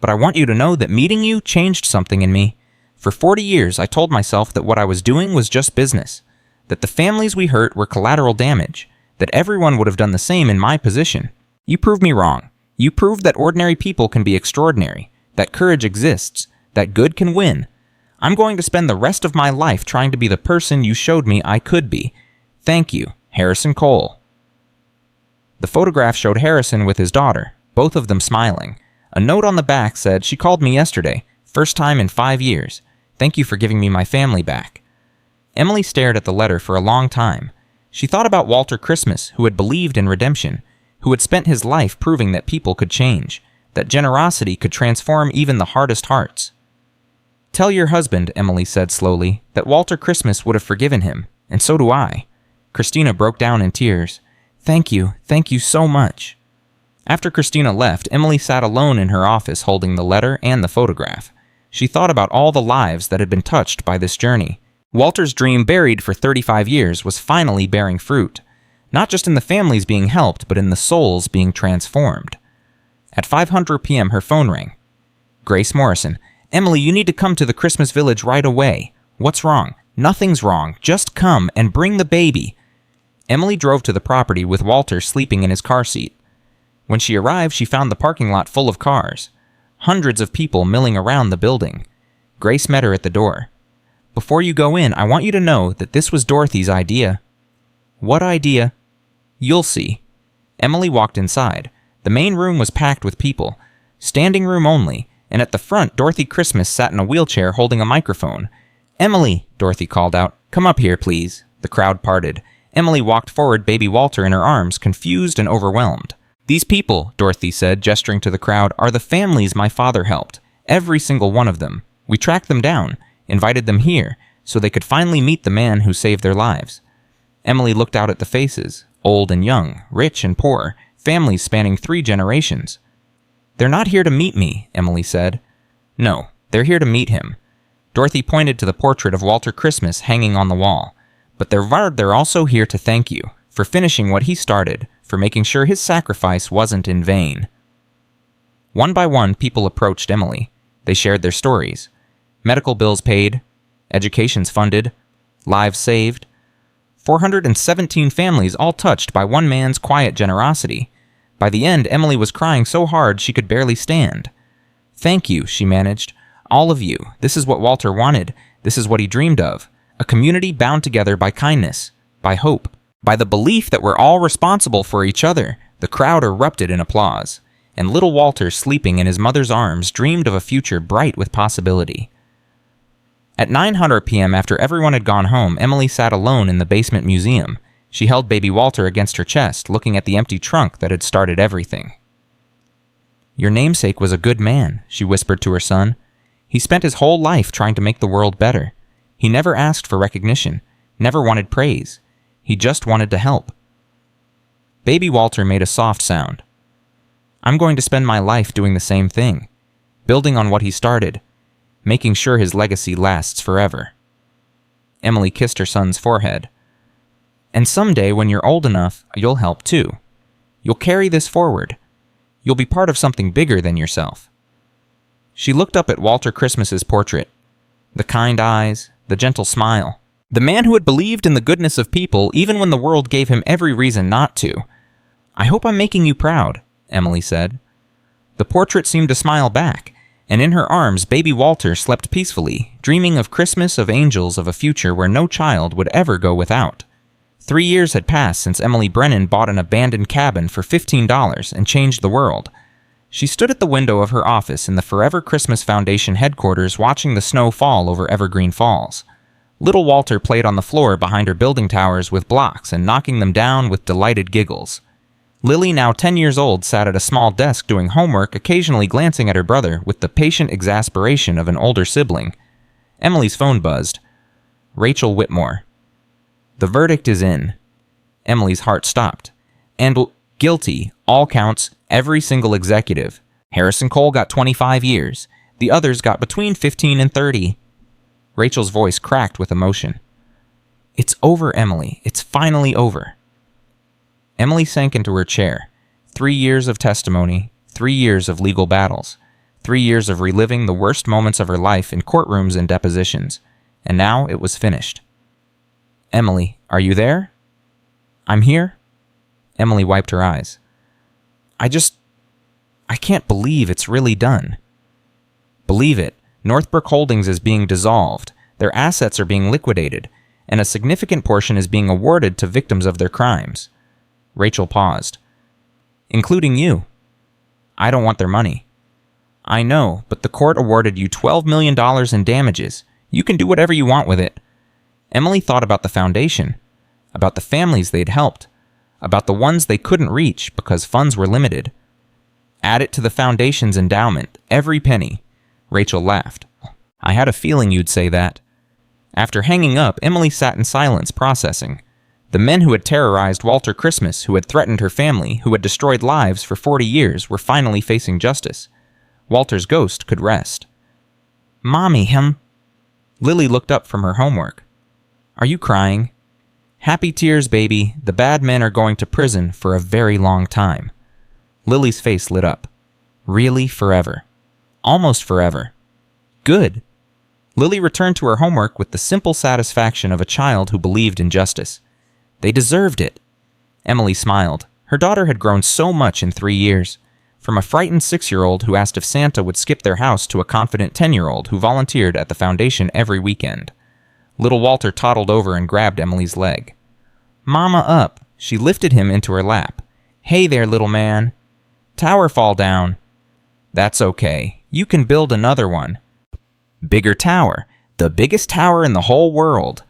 But I want you to know that meeting you changed something in me. For 40 years, I told myself that what I was doing was just business. That the families we hurt were collateral damage. That everyone would have done the same in my position. You proved me wrong. You proved that ordinary people can be extraordinary. That courage exists. That good can win. I'm going to spend the rest of my life trying to be the person you showed me I could be. Thank you, Harrison Cole. The photograph showed Harrison with his daughter, both of them smiling. A note on the back said, she called me yesterday, first time in 5 years. Thank you for giving me my family back. Emily stared at the letter for a long time. She thought about Walter Christmas, who had believed in redemption, who had spent his life proving that people could change, that generosity could transform even the hardest hearts. Tell your husband, Emily said slowly, that Walter Christmas would have forgiven him, and so do I. Christina broke down in tears. Thank you so much. After Christina left, Emily sat alone in her office holding the letter and the photograph. She thought about all the lives that had been touched by this journey. Walter's dream, buried for 35 years, was finally bearing fruit. Not just in the families being helped, but in the souls being transformed. At 5:00 p.m., her phone rang. Grace Morrison. Emily, you need to come to the Christmas village right away. What's wrong? Nothing's wrong. Just come and bring the baby. Emily drove to the property with Walter sleeping in his car seat. When she arrived, she found the parking lot full of cars. Hundreds of people milling around the building. Grace met her at the door. Before you go in, I want you to know that this was Dorothy's idea. What idea? You'll see. Emily walked inside. The main room was packed with people. Standing room only, and at the front, Dorothy Christmas sat in a wheelchair holding a microphone. Emily, Dorothy called out. Come up here, please. The crowd parted. Emily walked forward, baby Walter in her arms, confused and overwhelmed. These people, Dorothy said, gesturing to the crowd, are the families my father helped. Every single one of them. We tracked them down, invited them here, so they could finally meet the man who saved their lives. Emily looked out at the faces, old and young, rich and poor, families spanning 3 generations. They're not here to meet me, Emily said. No, they're here to meet him. Dorothy pointed to the portrait of Walter Christmas hanging on the wall. But they're also here to thank you for finishing what he started, for making sure his sacrifice wasn't in vain. One by one, people approached Emily. They shared their stories. Medical bills paid, educations funded, lives saved. 417 families all touched by one man's quiet generosity. By the end, Emily was crying so hard she could barely stand. Thank you, she managed. All of you. This is what Walter wanted. This is what he dreamed of. A community bound together by kindness, by hope, by the belief that we're all responsible for each other. The crowd erupted in applause, and little Walter, sleeping in his mother's arms, dreamed of a future bright with possibility. At 9:00 p.m., after everyone had gone home, Emily sat alone in the basement museum. She held baby Walter against her chest, looking at the empty trunk that had started everything. Your namesake was a good man, she whispered to her son. He spent his whole life trying to make the world better. He never asked for recognition, never wanted praise. He just wanted to help. Baby Walter made a soft sound. I'm going to spend my life doing the same thing, building on what he started, making sure his legacy lasts forever. Emily kissed her son's forehead. And someday, when you're old enough, you'll help too. You'll carry this forward. You'll be part of something bigger than yourself. She looked up at Walter Christmas's portrait. The kind eyes, the gentle smile. The man who had believed in the goodness of people even when the world gave him every reason not to. I hope I'm making you proud, Emily said. The portrait seemed to smile back, and in her arms baby Walter slept peacefully, dreaming of Christmas, of angels, of a future where no child would ever go without. 3 years had passed since Emily Brennan bought an abandoned cabin for $15 and changed the world. She stood at the window of her office in the Forever Christmas Foundation headquarters watching the snow fall over Evergreen Falls. Little Walter played on the floor behind her building towers with blocks and knocking them down with delighted giggles. Lily, now 10 years old, sat at a small desk doing homework, occasionally glancing at her brother with the patient exasperation of an older sibling. Emily's phone buzzed. Rachel Whitmore. The verdict is in. Emily's heart stopped. And guilty, all counts, every single executive. Harrison Cole got 25 years. The others got between 15 and 30. Rachel's voice cracked with emotion. It's over, Emily. It's finally over. Emily sank into her chair. 3 years of testimony, 3 years of legal battles, 3 years of reliving the worst moments of her life in courtrooms and depositions. And now it was finished. Emily, are you there? I'm here. Emily wiped her eyes. I can't believe it's really done. Believe it. Northbrook Holdings is being dissolved, their assets are being liquidated, and a significant portion is being awarded to victims of their crimes. Rachel paused. Including you. I don't want their money. I know, but the court awarded you $12 million in damages. You can do whatever you want with it. Emily thought about the foundation, about the families they'd helped, about the ones they couldn't reach because funds were limited. Add it to the foundation's endowment, every penny. Rachel laughed. I had a feeling you'd say that. After hanging up, Emily sat in silence, processing. The men who had terrorized Walter Christmas, who had threatened her family, who had destroyed lives for 40 years, were finally facing justice. Walter's ghost could rest. Mommy, Lily looked up from her homework. Are you crying? Happy tears, baby. The bad men are going to prison for a very long time. Lily's face lit up. Really, forever. Almost forever. Good. Lily returned to her homework with the simple satisfaction of a child who believed in justice. They deserved it. Emily smiled. Her daughter had grown so much in 3 years. From a frightened 6-year-old who asked if Santa would skip their house to a confident 10-year-old who volunteered at the foundation every weekend. Little Walter toddled over and grabbed Emily's leg. Mama up. She lifted him into her lap. Hey there, little man. Tower fall down. That's okay. You can build another one. Bigger tower. The biggest tower in the whole world.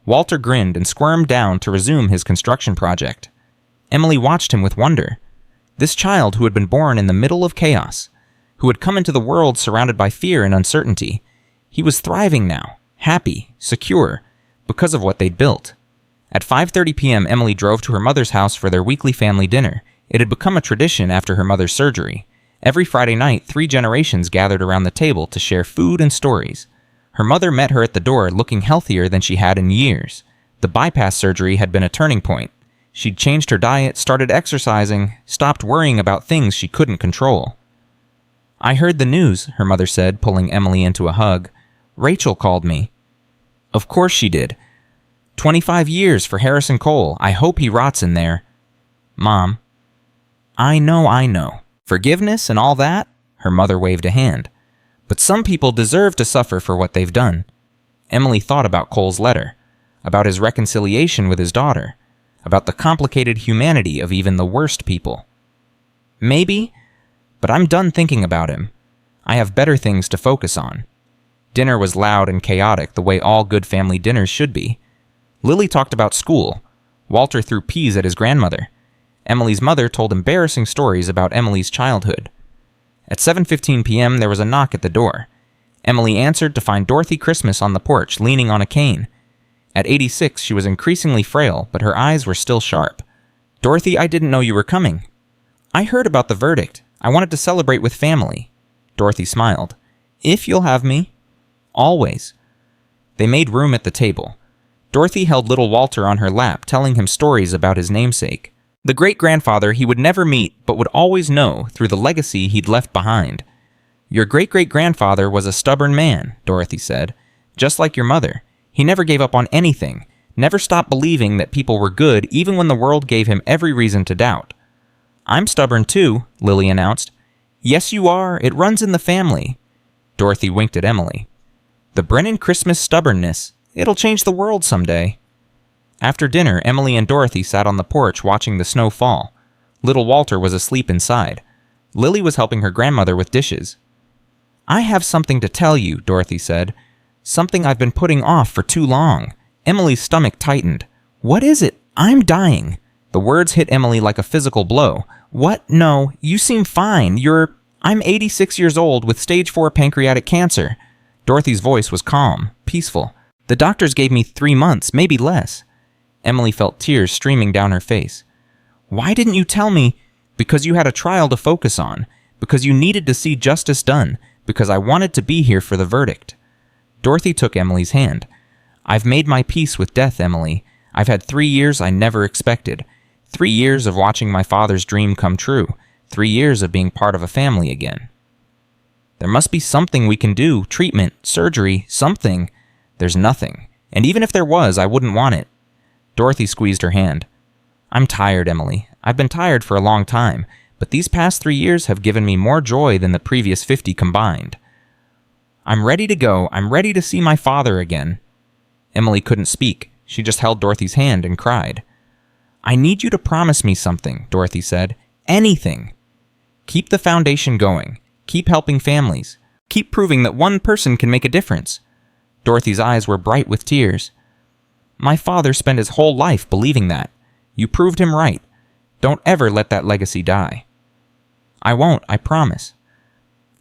Walter grinned and squirmed down to resume his construction project. Emily watched him with wonder. This child who had been born in the middle of chaos, who had come into the world surrounded by fear and uncertainty, he was thriving now, happy, secure, because of what they'd built. At 5:30 p.m., Emily drove to her mother's house for their weekly family dinner. It had become a tradition after her mother's surgery. Every Friday night, 3 generations gathered around the table to share food and stories. Her mother met her at the door looking healthier than she had in years. The bypass surgery had been a turning point. She'd changed her diet, started exercising, stopped worrying about things she couldn't control. I heard the news, her mother said, pulling Emily into a hug. Rachel called me. Of course she did. 25 years for Harrison Cole. I hope he rots in there. Mom. I know. Forgiveness and all that? Her mother waved a hand. But some people deserve to suffer for what they've done. Emily thought about Cole's letter, about his reconciliation with his daughter, about the complicated humanity of even the worst people. Maybe, but I'm done thinking about him. I have better things to focus on. Dinner was loud and chaotic the way all good family dinners should be. Lily talked about school. Walter threw peas at his grandmother. Emily's mother told embarrassing stories about Emily's childhood. At 7:15 p.m., there was a knock at the door. Emily answered to find Dorothy Christmas on the porch, leaning on a cane. At 86, she was increasingly frail, but her eyes were still sharp. "Dorothy, I didn't know you were coming." "I heard about the verdict. I wanted to celebrate with family." Dorothy smiled. "If you'll have me." "Always." They made room at the table. Dorothy held little Walter on her lap, telling him stories about his namesake. The great-grandfather he would never meet, but would always know through the legacy he'd left behind. "Your great-great-grandfather was a stubborn man," Dorothy said. "Just like your mother. He never gave up on anything, never stopped believing that people were good even when the world gave him every reason to doubt." "I'm stubborn too," Lily announced. "Yes, you are. It runs in the family." Dorothy winked at Emily. "The Brennan Christmas stubbornness. It'll change the world someday." After dinner, Emily and Dorothy sat on the porch watching the snow fall. Little Walter was asleep inside. Lily was helping her grandmother with dishes. "I have something to tell you," Dorothy said. "Something I've been putting off for too long." Emily's stomach tightened. "What is it? I'm dying." The words hit Emily like a physical blow. "What? No, you seem fine. I'm 86 years old with stage 4 pancreatic cancer." Dorothy's voice was calm, peaceful. "The doctors gave me 3 months, maybe less." Emily felt tears streaming down her face. "Why didn't you tell me?" "Because you had a trial to focus on. Because you needed to see justice done. Because I wanted to be here for the verdict." Dorothy took Emily's hand. "I've made my peace with death, Emily. I've had 3 years I never expected. 3 years of watching my father's dream come true. 3 years of being part of a family again. There must be something we can do, treatment, surgery, something." "There's nothing. And even if there was, I wouldn't want it." Dorothy squeezed her hand. "I'm tired, Emily. I've been tired for a long time, but these past 3 years have given me more joy than the previous 50 combined. I'm ready to go. I'm ready to see my father again." Emily couldn't speak. She just held Dorothy's hand and cried. "I need you to promise me something," Dorothy said. "Anything. Keep the foundation going. Keep helping families. Keep proving that one person can make a difference." Dorothy's eyes were bright with tears. "My father spent his whole life believing that. You proved him right. Don't ever let that legacy die." "I won't, I promise."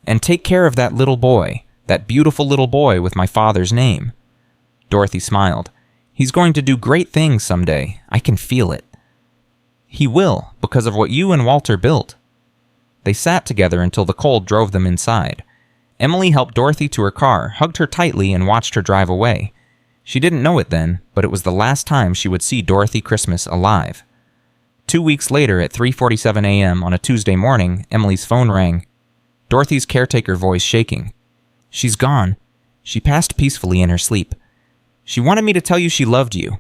"And take care of that little boy. That beautiful little boy with my father's name." Dorothy smiled. "He's going to do great things someday. I can feel it." "He will, because of what you and Walter built." They sat together until the cold drove them inside. Emily helped Dorothy to her car, hugged her tightly, and watched her drive away. She didn't know it then, but it was the last time she would see Dorothy Christmas alive. 2 weeks later, at 3:47 a.m. on a Tuesday morning, Emily's phone rang. Dorothy's caretaker voice shaking. "She's gone. She passed peacefully in her sleep. She wanted me to tell you she loved you."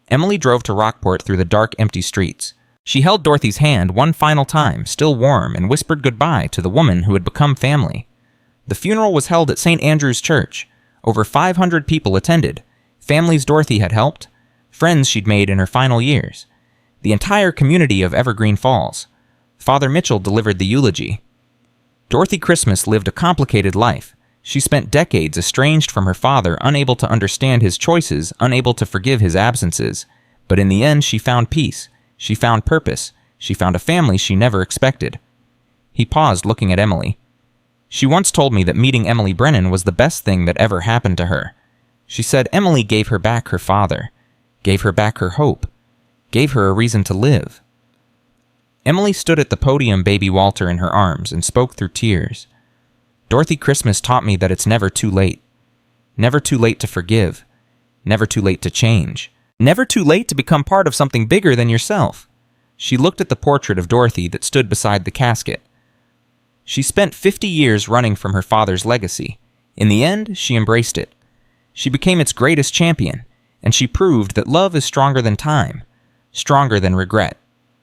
Emily drove to Rockport through the dark, empty streets. She held Dorothy's hand one final time, still warm, and whispered goodbye to the woman who had become family. The funeral was held at St. Andrew's Church. Over 500 people attended. Families Dorothy had helped, friends she'd made in her final years. The entire community of Evergreen Falls. Father Mitchell delivered the eulogy. Dorothy Christmas lived a complicated life. She spent decades estranged from her father, unable to understand his choices, unable to forgive his absences. But in the end, she found peace. She found purpose. She found a family she never expected. He paused, looking at Emily. "She once told me that meeting Emily Brennan was the best thing that ever happened to her. She said Emily gave her back her father, gave her back her hope, gave her a reason to live." Emily stood at the podium, baby Walter in her arms, and spoke through tears. "Dorothy Christmas taught me that it's never too late. Never too late to forgive. Never too late to change. Never too late to become part of something bigger than yourself." She looked at the portrait of Dorothy that stood beside the casket. She spent 50 years running from her father's legacy. In the end, she embraced it. She became its greatest champion, and she proved that love is stronger than time, stronger than regret,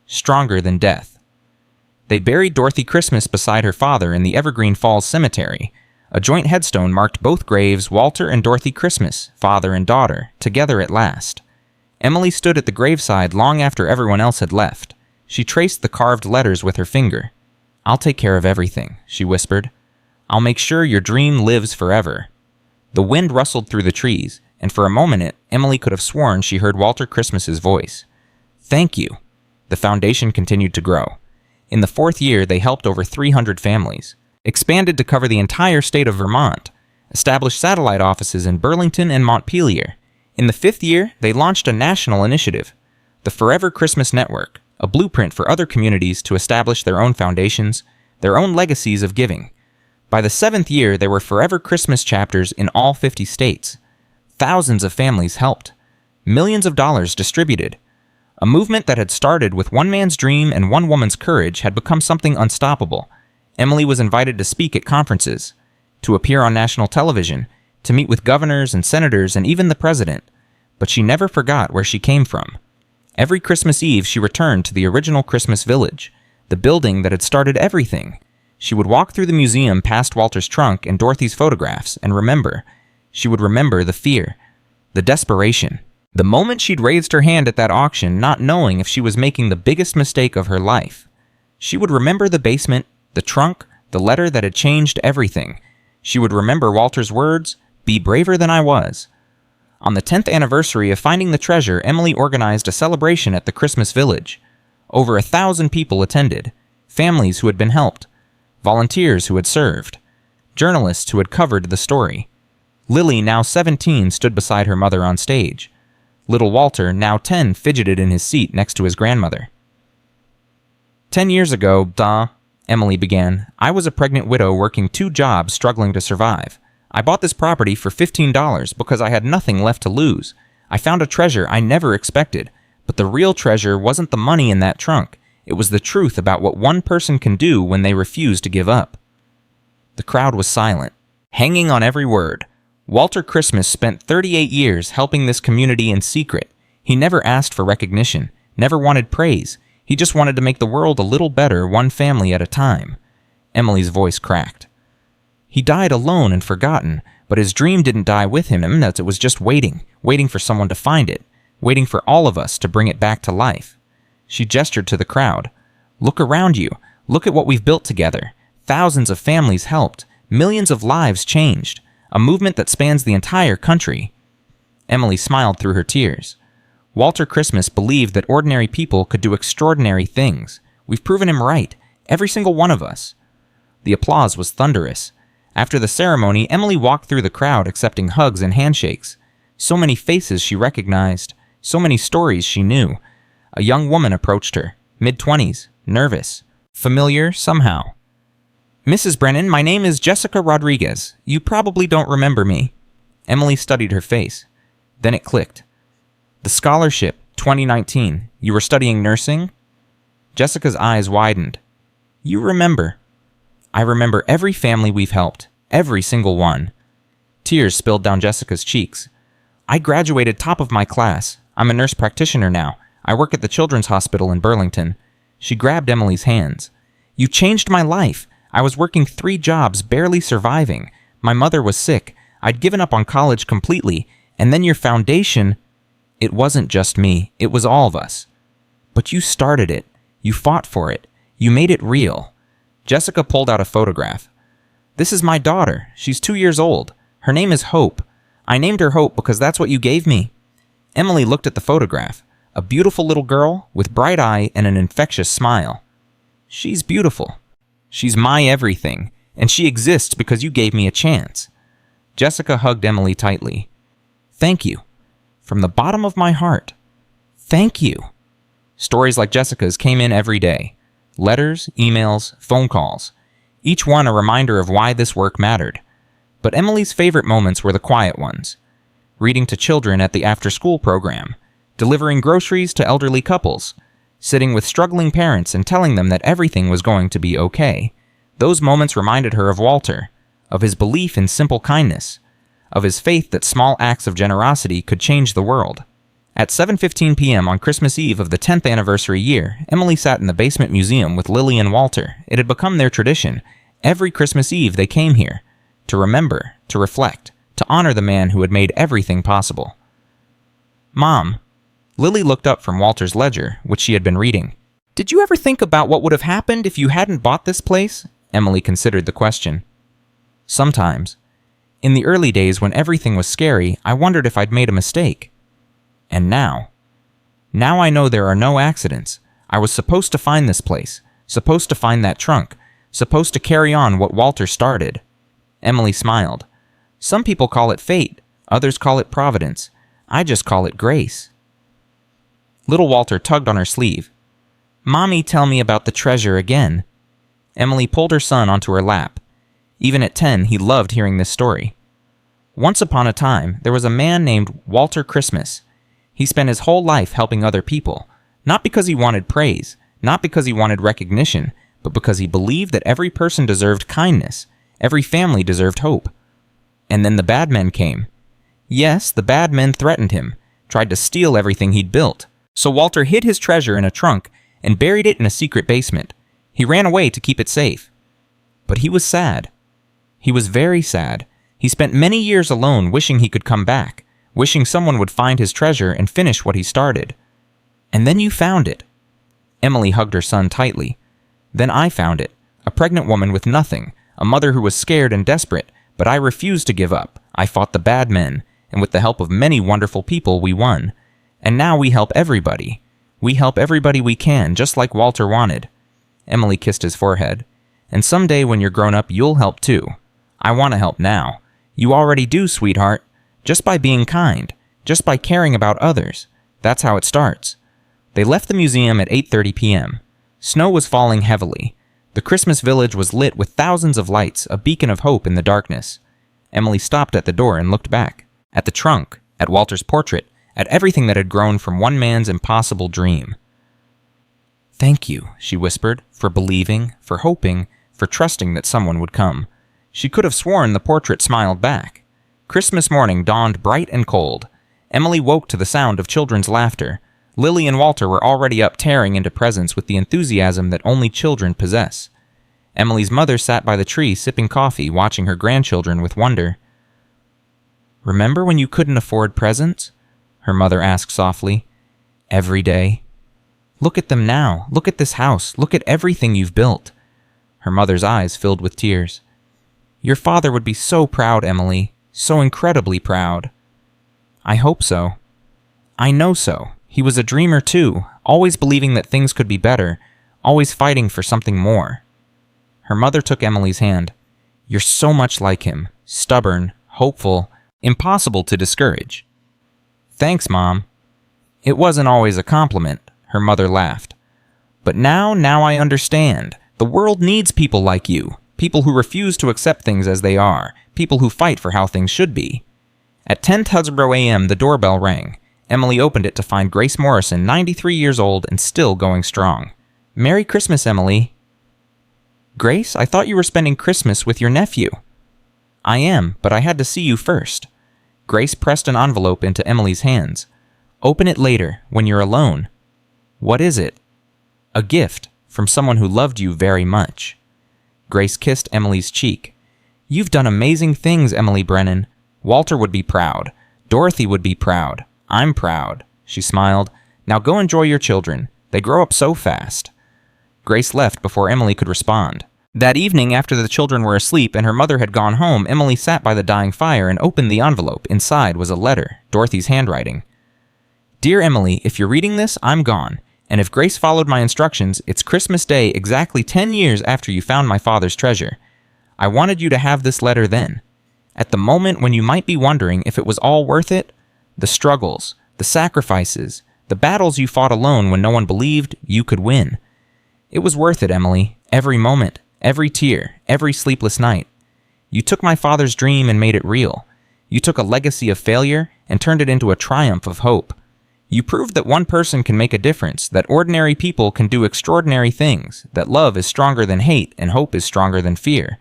stronger than death. They buried Dorothy Christmas beside her father in the Evergreen Falls Cemetery. A joint headstone marked both graves, Walter and Dorothy Christmas, father and daughter, together at last. Emily stood at the graveside long after everyone else had left. She traced the carved letters with her finger. "I'll take care of everything," she whispered. "I'll make sure your dream lives forever." The wind rustled through the trees, and for a moment Emily could have sworn she heard Walter Christmas's voice. "Thank you." The foundation continued to grow. In the 4th year, they helped over 300 families, expanded to cover the entire state of Vermont. established satellite offices in Burlington and Montpelier. In the 5th year, they launched a national initiative, the Forever Christmas Network, a blueprint for other communities to establish their own foundations, their own legacies of giving. By the 7th year, there were Forever Christmas chapters in all 50 states. Thousands of families helped. Millions of dollars distributed. A movement that had started with one man's dream and one woman's courage had become something unstoppable. Emily was invited to speak at conferences, to appear on national television, to meet with governors and senators and even the president. But she never forgot where she came from. Every Christmas Eve, she returned to the original Christmas village, the building that had started everything. She would walk through the museum past Walter's trunk and Dorothy's photographs and remember. She would remember the fear, the desperation. The moment she'd raised her hand at that auction, not knowing if she was making the biggest mistake of her life. She would remember the basement, the trunk, the letter that had changed everything. She would remember Walter's words, "Be braver than I was." On the 10th anniversary of finding the treasure, Emily organized a celebration at the Christmas Village. Over 1,000 people attended, families who had been helped, volunteers who had served, journalists who had covered the story. Lily, now 17, stood beside her mother on stage. Little Walter, now 10, fidgeted in his seat next to his grandmother. 10 years ago, Emily began, I was a pregnant widow working 2 jobs struggling to survive. I bought this property for $15 because I had nothing left to lose. I found a treasure I never expected, but the real treasure wasn't the money in that trunk. It was the truth about what one person can do when they refuse to give up. The crowd was silent, hanging on every word. Walter Christmas spent 38 years helping this community in secret. He never asked for recognition, never wanted praise. He just wanted to make the world a little better, one family at a time. Emily's voice cracked. He died alone and forgotten, but his dream didn't die with him. It was just waiting for someone to find it, waiting for all of us to bring it back to life. She gestured to the crowd. Look around you. Look at what we've built together. Thousands of families helped. Millions of lives changed. A movement that spans the entire country. Emily smiled through her tears. Walter Christmas believed that ordinary people could do extraordinary things. We've proven him right, every single one of us. The applause was thunderous. After the ceremony, Emily walked through the crowd accepting hugs and handshakes. So many faces she recognized, so many stories she knew. A young woman approached her, mid-20s, nervous, familiar somehow. Mrs. Brennan, my name is Jessica Rodriguez. You probably don't remember me. Emily studied her face. Then it clicked. The scholarship, 2019. You were studying nursing? Jessica's eyes widened. You remember. I remember every family we've helped. Every single one. Tears spilled down Jessica's cheeks. I graduated top of my class. I'm a nurse practitioner now. I work at the Children's Hospital in Burlington. She grabbed Emily's hands. You changed my life. I was working 3 jobs, barely surviving. My mother was sick. I'd given up on college completely. And then your foundation... It wasn't just me. It was all of us. But you started it. You fought for it. You made it real. Jessica pulled out a photograph. This is my daughter. She's 2 years old. Her name is Hope. I named her Hope because that's what you gave me. Emily looked at the photograph. A beautiful little girl with bright eye and an infectious smile. She's beautiful. She's my everything, and she exists because you gave me a chance. Jessica hugged Emily tightly. Thank you. From the bottom of my heart. Thank you. Stories like Jessica's came in every day. Letters, emails, phone calls. Each one a reminder of why this work mattered. But Emily's favorite moments were the quiet ones. Reading to children at the after-school program. Delivering groceries to elderly couples. Sitting with struggling parents and telling them that everything was going to be okay. Those moments reminded her of Walter, of his belief in simple kindness, of his faith that small acts of generosity could change the world. At 7:15 p.m. on Christmas Eve of the 10th anniversary year, Emily sat in the basement museum with Lily and Walter. It had become their tradition. Every Christmas Eve they came here, to remember, to reflect, to honor the man who had made everything possible. Mom. Lily looked up from Walter's ledger, which she had been reading. Did you ever think about what would have happened if you hadn't bought this place? Emily considered the question. Sometimes. In the early days when everything was scary, I wondered if I'd made a mistake. And now I know there are no accidents. I was supposed to find this place, supposed to find that trunk, supposed to carry on what Walter started. Emily smiled. Some people call it fate, others call it providence. I just call it grace. Little Walter tugged on her sleeve. Mommy, tell me about the treasure again. Emily pulled her son onto her lap. Even at 10, he loved hearing this story. Once upon a time, there was a man named Walter Christmas. He spent his whole life helping other people, not because he wanted praise, not because he wanted recognition, but because he believed that every person deserved kindness, every family deserved hope. And then the bad men came. Yes, the bad men threatened him, tried to steal everything he'd built. So Walter hid his treasure in a trunk and buried it in a secret basement. He ran away to keep it safe. But he was sad. He was very sad. He spent many years alone wishing he could come back, wishing someone would find his treasure and finish what he started. And then you found it. Emily hugged her son tightly. Then I found it, a pregnant woman with nothing, a mother who was scared and desperate, but I refused to give up. I fought the bad men, and with the help of many wonderful people, we won. And now we help everybody. We help everybody we can, just like Walter wanted. Emily kissed his forehead. And someday when you're grown up, you'll help too. I want to help now. You already do, sweetheart. Just by being kind. Just by caring about others. That's how it starts. They left the museum at 8:30 p.m. Snow was falling heavily. The Christmas village was lit with thousands of lights, a beacon of hope in the darkness. Emily stopped at the door and looked back. At the trunk, at Walter's portrait, at everything that had grown from one man's impossible dream. Thank you, she whispered, for believing, for hoping, for trusting that someone would come. She could have sworn the portrait smiled back. Christmas morning dawned bright and cold. Emily woke to the sound of children's laughter. Lily and Walter were already up tearing into presents with the enthusiasm that only children possess. Emily's mother sat by the tree sipping coffee, watching her grandchildren with wonder. Remember when you couldn't afford presents? Her mother asked softly. Every day. Look at them now. Look at this house. Look at everything you've built. Her mother's eyes filled with tears. Your father would be so proud, Emily. So incredibly proud. I hope so. I know so. He was a dreamer too, always believing that things could be better, always fighting for something more. Her mother took Emily's hand. You're so much like him. Stubborn, hopeful, impossible to discourage. Thanks, Mom. It wasn't always a compliment, her mother laughed. But now I understand. The world needs people like you, people who refuse to accept things as they are, people who fight for how things should be. At 10:00 a.m., the doorbell rang. Emily opened it to find Grace Morrison, 93 years old and still going strong. Merry Christmas, Emily. Grace, I thought you were spending Christmas with your nephew. I am, but I had to see you first. Grace pressed an envelope into Emily's hands. Open it later, when you're alone. What is it? A gift from someone who loved you very much. Grace kissed Emily's cheek. You've done amazing things, Emily Brennan. Walter would be proud. Dorothy would be proud. I'm proud. She smiled. Now go enjoy your children. They grow up so fast. Grace left before Emily could respond. That evening, after the children were asleep and her mother had gone home, Emily sat by the dying fire and opened the envelope. Inside was a letter, Dorothy's handwriting. Dear Emily, if you're reading this, I'm gone. And if Grace followed my instructions, it's Christmas Day exactly 10 years after you found my father's treasure. I wanted you to have this letter then. At the moment when you might be wondering if it was all worth it, the struggles, the sacrifices, the battles you fought alone when no one believed you could win. It was worth it, Emily. Every moment, every tear, every sleepless night. You took my father's dream and made it real. You took a legacy of failure and turned it into a triumph of hope. You proved that one person can make a difference, that ordinary people can do extraordinary things, that love is stronger than hate and hope is stronger than fear.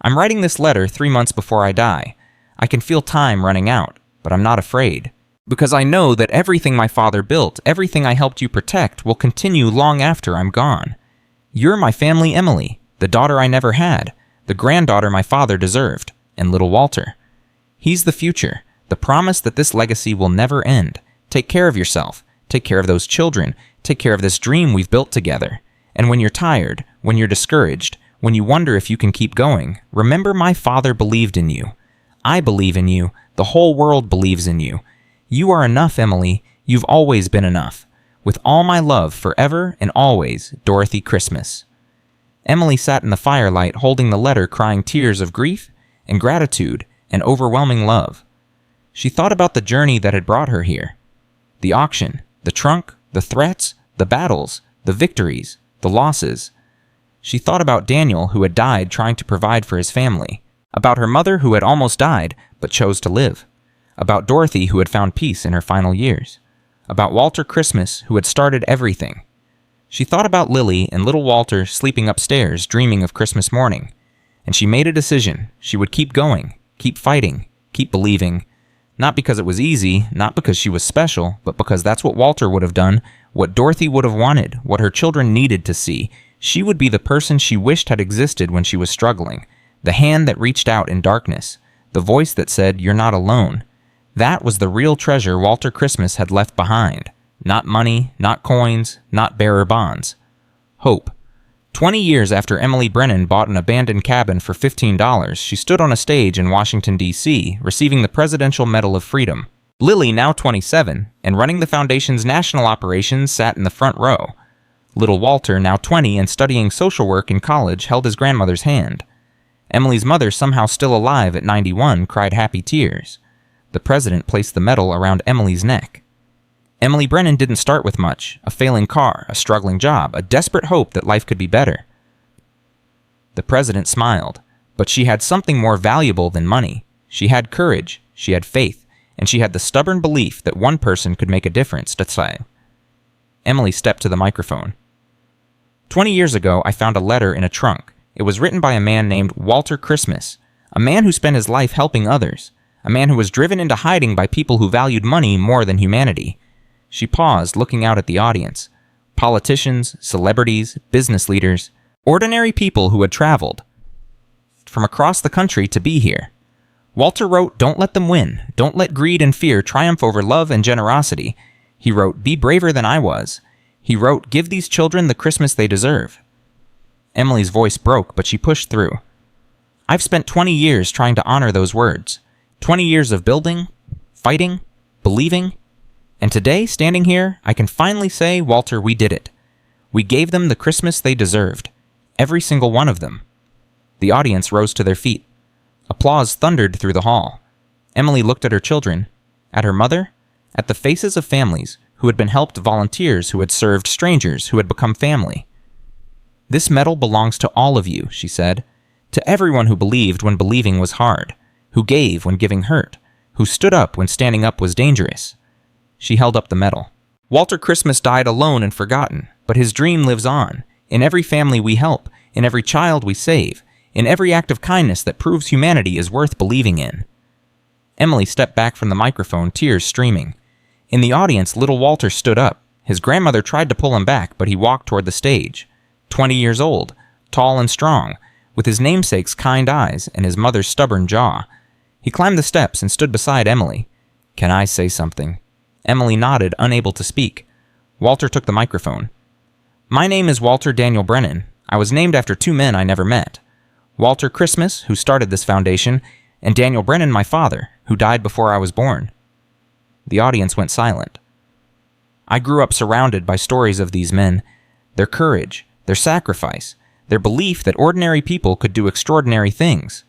I'm writing this letter 3 months before I die. I can feel time running out, but I'm not afraid. Because I know that everything my father built, everything I helped you protect, will continue long after I'm gone. You're my family Emily, the daughter I never had, the granddaughter my father deserved, and little Walter. He's the future, the promise that this legacy will never end. Take care of yourself, take care of those children, take care of this dream we've built together. And when you're tired, when you're discouraged, when you wonder if you can keep going, remember my father believed in you. I believe in you, the whole world believes in you. You are enough, Emily. You've always been enough. With all my love, forever and always, Dorothy Christmas. Emily sat in the firelight holding the letter, crying tears of grief and gratitude and overwhelming love. She thought about the journey that had brought her here. The auction, the trunk, the threats, the battles, the victories, the losses. She thought about Daniel, who had died trying to provide for his family. About her mother, who had almost died, but chose to live. About Dorothy, who had found peace in her final years. About Walter Christmas, who had started everything. She thought about Lily and little Walter sleeping upstairs, dreaming of Christmas morning. And she made a decision. She would keep going, keep fighting, keep believing. Not because it was easy, not because she was special, but because that's what Walter would have done, what Dorothy would have wanted, what her children needed to see. She would be the person she wished had existed when she was struggling. The hand that reached out in darkness. The voice that said, "You're not alone." That was the real treasure Walter Christmas had left behind. Not money, not coins, not bearer bonds. Hope. 20 years after Emily Brennan bought an abandoned cabin for $15, she stood on a stage in Washington, D.C., receiving the Presidential Medal of Freedom. Lily, now 27, and running the foundation's national operations, sat in the front row. Little Walter, now 20 and studying social work in college, held his grandmother's hand. Emily's mother, somehow still alive at 91, cried happy tears. The president placed the medal around Emily's neck. Emily Brennan didn't start with much: a failing car, a struggling job, a desperate hope that life could be better. The president smiled, but she had something more valuable than money. She had courage, she had faith, and she had the stubborn belief that one person could make a difference. Emily stepped to the microphone. 20 years ago, I found a letter in a trunk. It was written by a man named Walter Christmas, a man who spent his life helping others, a man who was driven into hiding by people who valued money more than humanity. She paused, looking out at the audience. Politicians, celebrities, business leaders, ordinary people who had traveled from across the country to be here. Walter wrote, "Don't let them win. Don't let greed and fear triumph over love and generosity." He wrote, "Be braver than I was." He wrote, "Give these children the Christmas they deserve." Emily's voice broke, but she pushed through. "I've spent 20 years trying to honor those words. 20 years of building, fighting, believing. And today, standing here, I can finally say, Walter, we did it. We gave them the Christmas they deserved. Every single one of them." The audience rose to their feet. Applause thundered through the hall. Emily looked at her children, at her mother, at the faces of families who had been helped, volunteers who had served, strangers who had become family. "This medal belongs to all of you," she said. "To everyone who believed when believing was hard, who gave when giving hurt, who stood up when standing up was dangerous." She held up the medal. "Walter Christmas died alone and forgotten, but his dream lives on, in every family we help, in every child we save, in every act of kindness that proves humanity is worth believing in." Emily stepped back from the microphone, tears streaming. In the audience, little Walter stood up. His grandmother tried to pull him back, but he walked toward the stage. 20 years old, tall and strong, with his namesake's kind eyes and his mother's stubborn jaw. He climbed the steps and stood beside Emily. "Can I say something?" Emily nodded, unable to speak. Walter took the microphone. "My name is Walter Daniel Brennan. I was named after two men I never met. Walter Christmas, who started this foundation, and Daniel Brennan, my father, who died before I was born." The audience went silent. "I grew up surrounded by stories of these men, their courage, their sacrifice, their belief that ordinary people could do extraordinary things."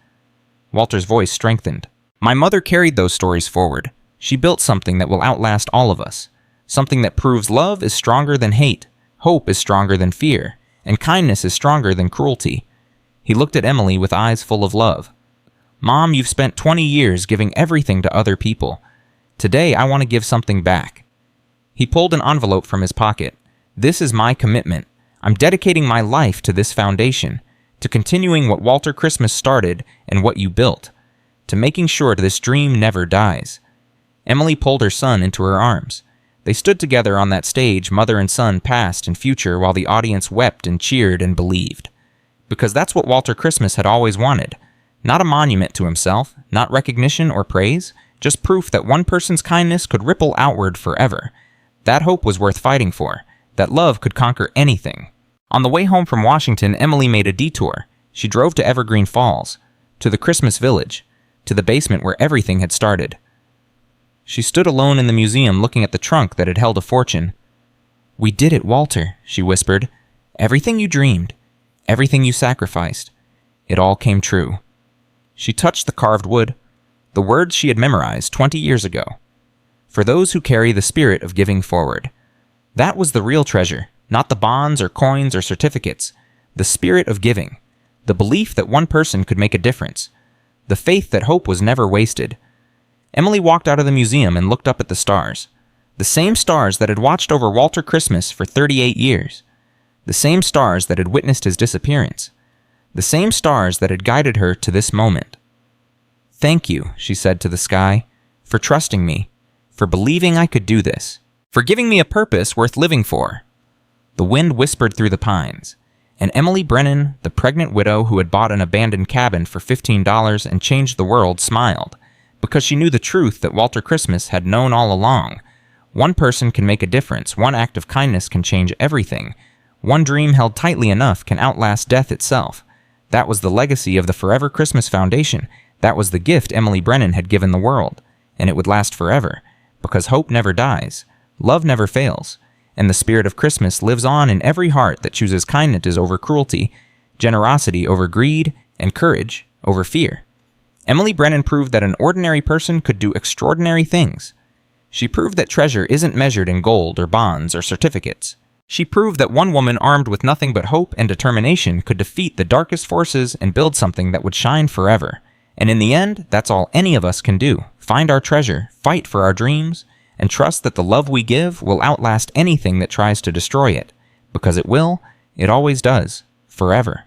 Walter's voice strengthened. "My mother carried those stories forward. She built something that will outlast all of us. Something that proves love is stronger than hate, hope is stronger than fear, and kindness is stronger than cruelty." He looked at Emily with eyes full of love. "Mom, you've spent 20 years giving everything to other people. Today, I want to give something back." He pulled an envelope from his pocket. "This is my commitment. I'm dedicating my life to this foundation, to continuing what Walter Christmas started and what you built, to making sure this dream never dies." Emily pulled her son into her arms. They stood together on that stage, mother and son, past and future, while the audience wept and cheered and believed. Because that's what Walter Christmas had always wanted. Not a monument to himself, not recognition or praise, just proof that one person's kindness could ripple outward forever. That hope was worth fighting for, that love could conquer anything. On the way home from Washington, Emily made a detour. She drove to Evergreen Falls, to the Christmas Village, to the basement where everything had started. She stood alone in the museum looking at the trunk that had held a fortune. "We did it, Walter," she whispered. "Everything you dreamed, everything you sacrificed, it all came true." She touched the carved wood. the words she had memorized 20 years ago. For those who carry the spirit of giving forward. That was the real treasure, not the bonds or coins or certificates. The spirit of giving. The belief that one person could make a difference. The faith that hope was never wasted. Emily walked out of the museum and looked up at the stars. The same stars that had watched over Walter Christmas for 38 years. The same stars that had witnessed his disappearance. The same stars that had guided her to this moment. "Thank you," she said to the sky, "for trusting me, for believing I could do this, for giving me a purpose worth living for." The wind whispered through the pines, and Emily Brennan, the pregnant widow who had bought an abandoned cabin for $15 and changed the world, smiled, because she knew the truth that Walter Christmas had known all along. One person can make a difference. One act of kindness can change everything. One dream held tightly enough can outlast death itself. That was the legacy of the Forever Christmas Foundation. That was the gift Emily Brennan had given the world. And it would last forever, because hope never dies, love never fails, and the spirit of Christmas lives on in every heart that chooses kindness over cruelty, generosity over greed, and courage over fear. Emily Brennan proved that an ordinary person could do extraordinary things. She proved that treasure isn't measured in gold or bonds or certificates. She proved that one woman armed with nothing but hope and determination could defeat the darkest forces and build something that would shine forever. And in the end, that's all any of us can do. Find our treasure, fight for our dreams, and trust that the love we give will outlast anything that tries to destroy it. Because it will, it always does, forever.